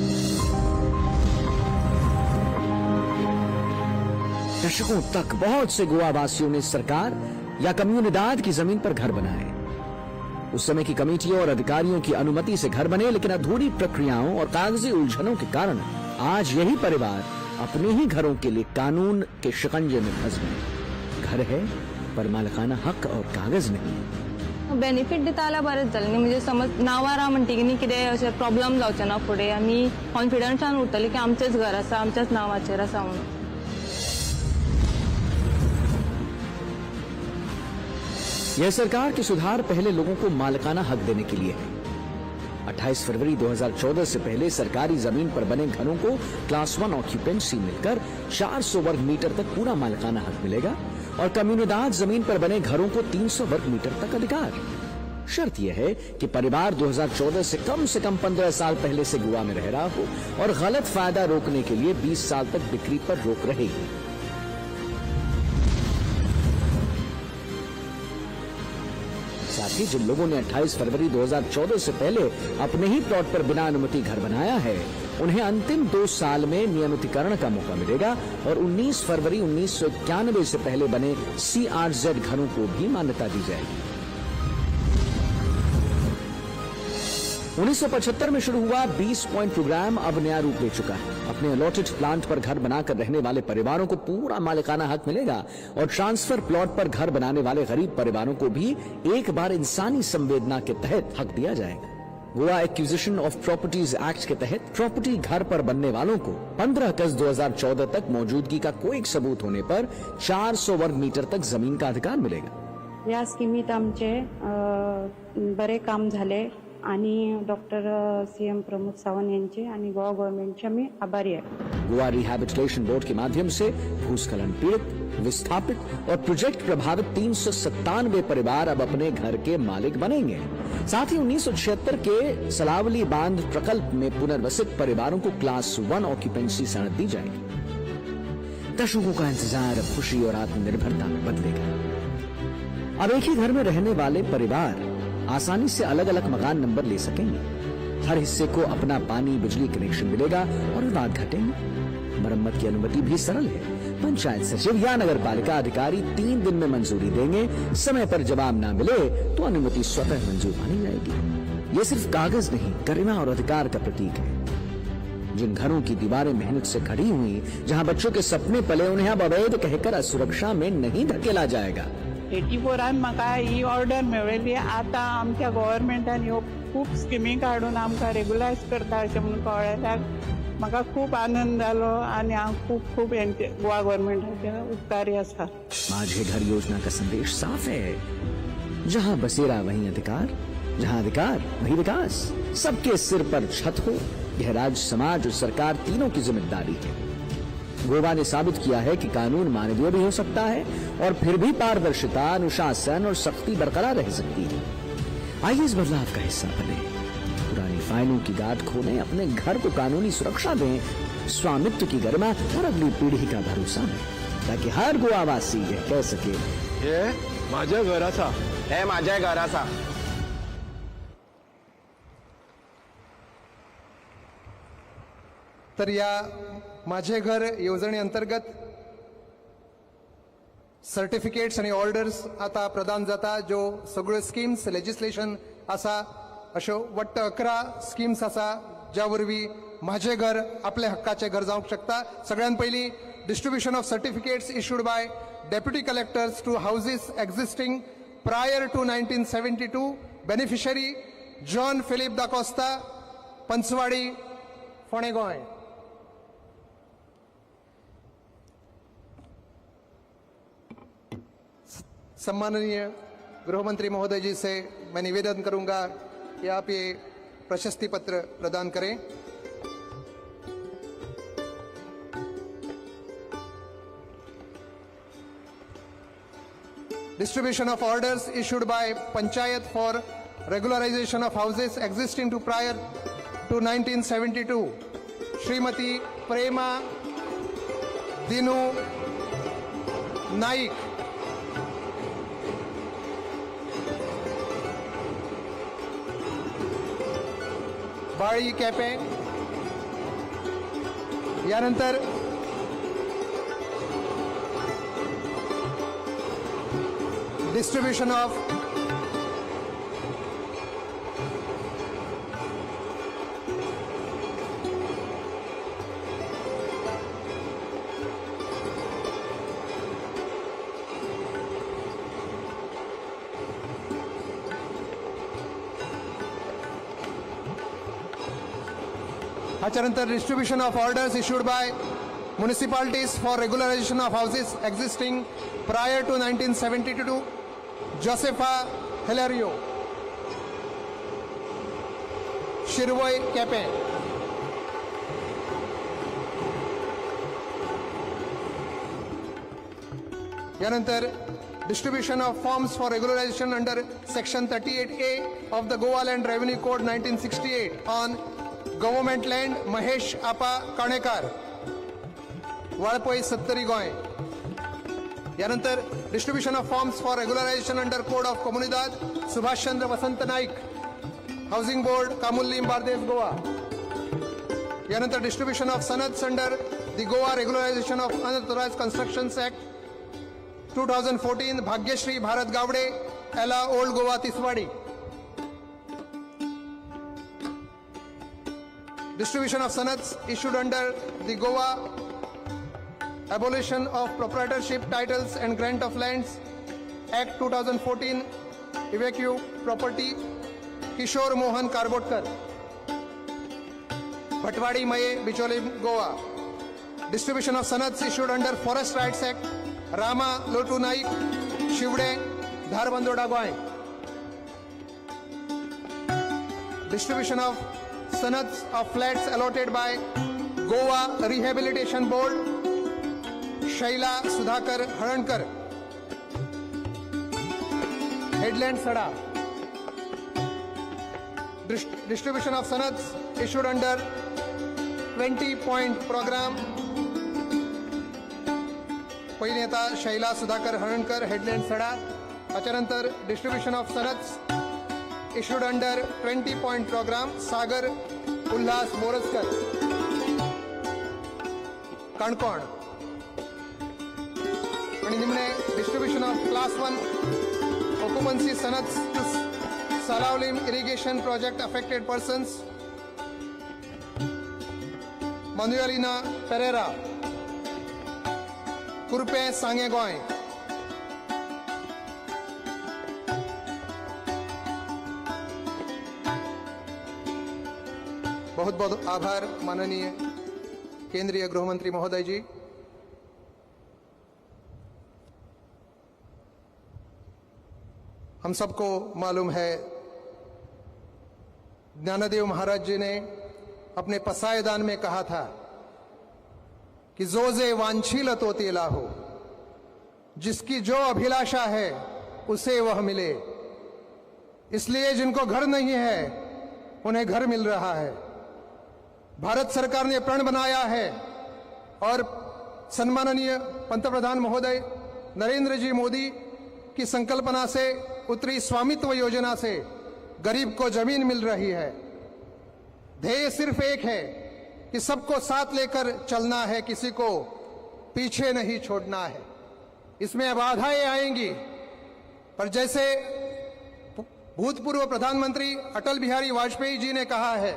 दशकों तक बहुत से गोवा वासियों ने सरकार या कम्युनिदाद की जमीन पर घर बनाए. उस समय की कमेटियों और अधिकारियों की अनुमति से घर बने, लेकिन अधूरी प्रक्रियाओं और कागजी उलझनों के कारण आज यही परिवार अपने ही घरों के लिए कानून के शिकंजे में फंस गए. घर है पर मालिकाना हक और कागज नहीं. बेनिफिट दिता जाल्यार बरेंच जालें न्ही. म्हणजे समज नांवार आहा म्हणटकीर कितें अशें प्रॉब्लम जावचें ना फुडें, आमी कॉन्फिडन्सान उरतलीं की आमचेंच घर आसा, आमच्याच नांवाचेर आसा म्हणून. यह सरकार के सुधार पहले लोगों को मालिकाना हक देने के लिए है. 28 फरवरी 2014 से पहले सरकारी जमीन पर बने घरों को क्लास 1 ऑक्यूपेंसी मिलकर 400 वर्ग मीटर तक पूरा मालिकाना हक मिलेगा और कम्युनिदाद जमीन पर बने घरों को 300 वर्ग मीटर तक अधिकार. शर्त यह है कि परिवार 2014 से कम 15 साल पहले से गोवा में रह रहा हो और गलत फायदा रोकने के लिए 20 साल तक बिक्री पर रोक रहेगी. साथ ही जिन लोगों ने 28 फरवरी 2014 से पहले अपने ही प्लॉट पर बिना अनुमति घर बनाया है, उन्हें अंतिम 2 साल में नियमितीकरण का मौका मिलेगा और 19 फरवरी 1991 से पहले बने CRZ घरों को भी मान्यता दी जाएगी. 1975 में शुरू हुआ 20 पॉइंट प्रोग्राम अब नया रूप ले चुका है. अपने अलॉटेड प्लांट पर घर बनाकर रहने वाले परिवारों को पूरा मालिकाना हक मिलेगा और ट्रांसफर प्लॉट पर घर बनाने वाले गरीब परिवारों को भी एक बार इंसानी संवेदना के तहत हक दिया जाएगा. Goa acquisition of properties act के तहत प्रॉपर्टी घर पर बनने वालों को 15 अगस्त 2014 तक मौजूदगी का कोई सबूत होने पर 400 वर्ग मीटर तक जमीन का अधिकार मिलेगा. या स्कीमीत आमचे बरे काम झाले आणि डॉक्टर सीएम प्रमोद सावंत यांचे आणि गोवा गव्हर्नमेंटचे आम्ही आभारी आहे. गोवा रिहैबिलिटेशन बोर्ड के माध्यम से भूस्खलन पीड़ित, विस्थापित और प्रोजेक्ट प्रभावित 397 परिवार अब अपने घर के मालिक बनेंगे. साथ ही 1976 के सलावली बांध प्रकल्प में पुनर्वसित परिवारों को क्लास 1 ऑक्यूपेंसी सनद दी जाएगी. दशकों का इंतजार अब खुशी और आत्मनिर्भरता में बदलेगा. अब एक ही घर में रहने वाले परिवार आसानी से अलग अलग मकान नंबर ले सकेंगे. हर हिस्से को अपना पानी बिजली कनेक्शन मिलेगा और विवाद घटेंगे. मरम्मत की अनुमति भी सरल है. पंचायत सचिव या नगर पालिका अधिकारी 3 दिन में मंजूरी देंगे। समय पर जवाब ना मिले तो अनुमति स्वतः मंजूर मानी जाएगी। ये सिर्फ कागज नहीं, गरिमा और अधिकार का प्रतीक है। जिन घरों की दीवारें मेहनत से खड़ी हुई, जहां बच्चों के सपने पले, उन्हें अब अवैध कहकर असुरक्षा में नहीं धकेला जाएगा। 84 म्हाका ही ऑर्डर मेळिल्ली। आता आमच्या गव्हर्नमेंटान ह्यो खूब स्किमी काडून आमकां रेग्युलायज करता अशें म्हणून कळयल्याक म्हाका खूब आनंद जालो आनी हांव खूब हेंचे गोवा गव्हर्नमेंटाचे उपकारी आसा। माझे घर योजना का संदेश साफ है, जहां बसेरा वहीं अधिकार, जहां अधिकार वहीं विकास। सबके सिर पर छत हो, यह राज्य, समाज और सरकार तीनों की जिम्मेदारी है। गोवा ने साबित किया है कि कानून मानवीय भी हो सकता है और फिर भी पारदर्शिता, अनुशासन और सख्ती बरकरार रह सकती है। आइए इस बदलाव का हिस्सा बने, पुरानी फाइलों की गांठ खोलें, अपने घर को कानूनी सुरक्षा दें, स्वामित्व की गरिमा और अगली पीढ़ी का भरोसा दें, ताकि हर गोवावासी यह कह सके, हे माझ्या घराचा, हे माझ्या घराचा। तर या माझे घर योजनेअंतर्गत सर्टिफिकेट्स आणि ऑर्डर्स आता प्रदान जाता, ज्यो सगळ्यो स्किम्स लेजिस्लेशन आसा, अश्यो वट्ट 11 स्किम्स आसा, ज्या वरवीं माझे घर आपले हक्काचे घर जावंक शकता। सगळ्यात पयलीं distribution of certificates issued by deputy collectors to houses existing prior to 1972, beneficiary John Philip da Costa, Panchwadi, फोंडे गोंय। सम्माननीय गृहमंत्री महोदय जी से मैं निवेदन करूंगा कि आप ये प्रशस्ति पत्र प्रदान करें। Distribution of orders issued by Panchayat for regularization of houses existing to prior to 1972. Srimati Prema Dinu Naik, बाळी केपे। यानंतर डिस्ट्रीब्यूशन ऑफ त्यानंतर distribution of orders issued by municipalities for regularization of houses existing prior to 1972. Josefa Hilario, Shirvoy Kepe। यानंतर distribution of forms for regularization under section 38A of the Goa Land Revenue Code 1968 on government land Mahesh Appa Kanekar, Valpoi, Sattari, Goem. यानंतर distribution of forms for regularisation under code of Comunidade Subhashchandra Vasant Naik, housing board, Camurlim, Bardez, Goa. यानंतर distribution of sanads under the Goa regularisation of unauthorised constructions act 2014, Bhagyashree Bharat Gawade, Ella, old Goa, Tiswadi. Distribution of sanads issued under the Goa Abolition of Proprietorship Titles and Grant of Lands Act 2014, Evacuee Property, Kishore Mohan Karbotkar, Bhatwadi, Maye, Bichole, Goa. Distribution of sanads issued under Forest Rights Act, Rama Lotu Naik, Shivde, Dharbandora, Goa. Distribution of sanads of flats allotted by Goa Rehabilitation Board, Shaila Sudhakar Harankar, Headland Sada. Distribution of sanads issued under 20-point program. पहिली येता Shaila Sudhakar हरणकर, headland Sada. त्याच्यानंतर distribution of sanads issued under 20-point program, Sagar Ullas Moraskar, Kankon. आणि निम्ने distribution of class 1 occupancy sanads to Salaolim irrigation project affected persons. Manuelina Pereira, Kurpe Sangegoy. बहुत बहुत आभार माननीय केंद्रीय गृह मंत्री महोदय जी। हम सबको मालूम है ज्ञानदेव महाराज जी ने अपने पसायदान में कहा था कि जो जे वांछील तो तेला हो, जिसकी जो अभिलाषा है उसे वह मिले। इसलिए जिनको घर नहीं है उन्हें घर मिल रहा है। भारत सरकार ने प्रण बनाया है और सम्माननीय पंतप्रधान महोदय नरेंद्र जी मोदी की संकल्पना से उत्तरी स्वामित्व योजना से गरीब को जमीन मिल रही है। ध्येय सिर्फ एक है कि सबको साथ लेकर चलना है, किसी को पीछे नहीं छोड़ना है। इसमें बाधाएं आएंगी, पर जैसे भूतपूर्व प्रधानमंत्री अटल बिहारी वाजपेयी जी ने कहा है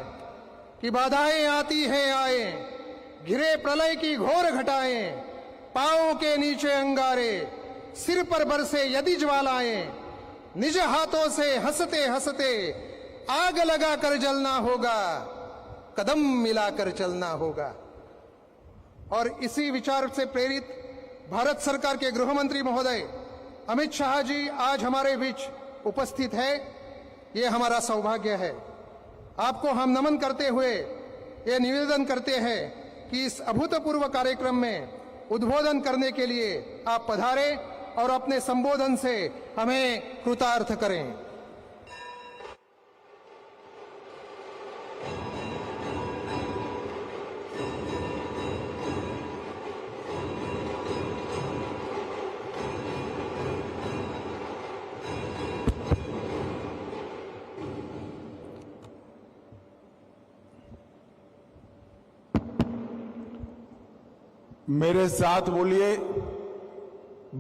कि बाधाएं आती हैं आए, घिरे प्रलय की घोर घटाएं, पांवों के नीचे अंगारे, सिर पर बरसे यदि ज्वालाएं, निज हाथों से हंसते हंसते आग लगाकर जलना होगा, कदम मिलाकर चलना होगा। और इसी विचार से प्रेरित भारत सरकार के गृह मंत्री महोदय अमित शाह जी आज हमारे बीच उपस्थित है। ये हमारा सौभाग्य है। आपको हम नमन करते हुए ये निवेदन करते हैं कि इस अभूतपूर्व कार्यक्रम में उद्बोधन करने के लिए आप पधारें और अपने संबोधन से हमें कृतार्थ करें। मेरे साथ बोलिए,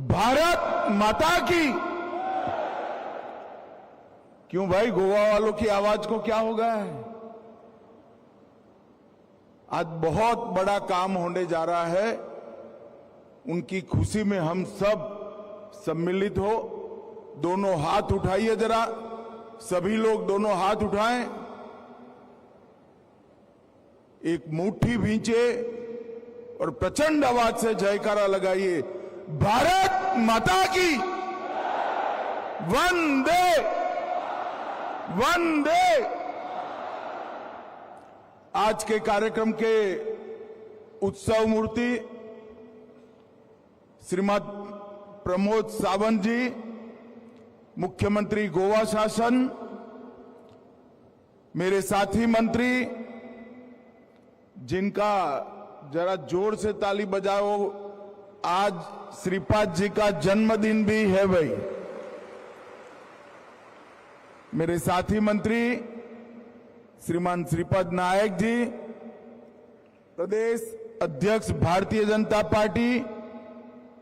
भारत माता की। क्यों भाई, गोवा वालों की आवाज को क्या हो गया है? आज बहुत बड़ा काम होने जा रहा है। उनकी खुशी में हम सब सम्मिलित हो। दोनों हाथ उठाइए जरा, सभी लोग दोनों हाथ उठाएं, एक मुट्ठी भींचे और प्रचंड आवाज से जयकारा लगाइए, भारत माता की। वंदे वंदे। आज के कार्यक्रम के उत्सव मूर्ति श्रीमद प्रमोद सावंत जी, मुख्यमंत्री गोवा शासन, मेरे साथी मंत्री, जिनका जरा जोर से ताली बजाओ, आज श्रीपाद जी का जन्मदिन भी है भाई। मेरे साथी मंत्री श्रीमान श्रीपद नायक जी, प्रदेश अध्यक्ष भारतीय जनता पार्टी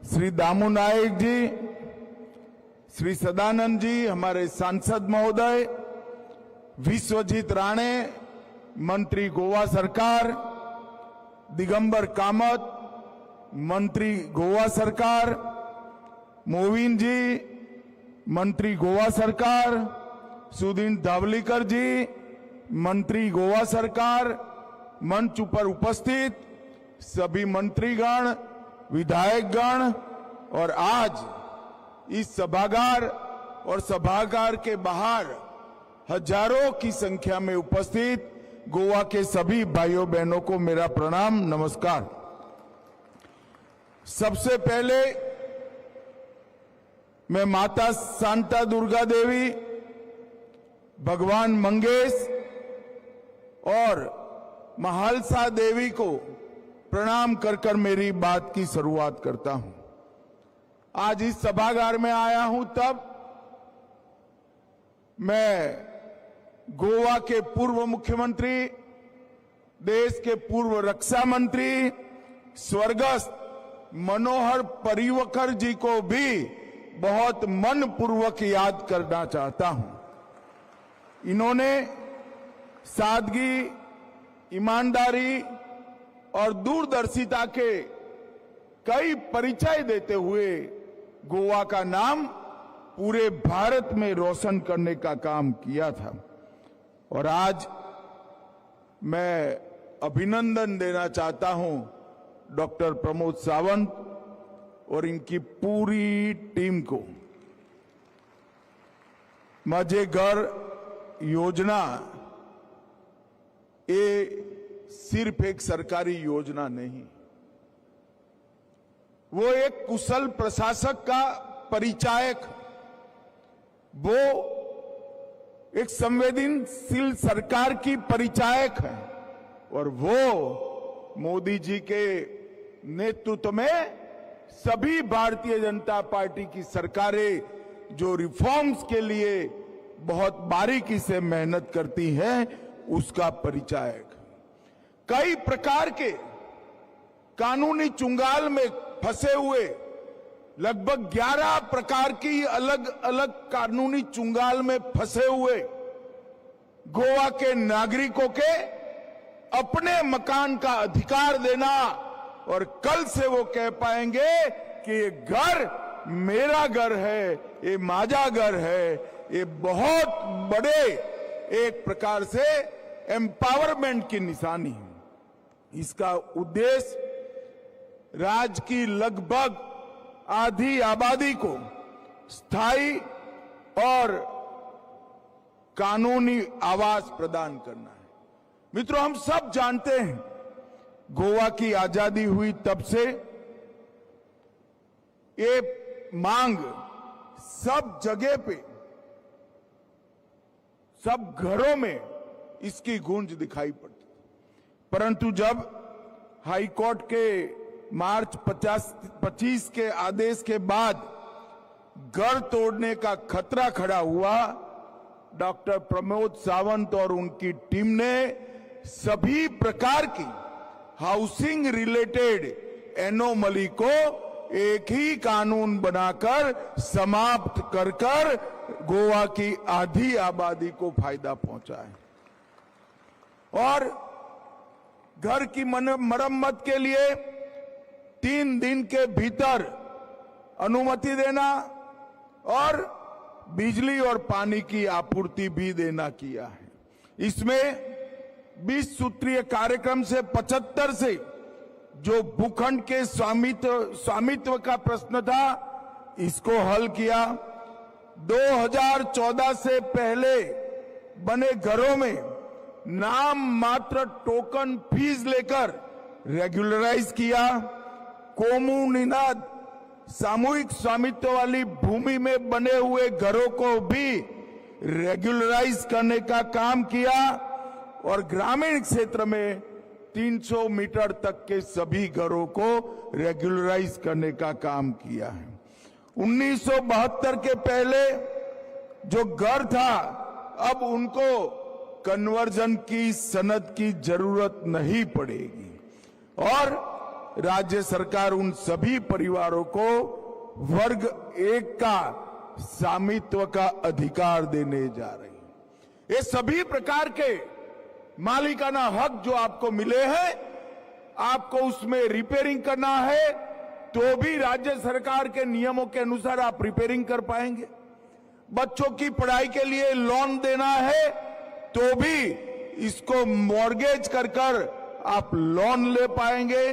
श्री दामू नायक जी, श्री सदानंद जी, हमारे सांसद महोदय, विश्वजीत राणे मंत्री गोवा सरकार, दिगंबर कामत मंत्री गोवा सरकार, मोविन जी मंत्री गोवा सरकार, सुदीन धावलीकर जी मंत्री गोवा सरकार, मंच पर उपस्थित सभी मंत्रीगण, विधायकगण और आज इस सभागार और सभागार के बाहर हजारों की संख्या में उपस्थित गोवा के सभी भाइयों बहनों को मेरा प्रणाम, नमस्कार। सबसे पहले मैं माता शांता दुर्गा देवी, भगवान मंगेश और महालसा देवी को प्रणाम कर कर मेरी बात की शुरुआत करता हूं। आज इस सभागार में आया हूं तब मैं गोवा के पूर्व मुख्यमंत्री, देश के पूर्व रक्षा मंत्री स्वर्गस्थ मनोहर पर्रिकर जी को भी बहुत मनपूर्वक याद करना चाहता हूं। इन्होंने सादगी, ईमानदारी और दूरदर्शिता के कई परिचय देते हुए गोवा का नाम पूरे भारत में रोशन करने का काम किया था। और आज मैं अभिनंदन देना चाहता हूं डॉक्टर प्रमोद सावंत और इनकी पूरी टीम को। माझे घर योजना ये सिर्फ एक सरकारी योजना नहीं, वो एक कुशल प्रशासक का परिचायक, वो एक संवेदनशील सरकार की परिचायक है और वो मोदी जी के नेतृत्व में सभी भारतीय जनता पार्टी की सरकारें जो रिफॉर्म्स के लिए बहुत बारीकी से मेहनत करती हैं उसका परिचायक। कई प्रकार के कानूनी चुंगाल में फंसे हुए लगभग 11 प्रकार की अलग अलग कानूनी चुंगाल में फंसे हुए गोवा के नागरिकों के अपने मकान का अधिकार देना और कल से वो कह पाएंगे कि ये घर मेरा घर है, ये माझा घर है, ये बहुत बड़े एक प्रकार से एम्पावरमेंट की निशानी है। इसका उद्देश्य राज्य की लगभग आधी आबादी को स्थायी और कानूनी आवास प्रदान करना है। मित्रों, हम सब जानते हैं गोवा की आजादी हुई तब से ये मांग सब जगह पे, सब घरों में इसकी गूंज दिखाई पड़ती, परंतु जब हाई कोर्ट के मार्च 25 के आदेश के बाद घर तोड़ने का खतरा खड़ा हुआ, डॉक्टर प्रमोद सावंत और उनकी टीम ने सभी प्रकार की हाउसिंग रिलेटेड एनोमली को एक ही कानून बनाकर समाप्त कर गोवा की आधी आबादी को फायदा पहुंचा है। और घर की मरम्मत के लिए 3 दिन के भीतर अनुमति देना और बिजली और पानी की आपूर्ति भी देना किया है। इसमें 20 सूत्रीय कार्यक्रम से 75 से जो भूखंड के स्वामित्व का प्रश्न था, इसको हल किया। 2014 से पहले बने घरों में नाम मात्र टोकन फीस लेकर रेगुलराइज किया। कोमुनिनाद सामूहिक स्वामित्व वाली भूमि में बने हुए घरों को भी रेगुलराइज करने का काम किया और ग्रामीण क्षेत्र में 300 मीटर तक के सभी घरों को रेगुलराइज करने का काम किया है। 1972 के पहले जो घर था, अब उनको कन्वर्जन की सनद की जरूरत नहीं पड़ेगी और राज्य सरकार उन सभी परिवारों को वर्ग 1 का स्वामित्व का अधिकार देने जा रही है। ये सभी प्रकार के मालिकाना हक जो आपको मिले हैं, आपको उसमें रिपेयरिंग करना है तो भी राज्य सरकार के नियमों के अनुसार आप रिपेयरिंग कर पाएंगे। बच्चों की पढ़ाई के लिए लोन देना है तो भी इसको मॉर्गेज कर आप लोन ले पाएंगे।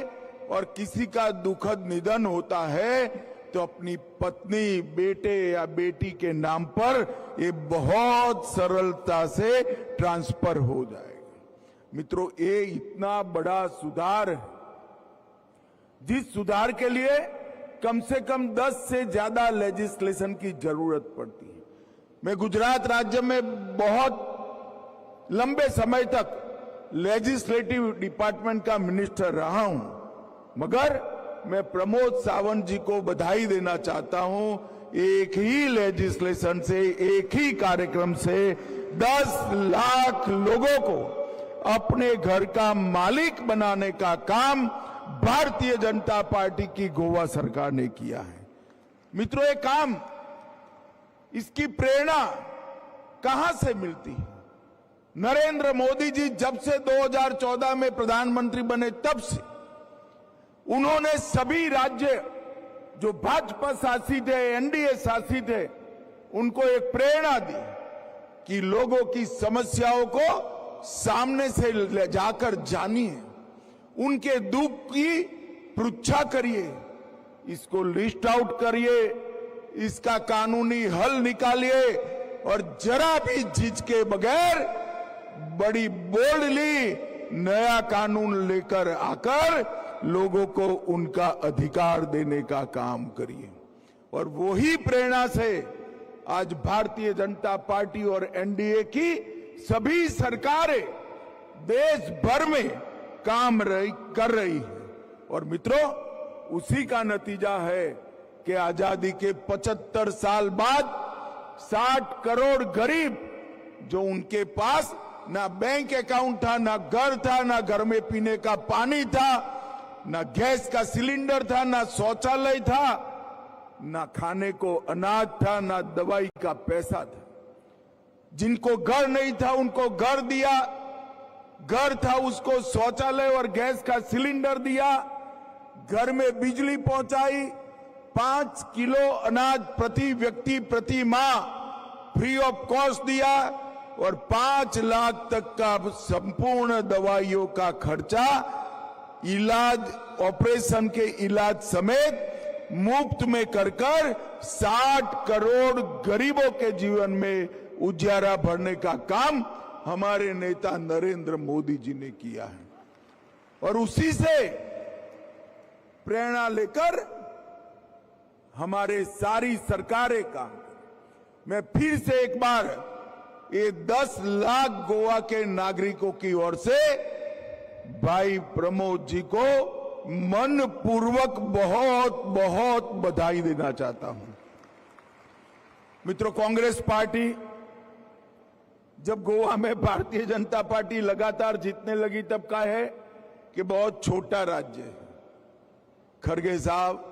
और किसी का दुखद निधन होता है तो अपनी पत्नी, बेटे या बेटी के नाम पर ये बहुत सरलता से ट्रांसफर हो जाएगा। मित्रों, ये इतना बड़ा सुधार है जिस सुधार के लिए कम से कम 10 से ज्यादा लेजिस्लेशन की जरूरत पड़ती है। मैं गुजरात राज्य में बहुत लंबे समय तक लेजिस्लेटिव डिपार्टमेंट का मिनिस्टर रहा हूं, मगर मैं प्रमोद सावंत जी को बधाई देना चाहता हूं। एक ही लेजिस्लेशन से, एक ही कार्यक्रम से 10 लाख लोगों को अपने घर का मालिक बनाने का काम भारतीय जनता पार्टी की गोवा सरकार ने किया है। मित्रों, ये काम, इसकी प्रेरणा कहां से मिलती है? नरेंद्र मोदी जी जब से 2014 में प्रधानमंत्री बने तब से उन्होंने सभी राज्य जो भाजपा शासित है, एनडीए शासित है, उनको एक प्रेरणा दी कि लोगों की समस्याओं को सामने से ले जाकर जानिए, उनके दुख की पृच्छा करिए, इसको लिस्ट आउट करिए, इसका कानूनी हल निकालिए और जरा भी झिझके बगैर बड़ी बोल्डली नया कानून लेकर आकर लोगों को उनका अधिकार देने का काम करिए। और वही प्रेरणा से आज भारतीय जनता पार्टी और एनडीए की सभी सरकारें देश भर में काम कर रही है। और मित्रों, उसी का नतीजा है कि आजादी के 75 साल बाद 60 करोड़ गरीब, जो उनके पास ना बैंक अकाउंट था, ना घर था, ना घर में पीने का पानी था, ना गैस का सिलेंडर था, ना शौचालय था, ना खाने को अनाज था, ना दवाई का पैसा था। जिनको घर नहीं था उनको घर दिया, घर था उसको शौचालय और गैस का सिलेंडर दिया, घर में बिजली पहुंचाई, 5 किलो अनाज प्रति व्यक्ति प्रति माह फ्री ऑफ कॉस्ट दिया और 5 लाख तक का संपूर्ण दवाइयों का खर्चा, इलाज, ऑपरेशन के इलाज समेत मुफ्त में कर 60 करोड़ गरीबों के जीवन में उजियारा भरने का काम हमारे नेता नरेंद्र मोदी जी ने किया है। और उसी से प्रेरणा लेकर हमारे सारी सरकारें काम करें। मैं फिर से एक बार ये 10 लाख गोवा के नागरिकों की ओर से भाई प्रमोद जी को मन पूर्वक बहुत बहुत बधाई देना चाहता हूं। मित्रों, कांग्रेस पार्टी जब गोवा में भारतीय जनता पार्टी लगातार जीतने लगी तब कहा है कि बहुत छोटा राज्य है। खड़गे साहब,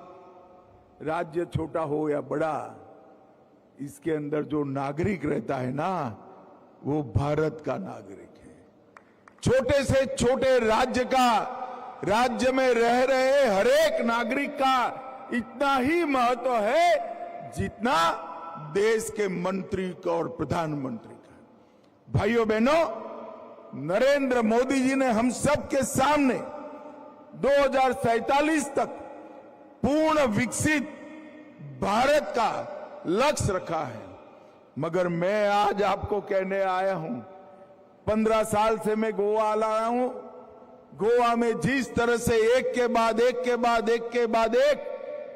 राज्य छोटा हो या बड़ा, इसके अंदर जो नागरिक रहता है ना, वो भारत का नागरिक है। छोटे से छोटे राज्य का, राज्य में रह रहे हर एक नागरिक का इतना ही महत्व है जितना देश के मंत्री का और प्रधानमंत्री का। भाइयों बहनों, नरेंद्र मोदी जी ने हम सब के सामने 2047 तक पूर्ण विकसित भारत का लक्ष्य रखा है। मगर मैं आज आपको कहने आया हूं, 15 साल से मैं गोवा आ रहा हूं। गोवा में जिस तरह से एक के बाद एक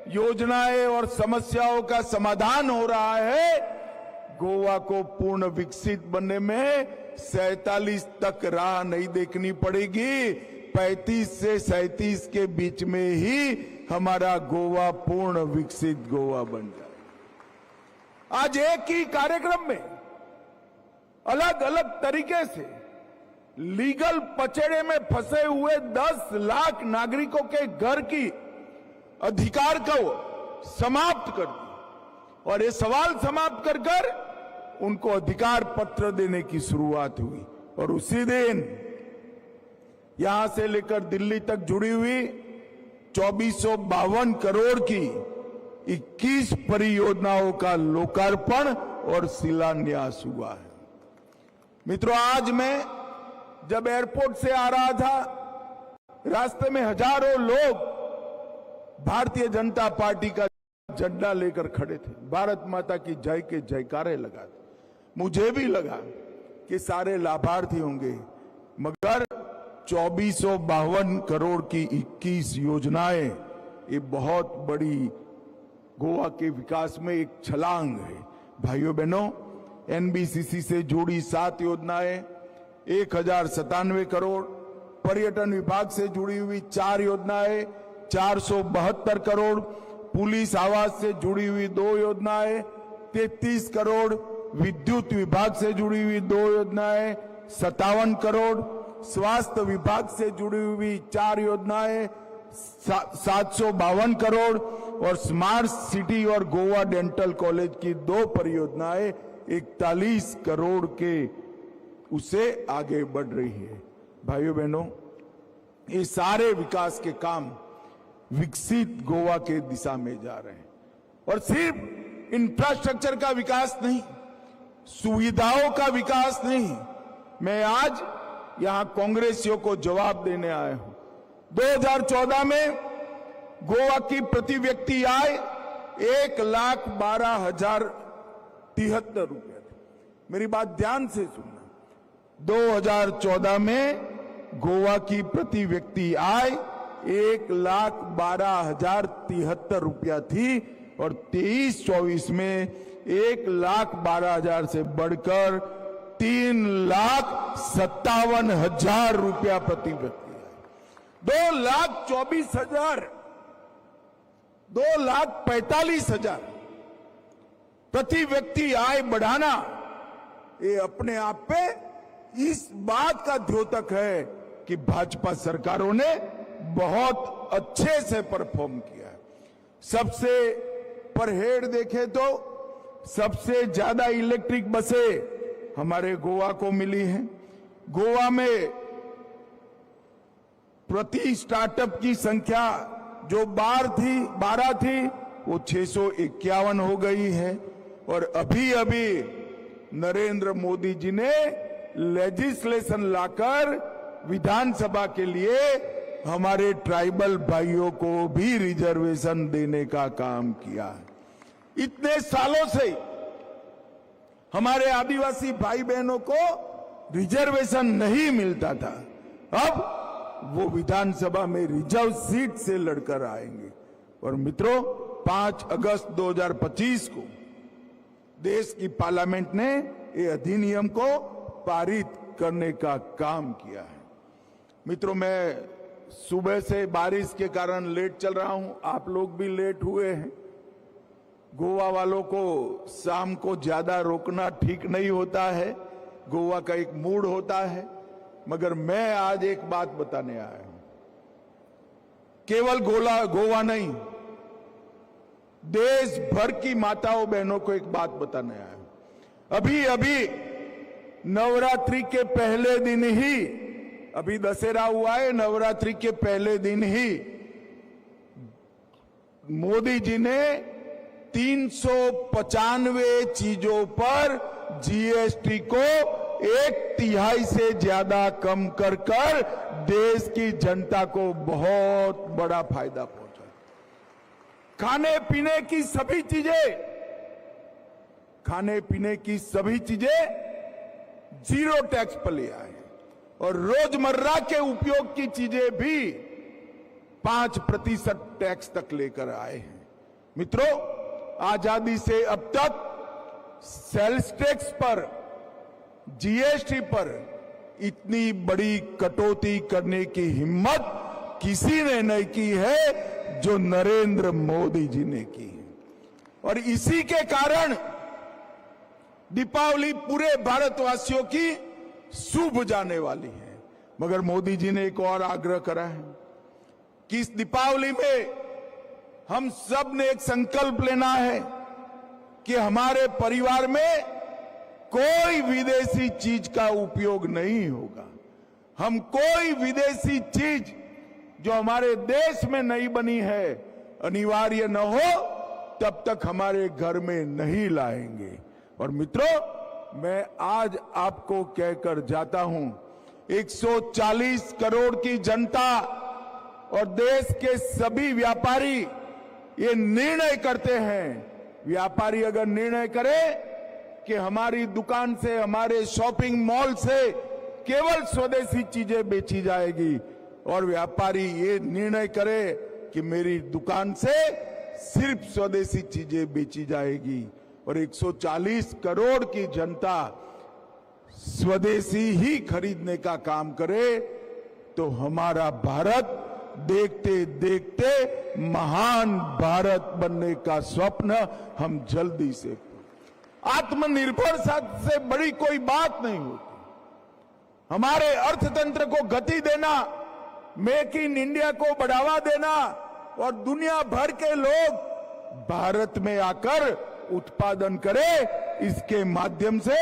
योजनाएं और समस्याओं का समाधान हो रहा है, गोवा को पूर्ण विकसित बनने में 47 तक राह नहीं देखनी पड़ेगी। 35 से 37 के बीच में ही हमारा गोवा पूर्ण विकसित गोवा बन जाए। आज एक ही कार्यक्रम में अलग अलग तरीके से लीगल पचड़े में फंसे हुए 10 लाख नागरिकों के घर की अधिकार को समाप्त कर दी और ये सवाल समाप्त कर उनको अधिकार पत्र देने की शुरुआत हुई। और उसी दिन यहां से लेकर दिल्ली तक जुड़ी हुई 2452 करोड़ की 21 परियोजनाओं का लोकार्पण और शिलान्यास हुआ है। मित्रों, आज मैं जब एयरपोर्ट से आ रहा था, रास्ते में हजारों लोग भारतीय जनता पार्टी का झंडा लेकर खड़े थे, भारत माता की जय के जयकारे लगाते। मुझे भी लगा कि सारे लाभार्थी होंगे, मगर 2452 करोड़ की 21 योजनाएं, ये बहुत बड़ी गोवा के विकास में एक छलांग है। भाइयों बहनों, एनबीसीसी से जुड़ी 7 योजनाएं, 1097 करोड़, पर्यटन विभाग से जुड़ी हुई 4 योजनाएं 472 करोड़, पुलिस आवास से जुड़ी हुई 2 योजनाएं 33 करोड़, विद्युत विभाग से जुड़ी हुई 2 योजनाएं 57 करोड़, स्वास्थ्य विभाग से जुड़ी हुई 4 योजनाएं 752 करोड़ और स्मार्ट सिटी और गोवा डेंटल कॉलेज की 2 परियोजनाएं 41 करोड़ के उसे आगे बढ़ रही है। भाइयों बहनों, ये सारे विकास के काम विकसित गोवा के दिशा में जा रहे हैं और सिर्फ इंफ्रास्ट्रक्चर का विकास नहीं, सुविधाओं का विकास नहीं। मैं आज यहां कांग्रेसियों को जवाब देने आया हूं। 2014 में गोवा की प्रति व्यक्ति आय 1,12,073 रुपया थी। मेरी बात ध्यान से सुनना। 2014 में गोवा की प्रति व्यक्ति आय 1,12,073 रुपया थी और 23-24 में 1,12,000 से बढ़कर 3,57,000 रुपया प्रति व्यक्ति, 2,24,000, 2,45,000 प्रति व्यक्ति आय बढ़ाना, ये अपने आप पे इस बात का द्योतक है कि भाजपा सरकारों ने बहुत अच्छे से परफॉर्म किया है। सबसे पर हेड देखे तो सबसे ज्यादा इलेक्ट्रिक बसें हमारे गोवा को मिली हैं। गोवा में प्रति स्टार्टअप की संख्या जो 12 थी वो 651 हो गई है और अभी अभी नरेंद्र मोदी जी ने लेजिस्लेशन लाकर विधानसभा के लिए हमारे ट्राइबल भाइयों को भी रिजर्वेशन देने का काम किया है। इतने सालों से हमारे आदिवासी भाई बहनों को रिजर्वेशन नहीं मिलता था, अब वो विधानसभा में रिजर्व सीट से लड़कर आएंगे। और मित्रों, 5 अगस्त 2025 को देश की पार्लियामेंट ने ये अधिनियम को पारित करने का काम किया है। मित्रों, मैं सुबह से बारिश के कारण लेट चल रहा हूं, आप लोग भी लेट हुए हैं। गोवा वालों को शाम को ज्यादा रोकना ठीक नहीं होता है, गोवा का एक मूड होता है, मगर मैं आज एक बात बताने आया हूं। केवल गोवा नहीं, देश भर की माताओं बहनों को एक बात बताने आया हूं। अभी अभी नवरात्रि के पहले दिन ही, अभी दशहरा हुआ है, नवरात्रि के पहले दिन ही मोदी जी ने 395 चीजों पर जीएसटी को 1/3 से ज्यादा कम कर देश की जनता को बहुत बड़ा फायदा पहुंचा। खाने पीने की सभी चीजें 0 टैक्स पर ले आए और रोजमर्रा के उपयोग की चीजें भी 5% टैक्स तक लेकर आए हैं। मित्रों, आजादी से अब तक सेल्स टैक्स पर, जीएसटी पर इतनी बड़ी कटौती करने की हिम्मत किसी ने नहीं की है जो नरेंद्र मोदी जी ने की है। और इसी के कारण दीपावली पूरे भारतवासियों की शुभ जाने वाली है। मगर मोदी जी ने एक और आग्रह करा है कि इस दीपावली में हम सब ने एक संकल्प लेना है कि हमारे परिवार में कोई विदेशी चीज का उपयोग नहीं होगा। हम कोई विदेशी चीज जो हमारे देश में नहीं बनी है, अनिवार्य न हो तब तक हमारे घर में नहीं लाएंगे। और मित्रों, मैं आज आपको कहकर जाता हूं, 140 करोड़ की जनता और देश के सभी व्यापारी ये निर्णय करते हैं। व्यापारी अगर निर्णय करे कि हमारी दुकान से, हमारे शॉपिंग मॉल से केवल स्वदेशी चीजें बेची जाएगी और व्यापारी ये निर्णय करे कि मेरी दुकान से सिर्फ स्वदेशी चीजें बेची जाएगी और 140 करोड़ की जनता स्वदेशी ही खरीदने का काम करे, तो हमारा भारत देखते देखते महान भारत बनने का स्वप्न हम जल्दी से, आत्मनिर्भर से बड़ी कोई बात नहीं होती। हमारे अर्थतंत्र को गति देना मेक इन इंडिया को बढ़ावा देना और दुनिया भर के लोग भारत में आकर उत्पादन करें, इसके माध्यम से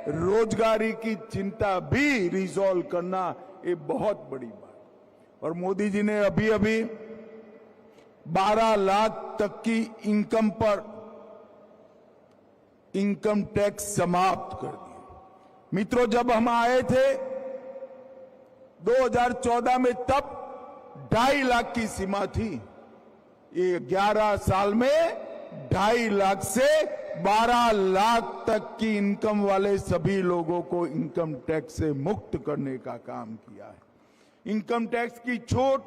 रोजगारी की चिंता भी रिजॉल्व करना ये बहुत बड़ी बात। और मोदी जी ने अभी अभी 12 लाख तक की इनकम पर इनकम टैक्स समाप्त कर दिया। मित्रों, जब हम आए थे 2014 में, तब 2.5 लाख की सीमा थी। ये 11 साल में 2.5 लाख से 12 लाख तक की इनकम वाले सभी लोगों को इनकम टैक्स से मुक्त करने का काम किया है। इनकम टैक्स की छूट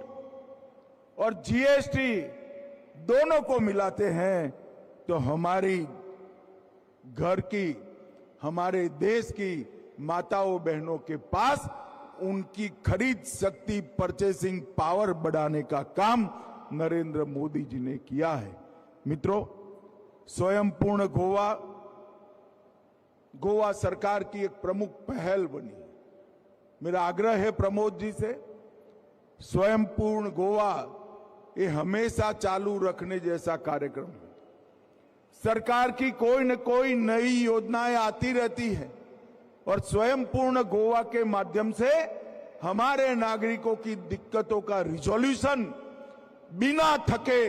और जीएसटी दोनों को मिलाते हैं तो हमारी घर की, हमारे देश की माताओं बहनों के पास उनकी खरीद शक्ति, परचेसिंग पावर बढ़ाने का काम नरेंद्र मोदी जी ने किया है। मित्रों, स्वयं पूर्ण गोवा सरकार की एक प्रमुख पहल बनी। मेरा आग्रह है प्रमोद जी से, स्वयं पूर्ण गोवा ये हमेशा चालू रखने जैसा कार्यक्रम है। सरकार की कोई न कोई नई योजनाएं आती रहती है और स्वयं पूर्ण गोवा के माध्यम से हमारे नागरिकों की दिक्कतों का रिजोल्यूशन बिना थके,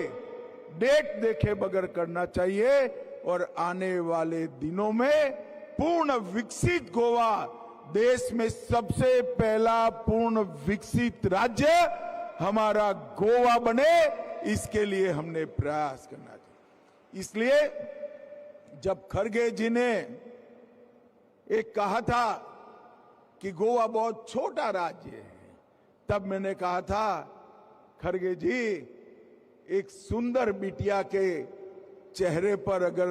डेट देखे बगैर करना चाहिए। और आने वाले दिनों में पूर्ण विकसित गोवा, देश में सबसे पहला पूर्ण विकसित राज्य हमारा गोवा बने, इसके लिए हमने प्रयास करना चाहिए। इसलिए जब खड़गे जी ने एक कहा था कि गोवा बहुत छोटा राज्य है, तब मैंने कहा था, खड़गे जी, एक सुंदर बिटिया के चेहरे पर अगर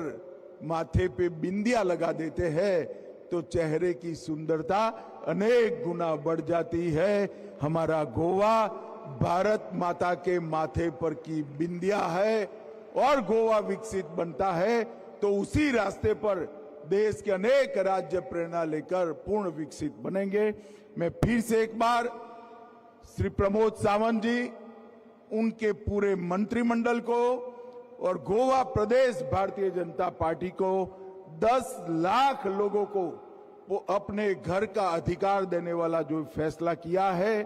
माथे पे बिंदिया लगा देते हैं तो चेहरे की सुंदरता अनेक गुना बढ़ जाती है। हमारा गोवा भारत माता के माथे पर की बिंदिया है और गोवा विकसित बनता है तो उसी रास्ते पर देश के अनेक राज्य प्रेरणा लेकर पूर्ण विकसित बनेंगे। मैं फिर से एक बार श्री प्रमोद सावंत जी, उनके पूरे मंत्रिमंडल को और गोवा प्रदेश भारतीय जनता पार्टी को 10 लाख लोगों को वो अपने घर का अधिकार देने वाला जो फैसला किया है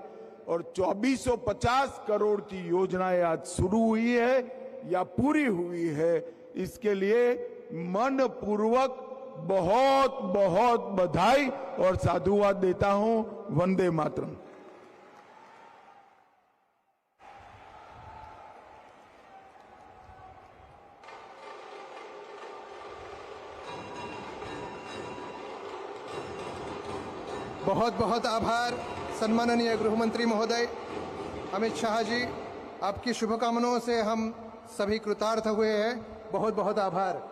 और 2450 करोड़ की योजनाएं आज शुरू हुई है या पूरी हुई है, इसके लिए मन पूर्वक बहुत बहुत बधाई और साधुवाद देता हूं। वंदे मातरम। बहुत बहुत आभार सम्माननीय गृहमंत्री महोदय अमित शाह जी, आपकी शुभकामनाओं से हम सभी कृतार्थ हुए हैं। बहुत बहुत आभार।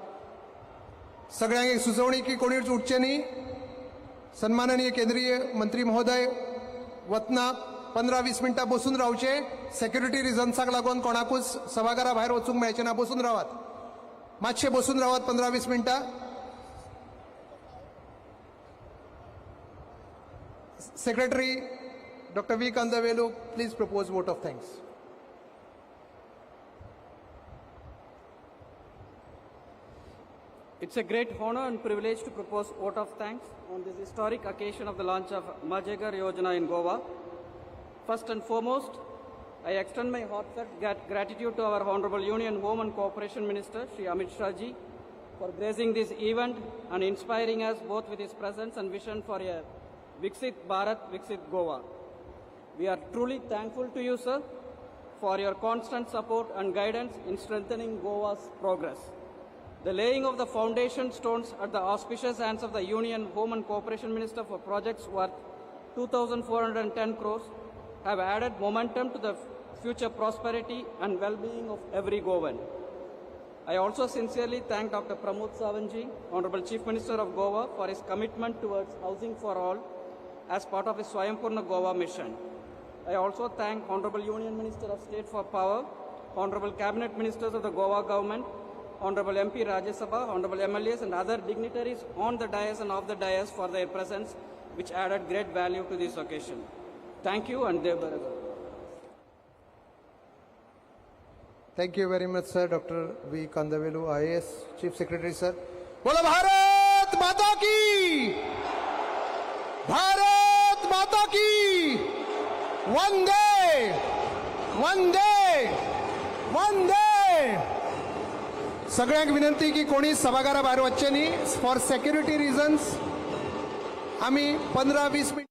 सगळ्यांक सुचोवणी की कोणीच उठचे न्ही। सन्माननीय केंद्रीय मंत्री महोदय वतना 15-20 मिनटां बसून रावचे। सेक्युरिटी रिजन्साक लागून कोणाकूच सभाघरा भायर वचूंक मेळचें ना, बसून रावात, मातशे बसून रावात 15-20 मिनटां। Secretary Dr. V. Kandavelu, please propose vote of thanks. It's a great honor and privilege to propose vote of thanks on this historic occasion of the launch of Majegar Yojana in Goa. First and foremost, I extend my heartfelt gratitude to our Honorable Union Home and Cooperation Minister, Shri Amit Shah ji, for gracing this event and inspiring us both with his presence and vision for a Viksit Bharat, Viksit Goa. We are truly thankful to you, sir, for your constant support and guidance in strengthening Goa's progress. The laying of the foundation stones at the auspicious hands of the Union Home and Cooperation Minister for projects worth 2,410 crores have added momentum to the future prosperity and well-being of every Goan. I also sincerely thank Dr. Pramod Sawant ji, Honorable Chief Minister of Goa, for his commitment towards housing for all as part of his Swayambhurna Goa mission. I also thank Honorable Union Minister of State for Power, Honorable Cabinet Ministers of the Goa government, Honorable MP Rajya Sabha, Honorable MLAs and other dignitaries on the dais and off the dais for their presence, which added great value to this occasion. Thank you and Dev Baraga. Thank you very much sir. Doctor V Kandavelu IAS chief secretary sir. बोला भारत माता की, भारत माता की. वंदे वंदे वंदे. सगळ्यांक विनंती की कोणी सभाघरा भायर वच्चे न्ही. फॉर सेक्युरिटी रिजन्स आम्ही 15-20 मिनिट